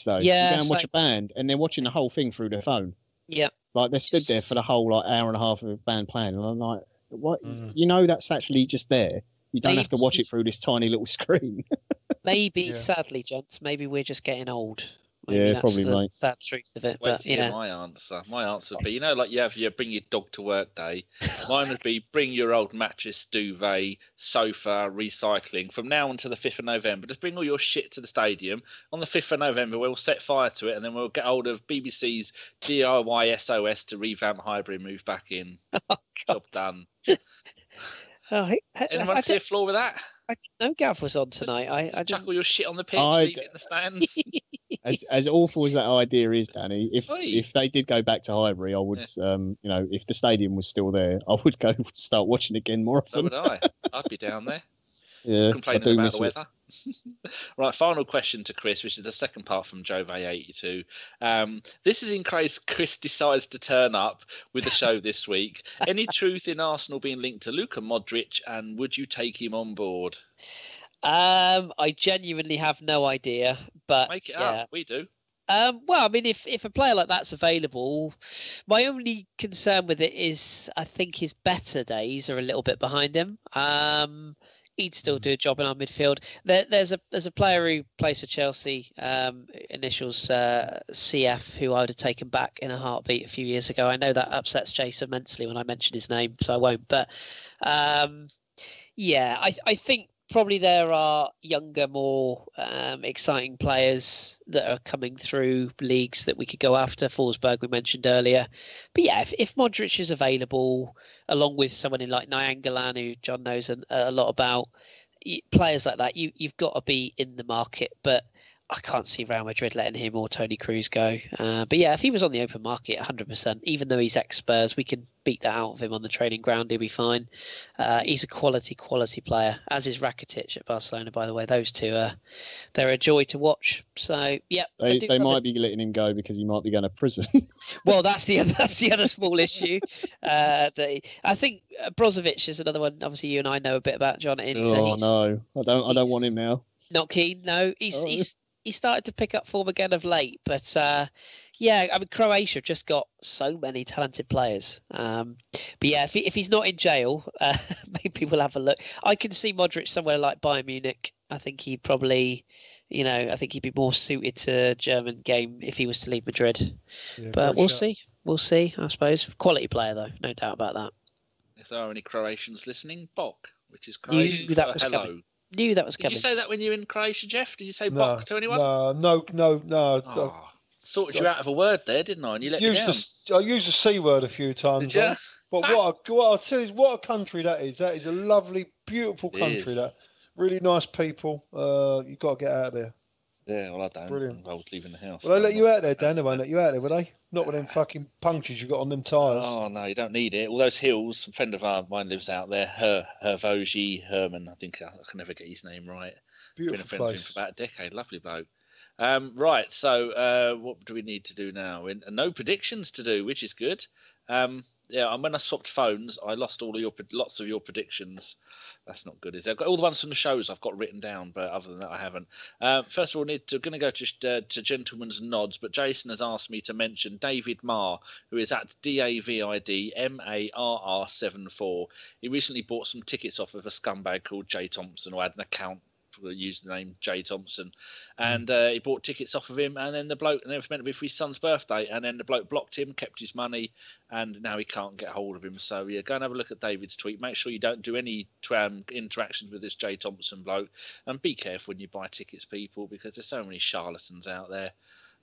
though. Yeah, you go and watch a band and they're watching the whole thing through their phone. Yeah, like they stood there for the whole hour and a half of a band playing, and I'm like, what? That's actually just there. You don't have to watch it through this tiny little screen. Maybe, sadly, gents, maybe we're just getting old. Maybe that's probably the sad truth of it. Wait to hear my answer. My answer would be, like you have your bring your dog to work day. Mine would be bring your old mattress, duvet, sofa, recycling from now until the 5th of November. Just bring all your shit to the stadium. On the 5th of November, we'll set fire to it and then we'll get hold of BBC's DIY SOS to revamp Highbury and move back in. Oh, job done. Anyone see a flaw with that? I didn't know Gav was on tonight. I chuck all your shit on the pitch, leave it in the stands. As awful as that idea is, Danny, if they did go back to Highbury, I would, if the stadium was still there, I would go start watching again more often. So would I. I'd be down there. Yeah, complaining about the weather. Right, final question to Kris, which is the second part from Jove82. This is in case Kris decides to turn up with the show this week. Any truth in Arsenal being linked to Luka Modric, and would you take him on board? I genuinely have no idea, but make it up. We do. Well, I mean, if a player like that's available, my only concern with it is I think his better days are a little bit behind him. he'd still do a job in our midfield. There's a player who plays for Chelsea, initials CF, who I would have taken back in a heartbeat a few years ago. I know that upsets Jason immensely when I mention his name, so I won't. But yeah, I think probably there are younger, more exciting players that are coming through leagues that we could go after. Forsberg we mentioned earlier. But yeah, if Modric is available, along with someone in like Nainggolan, who John knows a lot about, players like that, you've got to be in the market. But I can't see Real Madrid letting him or Toni Kroos go. But yeah, if he was on the open market, 100%, even though he's ex-Spurs, we can beat that out of him on the training ground. He'll be fine. He's a quality player, as is Rakitic at Barcelona, by the way. Those two, they're a joy to watch. So, yeah. They might be letting him go because he might be going to prison. Well, that's the other small issue. I think Brozovic is another one. Obviously, you and I know a bit about John. No, I don't want him now. Not keen. No, he started to pick up form again of late, but yeah, I mean, Croatia have just got so many talented players. But yeah, if he's not in jail, maybe we'll have a look. I can see Modric somewhere like Bayern Munich. I think he'd probably, I think he'd be more suited to German game if he was to leave Madrid. Yeah, but we'll see. We'll see, I suppose. Quality player, though, no doubt about that. If there are any Croatians listening, Bok, which is Croatian for hello. Coming. Knew that was coming. Did you say that when you were in Croatia, Geoff? Did you say Bok to anyone? No. Oh, sorted you out of a word there, didn't I? And you let me down. I used the C word a few times. Did you? But what I'll tell you is what a country that is. That is a lovely, beautiful country. That really nice people. You've got to get out of there. Yeah, well, I don't. Brilliant. I was leaving the house. Well, they let you out there, Dan. They won't let you out there, will they? Not with them fucking punctures you got on them tyres. Oh, no, you don't need it. All those hills, a friend of mine lives out there, Hervoji Herman. I think I can never get his name right. Beautiful Been a friend place. of him for about a decade. Lovely bloke. Right, so what do we need to do now? No predictions to do, which is good. Yeah, and when I swapped phones, I lost lots of your predictions. That's not good, is it? I've got all the ones from the shows I've got written down, but other than that, I haven't. First of all, going to go to gentlemen's nods, but Jason has asked me to mention David Marr, who is at DAVIDMARR74. He recently bought some tickets off of a scumbag called Jay Thompson, who had an account for the username Jay Thompson, and he bought tickets off of him, and then the bloke, and it was meant to be for his son's birthday, and then the bloke blocked him, kept his money, and now he can't get hold of him. So yeah, go and have a look at David's tweet. Make sure you don't do any interactions with this Jay Thompson bloke, and be careful when you buy tickets, people, because there's so many charlatans out there.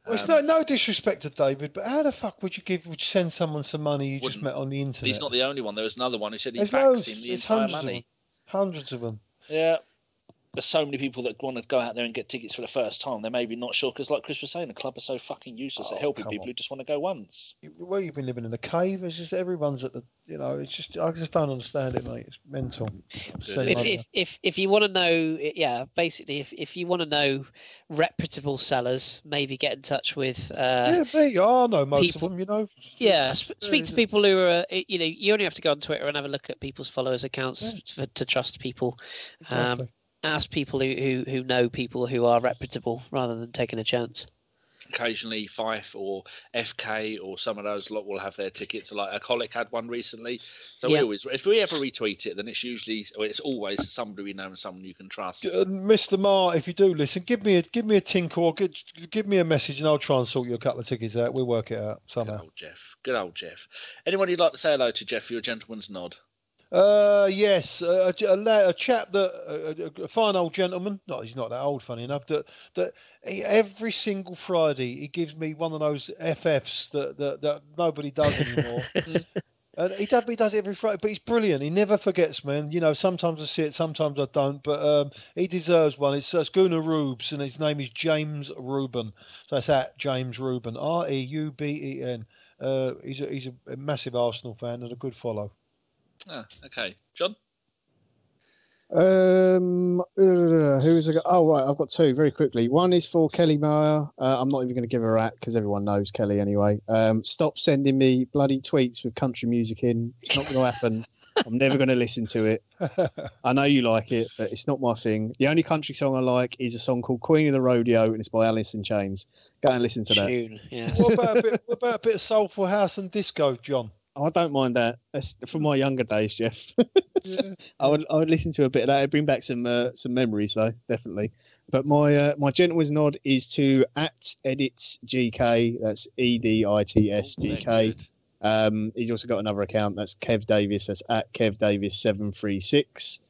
Well, it's no disrespect to David, but how the fuck would you send someone some money you just met on the internet? He's not the only one. There was another one who said he backs him the entire money. Hundreds of them. Yeah. There's so many people that want to go out there and get tickets for the first time. They're maybe not sure because, like Kris was saying, the club are so fucking useless at helping people who just want to go once. Well, you've been living in a cave. It's just everyone's at the, it's just I just don't understand it, mate. It's mental. If you want to know, basically, if you want to know reputable sellers, maybe get in touch with. I know most of them. Yeah, speak to people who are. You only have to go on Twitter and have a look at people's followers' accounts to trust people. Exactly. Ask people who know people who are reputable rather than taking a chance. Occasionally, Fife or FK or some of those lot will have their tickets. Like a Colic had one recently. So if we ever retweet it, then it's always somebody we know and someone you can trust. Mr. Marr, if you do listen, give me a tinkle or give me a message and I'll try and sort you a couple of tickets out. We'll work it out somehow. Good old Geoff. Anyone you'd like to say hello to, Geoff, for your gentleman's nod? Yes, a chap a fine old gentleman. No, he's not that old, funny enough. That every single Friday he gives me one of those FFs that nobody does anymore. And he does it every Friday, but he's brilliant. He never forgets, man. Sometimes I see it, sometimes I don't. But he deserves one. It's Gunnar Rubes, and his name is James Reuben. So that's at James Reuben, Reuben. He's a massive Arsenal fan and a good follow. Ah, okay. John? Who is it? Oh, right. I've got two very quickly. One is for Kelly Meyer. I'm not even going to give her a rat because everyone knows Kelly anyway. Stop sending me bloody tweets with country music in. It's not going to happen. I'm never going to listen to it. I know you like it, but it's not my thing. The only country song I like is a song called Queen of the Rodeo, and it's by Alice in Chains. Go and listen to that. Yeah. What about a bit of soulful house and disco, John? I don't mind that. That's from my younger days, Geoff. Yeah. I would listen to a bit of that. It'd bring back some memories, though, definitely. But my gentleman's nod is to @editsgk. That's EDITSGK. He's also got another account. That's Kev Davis. That's @KevDavis736.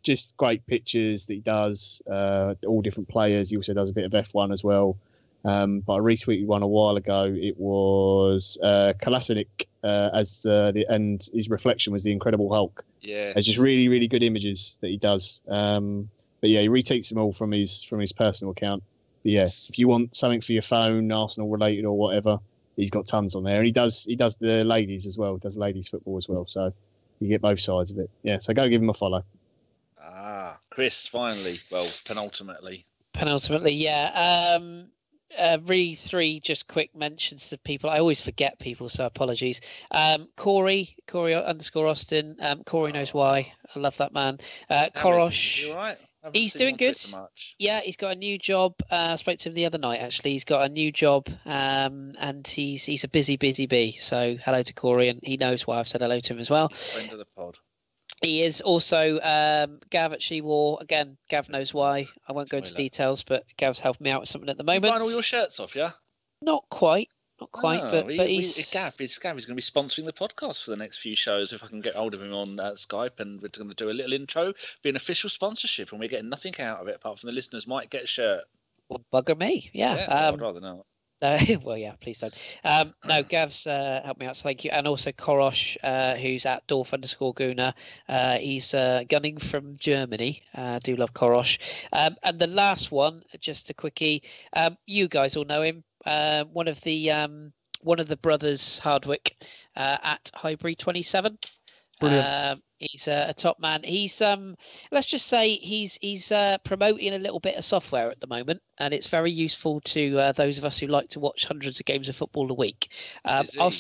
Just great pictures that he does. All different players. He also does a bit of F1 as well. But I retweeted one a while ago. It was Kolasinac and his reflection was the Incredible Hulk. Yeah, it's just really, really good images that he does. But yeah, he retweets them all from his personal account. But yeah, if you want something for your phone, Arsenal related or whatever, he's got tons on there. And he does the ladies as well. Does ladies football as well. So you get both sides of it. Yeah, so go give him a follow. Kris, finally. Well, penultimately, yeah. Really, 3 just quick mentions to people. I always forget people, so apologies. Corey _Austin. Corey knows why. I love that man. Korosh. You all right? He's doing good. Yeah, he's got a new job. I spoke to him the other night, actually. He's got a new job, and he's a busy bee. So hello to Corey, and he knows why I've said hello to him as well. Friend of the pod. He is also Gav at She-War. Again, Gav knows why. I won't go into details, but Gav's helping me out with something at the moment. You buying all your shirts off, yeah? Not quite, but he's... Gav is going to be sponsoring the podcast for the next few shows. If I can get hold of him on Skype, and we're going to do a little intro, be an official sponsorship, and we're getting nothing out of it apart from the listeners might get a shirt. Well, bugger me, yeah. I'd rather not. Well, yeah, please don't. No, Gav's helped me out, so thank you. And also Korosh, who's at Dorf _Guna. He's gunning from Germany. Do love Korosh. And the last one, just a quickie. You guys all know him. One of the brothers, Hardwick, at Highbury 27. Brilliant. He's a top man. He's let's just say he's promoting a little bit of software at the moment, and it's very useful to those of us who like to watch hundreds of games of football a week. I'll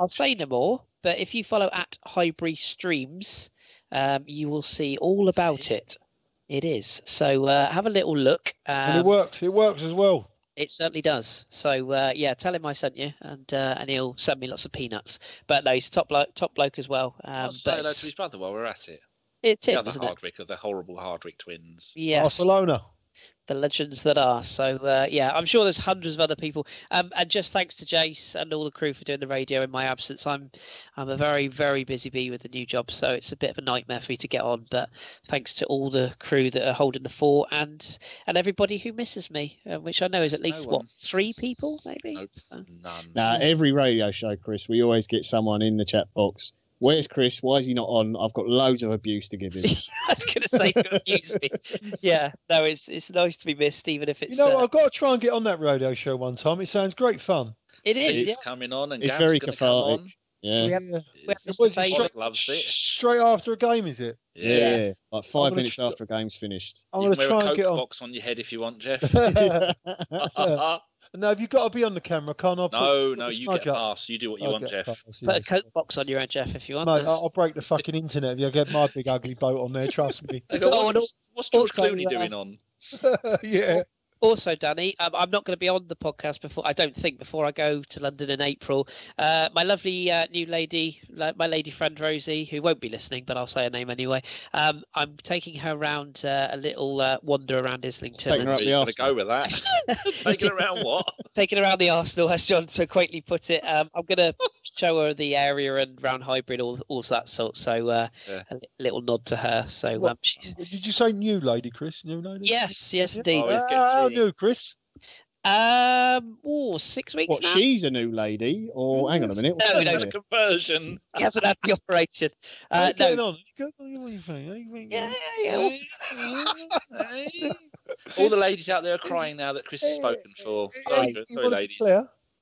say no more, but if you follow at Highbury Streams, you will see all about it. It is. So have a little look. And it works. It works as well. It certainly does. So yeah, tell him I sent you, and he'll send me lots of peanuts. But no, he's a top bloke as well. I'll say hello to his brother while we're at it. It's him, the other Hardwick of the horrible Hardwick twins. Yes, Barcelona. The legends that are. So yeah, I'm sure there's hundreds of other people. And just thanks to Jace and all the crew for doing the radio in my absence. I'm a very, very busy bee with a new job, so it's a bit of a nightmare for me to get on. But thanks to all the crew that are holding the fort, and everybody who misses me, which I know is at least 3 people, maybe. Nope, so. None. Every radio show, Kris, we always get someone in the chat box. Where's Kris? Why is he not on? I've got loads of abuse to give him. I was going to say to abuse me. Yeah, no, it's nice to be missed, even if it's. I've got to try and get on that radio show one time. It sounds great fun. It is. Steve's coming on, and it's Gav's very going to cathartic. come on. Yeah. We have Mr. Favourite. Loves it. Straight after a game, is it? Yeah. Like 5 minutes after a game's finished. I'm going to try and get on. Box on your head if you want, Geoff. No, have you got to be on the camera? Can't I? No, you get past. You do what you want, Geoff. Put a Coke box on your head, Geoff, if you want. Mate, I'll break the fucking internet if you get my big ugly boat on there. Trust me. What's George Clooney doing on? Yeah. Also, Danny, I'm not going to be on the podcast before I go to London in April. My lovely new lady, my lady friend Rosie, who won't be listening, but I'll say her name anyway. I'm taking her around a little wander around Islington. Taking her up the Arsenal. Go with that. Taking her around what? Taking her around the Arsenal, as John so quaintly put it. I'm going to show her the area and round Hybrid, all that sort. So a little nod to her. So did you say new lady, Kris? New lady? Yes, indeed. How new, Kris? 6 weeks What, now. She's a new lady? Or hang on a minute. No, That's conversion. He hasn't had the operation. Getting on. What do you think? Yeah. All the ladies out there are crying now that Kris has spoken for. Sorry, ladies.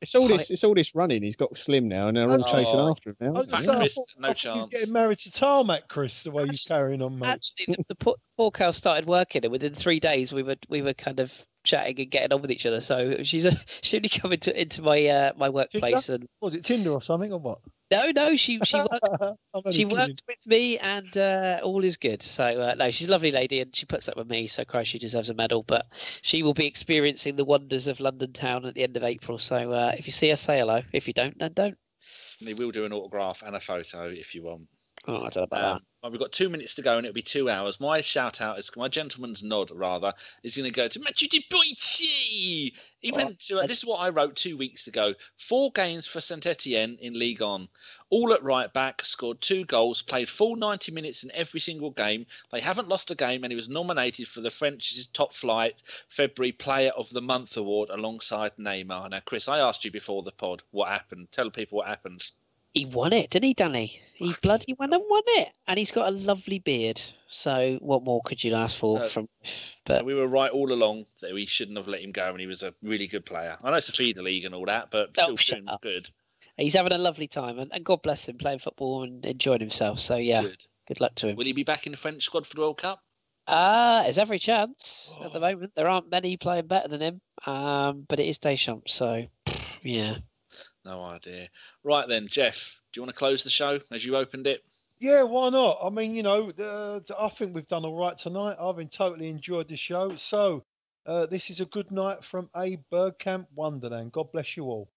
It's all this running. He's got slim now, and they're all chasing after him now. Kris, no chance. You're getting married to Tarmac, Kris, the way you're carrying on, mate. Actually, the poor cow started working, and within 3 days, we were kind of chatting and getting on with each other. So she only come into my my workplace. Tinder? And was it Tinder or something, or what? No, she worked with me, and all is good. So no, she's a lovely lady, and she puts up with me. So Christ, she deserves a medal. But she will be experiencing the wonders of London town at the end of April. So if you see her, say hello. If you don't, then don't. We will do an autograph and a photo if you want. Oh, I don't know about that. Well, we've got 2 minutes to go, and it'll be 2 hours. My shout out is my gentleman's nod, rather, is going to go to Matthew De Boichi. He went to. This is what I wrote 2 weeks ago. 4 games for Saint Etienne in Ligue 1, all at right back. Scored 2 goals. Played full 90 minutes in every single game. They haven't lost a game, and he was nominated for the French's Top Flight February Player of the Month award alongside Neymar. Now, Chris, I asked you before the pod what happened. Tell people what happened. He won it, didn't he, Danny? He bloody went and won it. And he's got a lovely beard. So what more could you ask for? So we were right all along that we shouldn't have let him go, and he was a really good player. I know it's a feeder league and all that, but still good. He's having a lovely time, and God bless him playing football and enjoying himself. So, yeah, good luck to him. Will he be back in the French squad for the World Cup? There's every chance at the moment. There aren't many playing better than him, but it is Deschamps, so, yeah. No idea. Right then, Geoff, do you want to close the show as you opened it? Yeah, why not? I mean, I think we've done all right tonight. I've totally enjoyed the show. So, this is a good night from a Bergkamp Wonderland. God bless you all.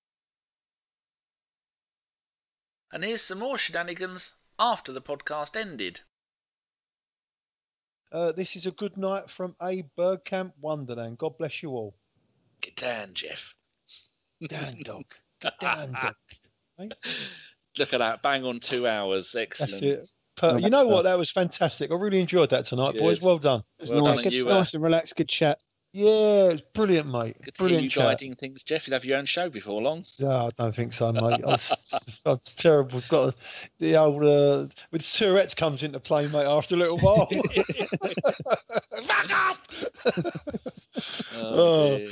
And here's some more shenanigans after the podcast ended. This is a good night from a Bergkamp Wonderland. God bless you all. Get down, Geoff. Down, dog. Get down, dog. Right? Look at that. Bang on 2 hours. Excellent. That's it. You know what? That was fantastic. I really enjoyed that tonight, boys. Well done. It's nice and relaxed. Good chat. Yeah, it's brilliant, mate. Good to brilliant hear you chat. guiding things, Geoff. You'll have your own show before long. No, I don't think so, mate. I'm terrible. I've got the old with Tourette's comes into play, mate. After a little while. Back off. Oh,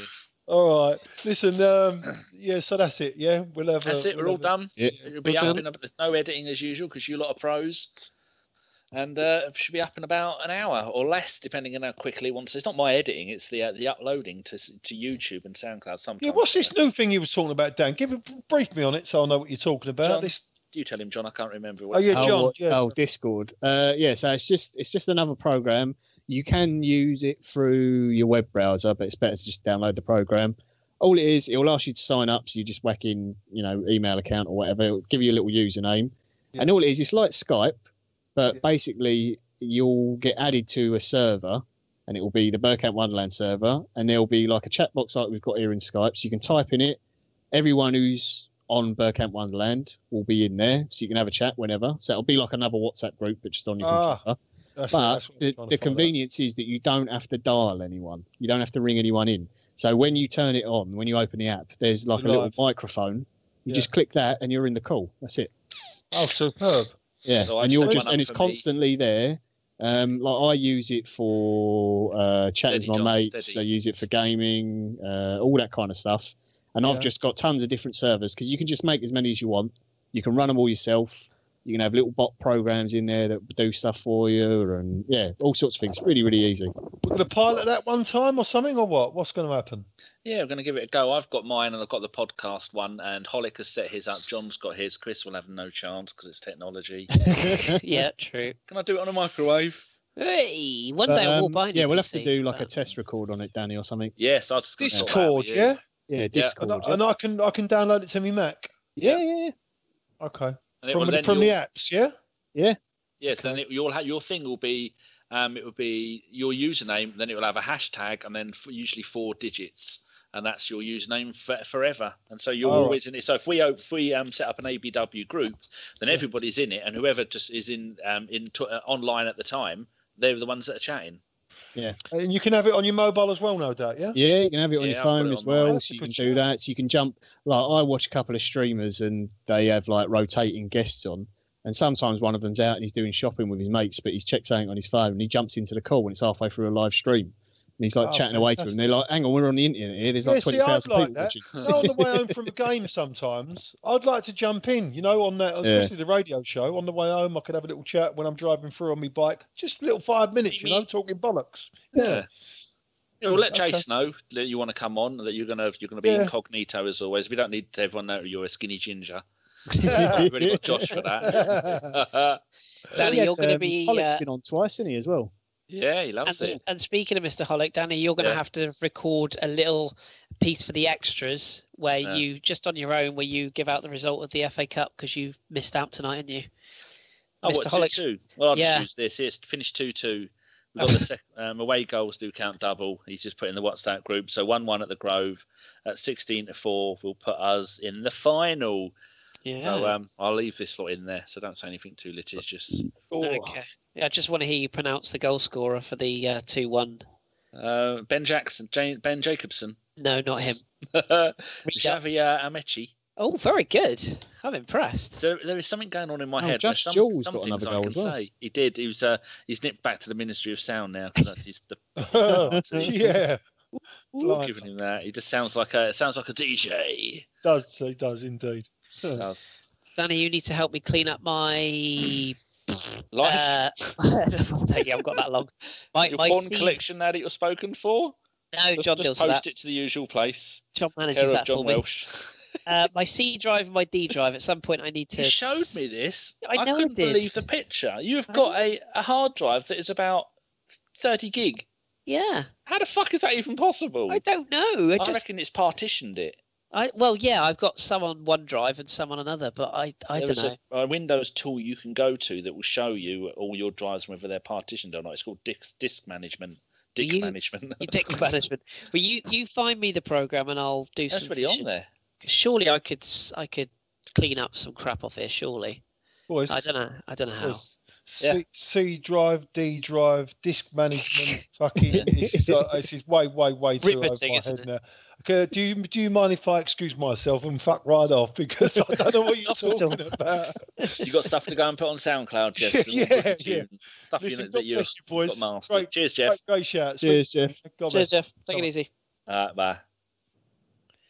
all right. Listen. Yeah. So that's it. Yeah. We'll have. That's it. We're all done. Yeah. It'll be up. There's no editing as usual because you lot are pros. And it should be up in about an hour or less, depending on how quickly it wants. It's not my editing; it's the uploading to YouTube and SoundCloud. Sometimes. Yeah, what's this new thing you were talking about, Dan? Brief me on it so I know what you're talking about. John, you tell him, John. I can't remember. John. Discord. So it's just another program. You can use it through your web browser, but it's better to just download the program. All it is, it will ask you to sign up. So you just whack in, email account or whatever. It'll give you a little username, and all it is, it's like Skype. But basically, you'll get added to a server, and it will be the Bergkamp Wonderland server, and there'll be like a chat box like we've got here in Skype. So you can type in it. Everyone who's on Bergkamp Wonderland will be in there, so you can have a chat whenever. So it'll be like another WhatsApp group, but just on your computer. But the convenience is that you don't have to dial anyone. You don't have to ring anyone in. So when you turn it on, when you open the app, there's like a little microphone. You just click that, and you're in the call. That's it. Oh, superb. Yeah, so and it's constantly there. Like I use it for chatting to my mates. I use it for gaming, all that kind of stuff. And I've just got tons of different servers because you can just make as many as you want. You can run them all yourself. You can have little bot programs in there that do stuff for you, and all sorts of things. Really, really easy. We're going to pilot that one time or something, or what? What's going to happen? Yeah, we're going to give it a go. I've got mine, and I've got the podcast one, and Holick has set his up. John's got his. Chris will have no chance because it's technology. Yeah, true. Can I do it on a microwave? Hey, one day we'll buy it. Yeah, we'll have to do like a test record on it, Danny, or something. Yes, I was just Discord, Yeah, Discord. And I can download it to my Mac. Yeah. Okay. From the apps, yeah. Yeah. Yes, then your thing will be, it will be your username. Then it will have a hashtag, and then usually 4 digits, and that's your username forever. And so you're always in it. So if we set up an ABW group, then everybody's in it, and whoever just is online at the time, they're the ones that are chatting. Yeah, and you can have it on your mobile as well, no doubt. Yeah. Yeah, you can have it on your phone as well, so you can do that. So you can jump. Like I watch a couple of streamers, and they have like rotating guests on. And sometimes one of them's out and he's doing shopping with his mates, but he's checked something on his phone and he jumps into the call when it's halfway through a live stream. And he's like chatting away to him. They're like, hang on, we're on the internet here. There's like 20,000 people watching. On the way home from a game sometimes, I'd like to jump in, on that, especially the radio show. On the way home, I could have a little chat when I'm driving through on my bike. Just a little 5 minutes, talking bollocks. Yeah. We'll let Chase know that you want to come on, that you're gonna be incognito as always. We don't need everyone to know you're a skinny ginger. We've already got Josh for that. Danny, you're going to be. Hollick's been on twice, isn't he, as well? Yeah, he loves it. And speaking of Mr. Hollick, Danny, you're going to have to record a little piece for the extras where you just on your own, where you give out the result of the FA Cup because you missed out tonight, didn't you? Oh, what, 2-2? Well, I'll just use this. It's finished 2-2. We've got the away goals do count double. He's just put in the WhatsApp group. So 1-1 at the Grove at 16-4 will put us in the final. Yeah. So I'll leave this lot in there. So don't say anything too litigious. Okay. I just want to hear you pronounce the goal scorer for the 2-1. Ben Jacobson. No, not him. Javier Amechi. Oh, very good. I'm impressed. There is something going on in my head. Josh Jules got another goal as well. He did. He's nipped back to the Ministry of Sound now because that's his. Yeah. We're giving him that. He just sounds like a DJ. He does indeed. Does. Danny, you need to help me clean up my life. Thank you. I've got that long. Your porn collection now that you're spoken for. No, John just deals post with that. it to the usual place. John manages that John for Welsh. me. My C drive and my D drive. At some point, I need to. You showed me this. I know couldn't believe the picture. You've got a hard drive that is about 30 gig. Yeah. How the fuck is that even possible? I don't know. I reckon it's partitioned it. I've got some on one drive and some on another, but I don't know. A Windows tool you can go to that will show you all your drives, whether they're partitioned or not. It's called disk management. Dick management. Dick management. Well, you find me the program and I'll do some. That's really on there. Surely I could clean up some crap off here. Surely. Boys, I don't know how. C drive, D drive, disk management. Fucking, this is way too over my head now. Okay, do you mind if I excuse myself and fuck right off because I don't know what you're talking about. You got stuff to go and put on SoundCloud, Geoff. yeah. Stuff that you've got mastered. Cheers, Geoff. Great shout. Cheers, Geoff. Cheers, Geoff. Take it easy. Bye.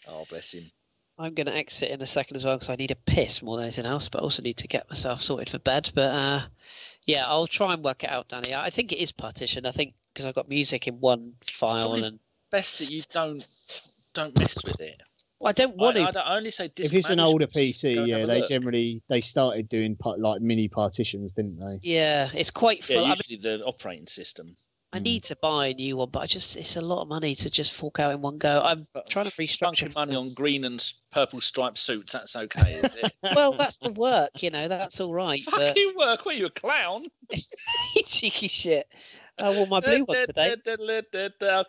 Oh, bless him. I'm going to exit in a second as well because I need a piss more than anything else, but I also need to get myself sorted for bed. But yeah, I'll try and work it out, Danny. I think it is partitioned. I think because I've got music in one file and best that you don't mess with it. Well, I don't want to. I only say if it's an older PC, they started doing like mini partitions, didn't they? Yeah, it's quite full. Yeah, usually the operating system. I need to buy a new one, but it's a lot of money to just fork out in one go. I'm trying to restructure money on green and purple striped suits. That's okay, is it? Well, that's the work, that's all right. Fucking work? What are you, a clown? You cheeky shit. I wore my blue one today.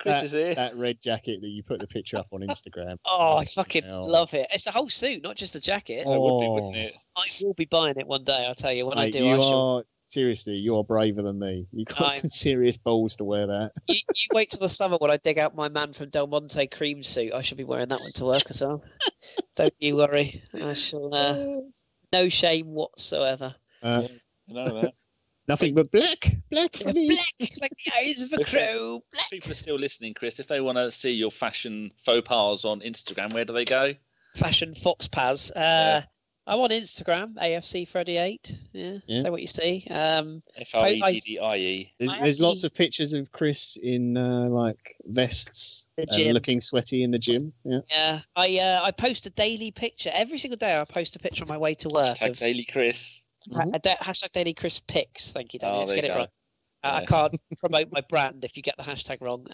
Kris is here. That red jacket that you put the picture up on Instagram. Oh, I fucking love it. It's a whole suit, not just a jacket. It would be, wouldn't it? I will be buying it one day, I'll tell you. When I do, seriously, you are braver than me. You've got some serious balls to wear that. You wait till the summer when I dig out my Man from Del Monte cream suit. I should be wearing that one to work as well. Don't you worry. I shall. No shame whatsoever. You know that. Nothing but black for me. Black, like the eyes of a crow. Black. People are still listening, Kris. If they want to see your fashion faux pas on Instagram, where do they go? Fashion fox pas. I'm on Instagram, AFC38. Yeah, say what you see. FREDDIE. There's lots of pictures of Kris in like vests, looking sweaty in the gym. Yeah. I post a daily picture every single day. I post a picture on my way to work. Hashtag Daily Kris. Hashtag Daily Kris pics. Thank you, Danny. Let's get it right. Yeah. I can't promote my brand if you get the hashtag wrong.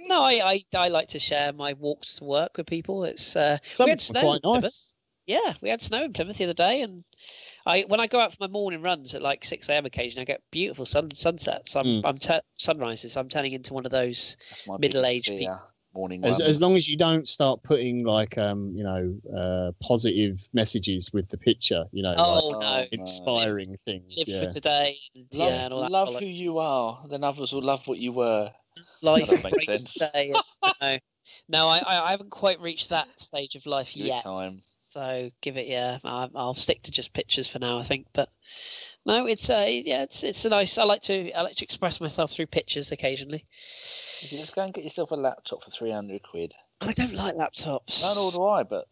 No, I like to share my walks to work with people. It's we had snow quite nice. Yeah, we had snow in Plymouth the other day, and when I go out for my morning runs at like 6 a.m. occasionally, I get beautiful sunsets. Sunrises. I'm turning into one of those middle-aged people. Morning as long as you don't start putting like positive messages with the picture, inspiring things. Live for today. And all that love who you are, then others will love what you were. Life makes sense. Today. No, I haven't quite reached that stage of life yet. Time. So give it, I'll stick to just pictures for now, I think. But no, it's a nice. I like to express myself through pictures occasionally. You just go and get yourself a laptop for £300. I don't like laptops. No, nor do I. But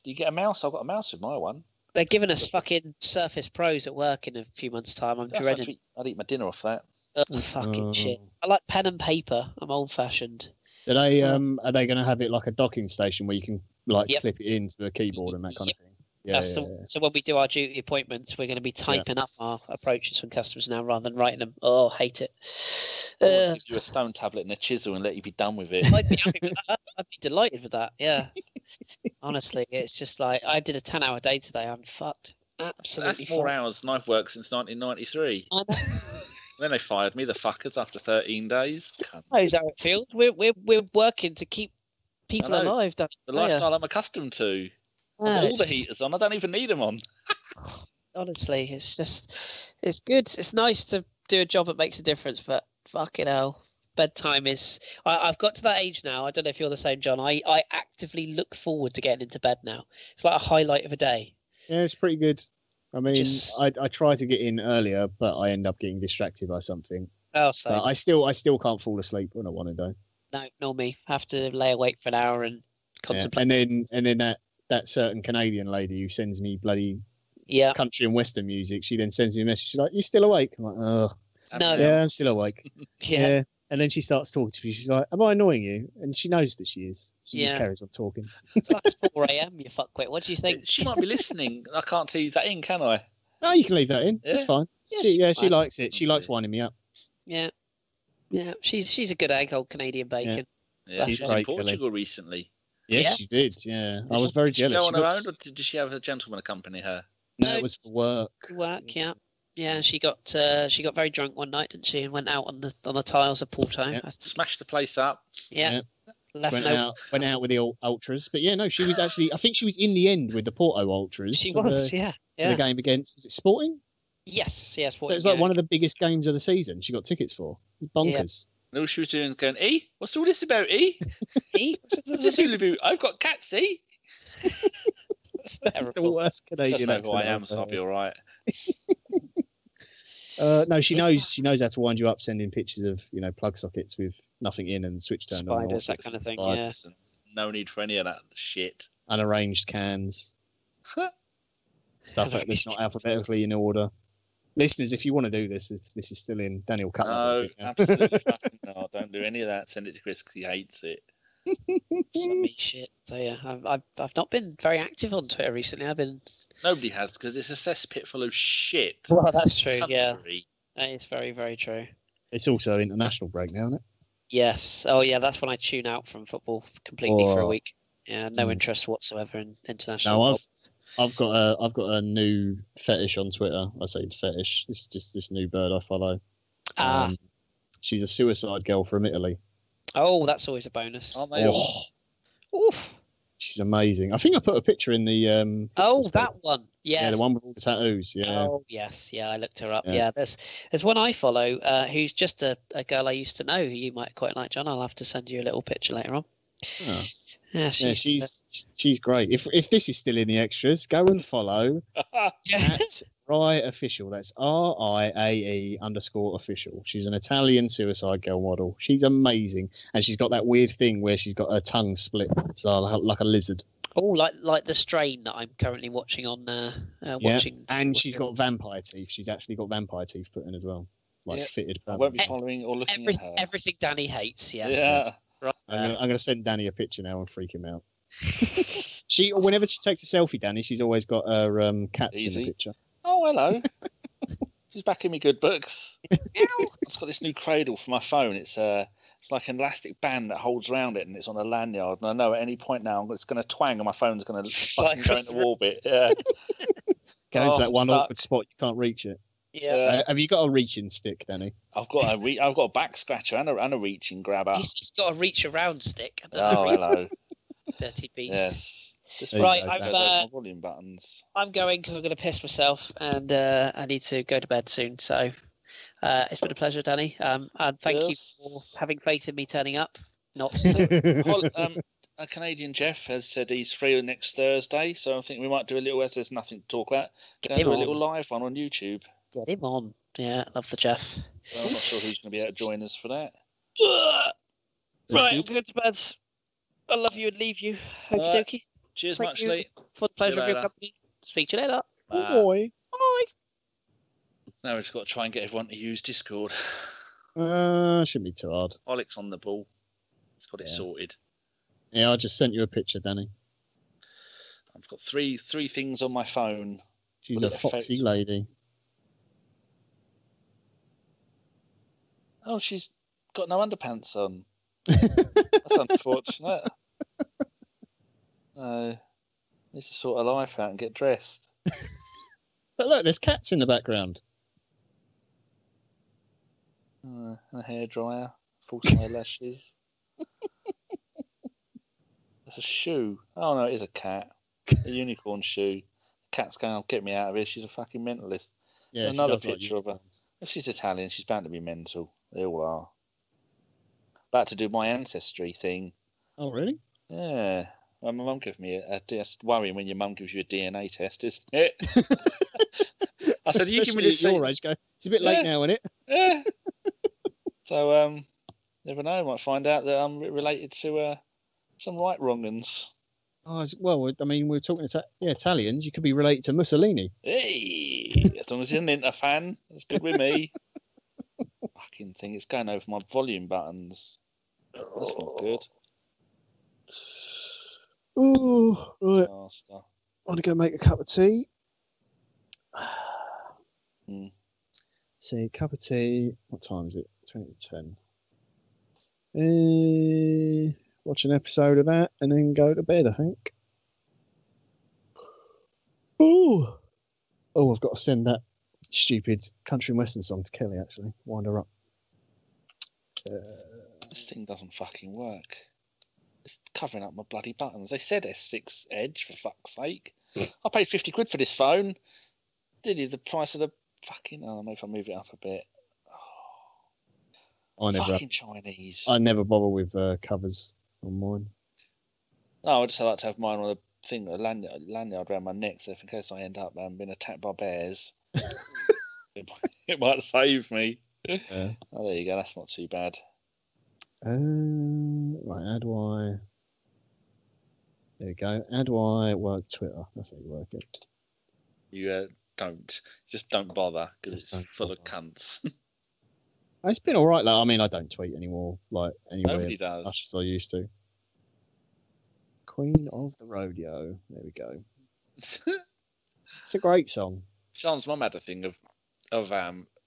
you get a mouse. I've got a mouse with my one. They're giving us fucking Surface Pros at work in a few months' time. I'm dreading. I'd eat my dinner off that. Fucking shit. I like pen and paper. I'm old-fashioned. Are they going to have it like a docking station where you can clip it into the keyboard and that kind of thing? So when we do our duty appointments, we're going to be typing up our approaches from customers now rather than writing them. Oh, hate it. I'll give you a stone tablet and a chisel and let you be done with it. I'd be happy with that. I'd be delighted with that. Yeah. Honestly, it's just like I did a 10-hour day today. I'm fucked. Absolutely. That's more hours than I've worked since 1993. I know. Then they fired me, the fuckers, after 13 days. Knows how it feels. We're working to keep people alive. The lifestyle I'm accustomed to. I've got all the heaters on. I don't even need them on. Honestly, it's good. It's nice to do a job that makes a difference, but fucking hell, bedtime is. I've got to that age now. I don't know if you're the same, John. I actively look forward to getting into bed now. It's like a highlight of a day. Yeah, it's pretty good. I mean, I try to get in earlier, but I end up getting distracted by something. Oh, same. But I still can't fall asleep when I want to do. No, nor me. I have to lay awake for an hour and contemplate. And then that certain Canadian lady who sends me bloody country and western music, she then sends me a message. She's like, "You still awake?" I'm like, "Oh, no, yeah, I'm still awake." Yeah. And then she starts talking to me. She's like, "Am I annoying you?" And she knows that she is. She just carries on talking. It's like it's 4 a.m. You fuckwit. What do you think? She might be listening. I can't tell you that in, can I? No, you can leave that in. Yeah. It's fine. She likes it. She likes winding me up. Yeah. Yeah. She's a good egg, old Canadian bacon. Yeah, she was in Portugal recently. Yes, she did. Yeah, I was very jealous. Did she go on her own, or did she have a gentleman accompany her? No, it was for work. Work, yeah. Yeah, she got very drunk one night, didn't she? And went out on the tiles of Porto. Yeah. Smashed the place up. Yeah. Went out with the ultras, but yeah, no, she was actually. I think she was in the end with the Porto ultras. She was, for the game against. Was it Sporting? Yes, Sporting. So it was like one of the biggest games of the season. She got tickets for. Bonkers. And all she was doing is going, "E, what's all this about, E? E, what's this hula boot? I've got cats, E." That's the worst Canadian accent. Who I am, so I'll be all right. No, she knows how to wind you up, sending pictures of plug sockets with nothing in and switch turned on. Spiders, that kind of thing. Yeah. No need for any of that shit. Unarranged cans. Stuff that's not alphabetically in order. Listeners, if you want to do this, this is still in. Daniel cut. No, absolutely fucking no. Don't do any of that. Send it to Kris because he hates it. Some me shit. So yeah, I've not been very active on Twitter recently. Nobody has, because it's a cesspit full of shit. Well, that's true. Yeah, that is very, very true. It's also international break now, isn't it? Yes. Oh yeah, that's when I tune out from football completely for a week. Yeah, no interest whatsoever in international. No, I've got a new fetish on Twitter. I say fetish. It's just this new bird I follow. She's a suicide girl from Italy. Oh, that's always a bonus. Aren't they all? Oof. She's amazing. I think I put a picture in the. That one. Yes. Yeah, the one with all the tattoos. Yeah. Oh yes, yeah. I looked her up. Yeah, there's one I follow who's just a girl I used to know who you might quite like, John. I'll have to send you a little picture later on. Oh. Yeah, she's great. If this is still in the extras, go and follow at Riot Official. That's RIAE_official. She's an Italian suicide girl model. She's amazing, and she's got that weird thing where she's got her tongue split, so like a lizard. Oh, like the strain that I'm currently watching on. And she's got vampire teeth. She's actually got vampire teeth put in as well, fitted. I won't be following or looking at her. Everything Danny hates. Yes. Yeah. Right. I'm going to send Danny a picture now and freak him out. Whenever she takes a selfie, Danny, she's always got her cats in the picture. Oh, hello. She's back in me good books. I've got this new cradle for my phone. It's like an elastic band that holds around it, and it's on a lanyard. And I know at any point now it's going to twang, and my phone's going to go into orbit. Yeah. Go into that one awkward spot you can't reach it. Yeah. Have you got a reaching stick, Danny? I've got a back scratcher and a reaching grabber. He's got a reach around stick. Hello. Dirty beast. Yes. Right, I'm volume buttons. I'm going because I'm going to piss myself, and I need to go to bed soon. So it's been a pleasure, Danny. And thank you for having faith in me turning up. Not. A Canadian Geoff has said he's free next Thursday, so I think we might do a little. As there's nothing to talk about, do a little live one on YouTube. Get him on. Yeah, love the Geoff. So I'm not sure who's going to be able to join us for that. Right, I'm going to bed. I love you and leave you. Okie dokie. Cheers, muchly. For the pleasure of your company. Speak to you later. Bye. Bye. Now we've just got to try and get everyone to use Discord. Shouldn't be too hard. Oleg's on the ball. He's got it sorted. Yeah, I just sent you a picture, Danny. I've got three things on my phone. She's a foxy lady. Oh, she's got no underpants on. That's unfortunate. No, needs to sort her life out and get dressed. But look, there's cats in the background. A hairdryer, false eyelashes. That's a shoe. Oh no, it is a cat. A unicorn shoe. The cat's going, "Oh, get me out of here. She's a fucking mentalist." Yeah, another picture of her. If she's Italian, she's bound to be mental. They all are. About to do my ancestry thing. Oh, really? Yeah. Well, my mum gave me a test. Worrying when your mum gives you a DNA test, isn't it? I said, "You give me this." Your age, go. It's a bit late now, isn't it? Yeah. So, never know. Might find out that I'm related to some right wrong'uns. Oh, well, I mean, we're talking Italians. You could be related to Mussolini. Hey, as long as he's an Inter fan, that's good with me. Fucking thing, it's going over my volume buttons. That's not good. Oh, right. Disaster. I want to go make a cup of tea. See, cup of tea. What time is it? 20:10. Watch an episode of that and then go to bed, I think. Oh, I've got to send that stupid country and western song to Kelly, actually. Wind her up. This thing doesn't fucking work. It's covering up my bloody buttons. They said S6 Edge, for fuck's sake. I paid 50 quid for this phone. Did you the price of the fucking... Oh, maybe if I move it up a bit. Fucking Chinese. I never bother with covers on mine. No, I just like to have mine on a thing, a lanyard around my neck, so if in case I end up being attacked by bears, it might save me. Yeah. Oh, there you go. That's not too bad. Right, how do I... There we go. How do I work Twitter? That's how you work it. You just don't bother, because it's full of cunts. It's been all right, though. I mean, I don't tweet anymore, like, anywhere. Nobody does. Much as I used to. Queen of the Rodeo. There we go. It's a great song. Sean's mum had a thing of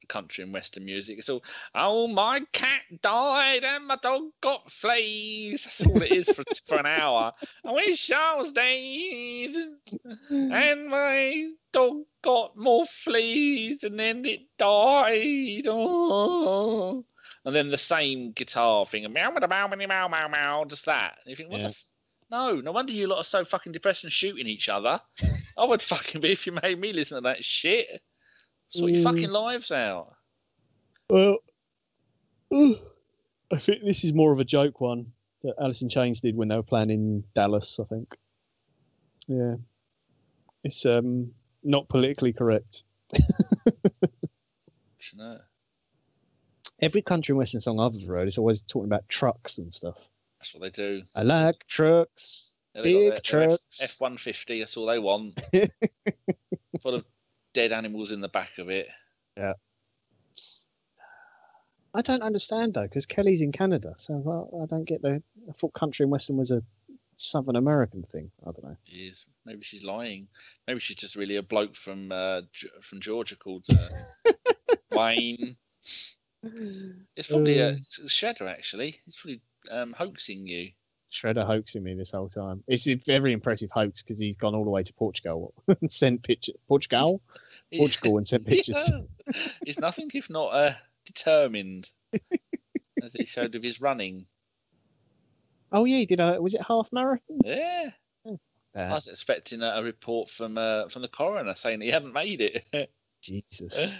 country and western music. It's all, "Oh, my cat died and my dog got fleas." That's all it is for an hour. "I wish I was dead and my dog got more fleas and then it died. Oh." And then the same guitar thing, meow, meow, meow, meow, meow, meow, just that. And you think, what the No wonder you lot are so fucking depressed and shooting each other. I would fucking be if you made me listen to that shit. Sort your fucking lives out. Well, I think this is more of a joke one that Alice in Chains did when they were playing in Dallas, I think. Yeah. It's not politically correct. No. Every country and western song I've ever heard is always talking about trucks and stuff. That's what they do. I like trucks. Yeah, big trucks. F-150, that's all they want. Full of dead animals in the back of it. Yeah. I don't understand, though, because Kelly's in Canada, so I don't get I thought country and western was a Southern American thing. I don't know. She is. Maybe she's lying. Maybe she's just really a bloke from Georgia called Wayne. It's probably a Shredder, actually. He's probably hoaxing you. Shredder hoaxing me this whole time. It's a very impressive hoax because he's gone all the way to Portugal and sent pictures. Portugal and sent pictures. Yeah. He's nothing if not determined, as he showed with his running. Oh yeah, he did. Was it half marathon? Yeah. I was expecting a report from the coroner saying he hadn't made it. Jesus.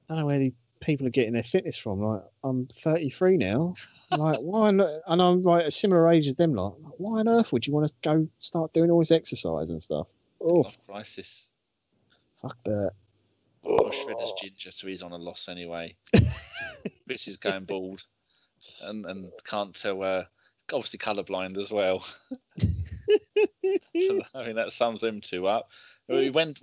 I don't know where people are getting their fitness from. Like, I'm 33 now. Like, why not? And I'm like a similar age as them. Like, why on earth would you want to go start doing all this exercise and stuff? Oh, crisis. Fuck that. Oh, Shredder's ginger, so he's on a loss anyway. Kris is going bald, and can't tell. Obviously colourblind as well. So, I mean, that sums them two up. When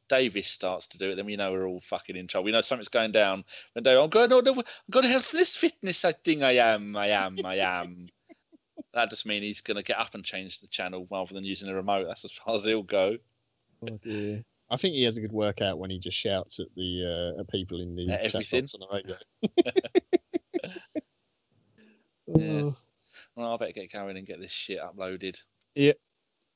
Davis starts to do it, then we know we're all fucking in trouble. We know something's going down. When I'm going to have this fitness thing. I am. That just means he's going to get up and change the channel rather than using a remote. That's as far as he'll go. Oh dear. I think he has a good workout when he just shouts at the at people in the everything chat box on the radio. Yes. Well, I better get going and get this shit uploaded. Yeah.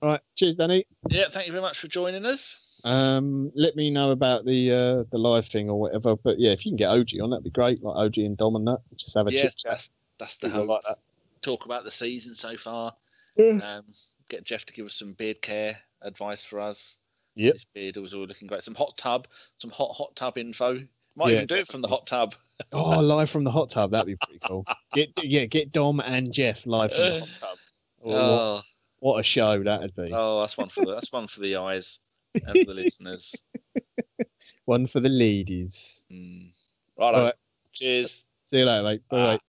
All right. Cheers, Danny. Yeah, thank you very much for joining us. Let me know about the live thing or whatever. But yeah, if you can get OG on, that'd be great. Like OG and Dom and that. Just have a chit chat. That's the hope. Like that. Talk about the season so far. Yeah. Get Geoff to give us some beard care advice for us. Yep. His beard was all looking great. Some hot tub info. Might even do it from the hot tub. Oh, live from the hot tub. That'd be pretty cool. Get Dom and Geoff live from the hot tub. Oh, what a show that'd be. Oh, that's one for the eyes and for the listeners. One for the ladies. Right. Cheers. See you later, mate. Bye.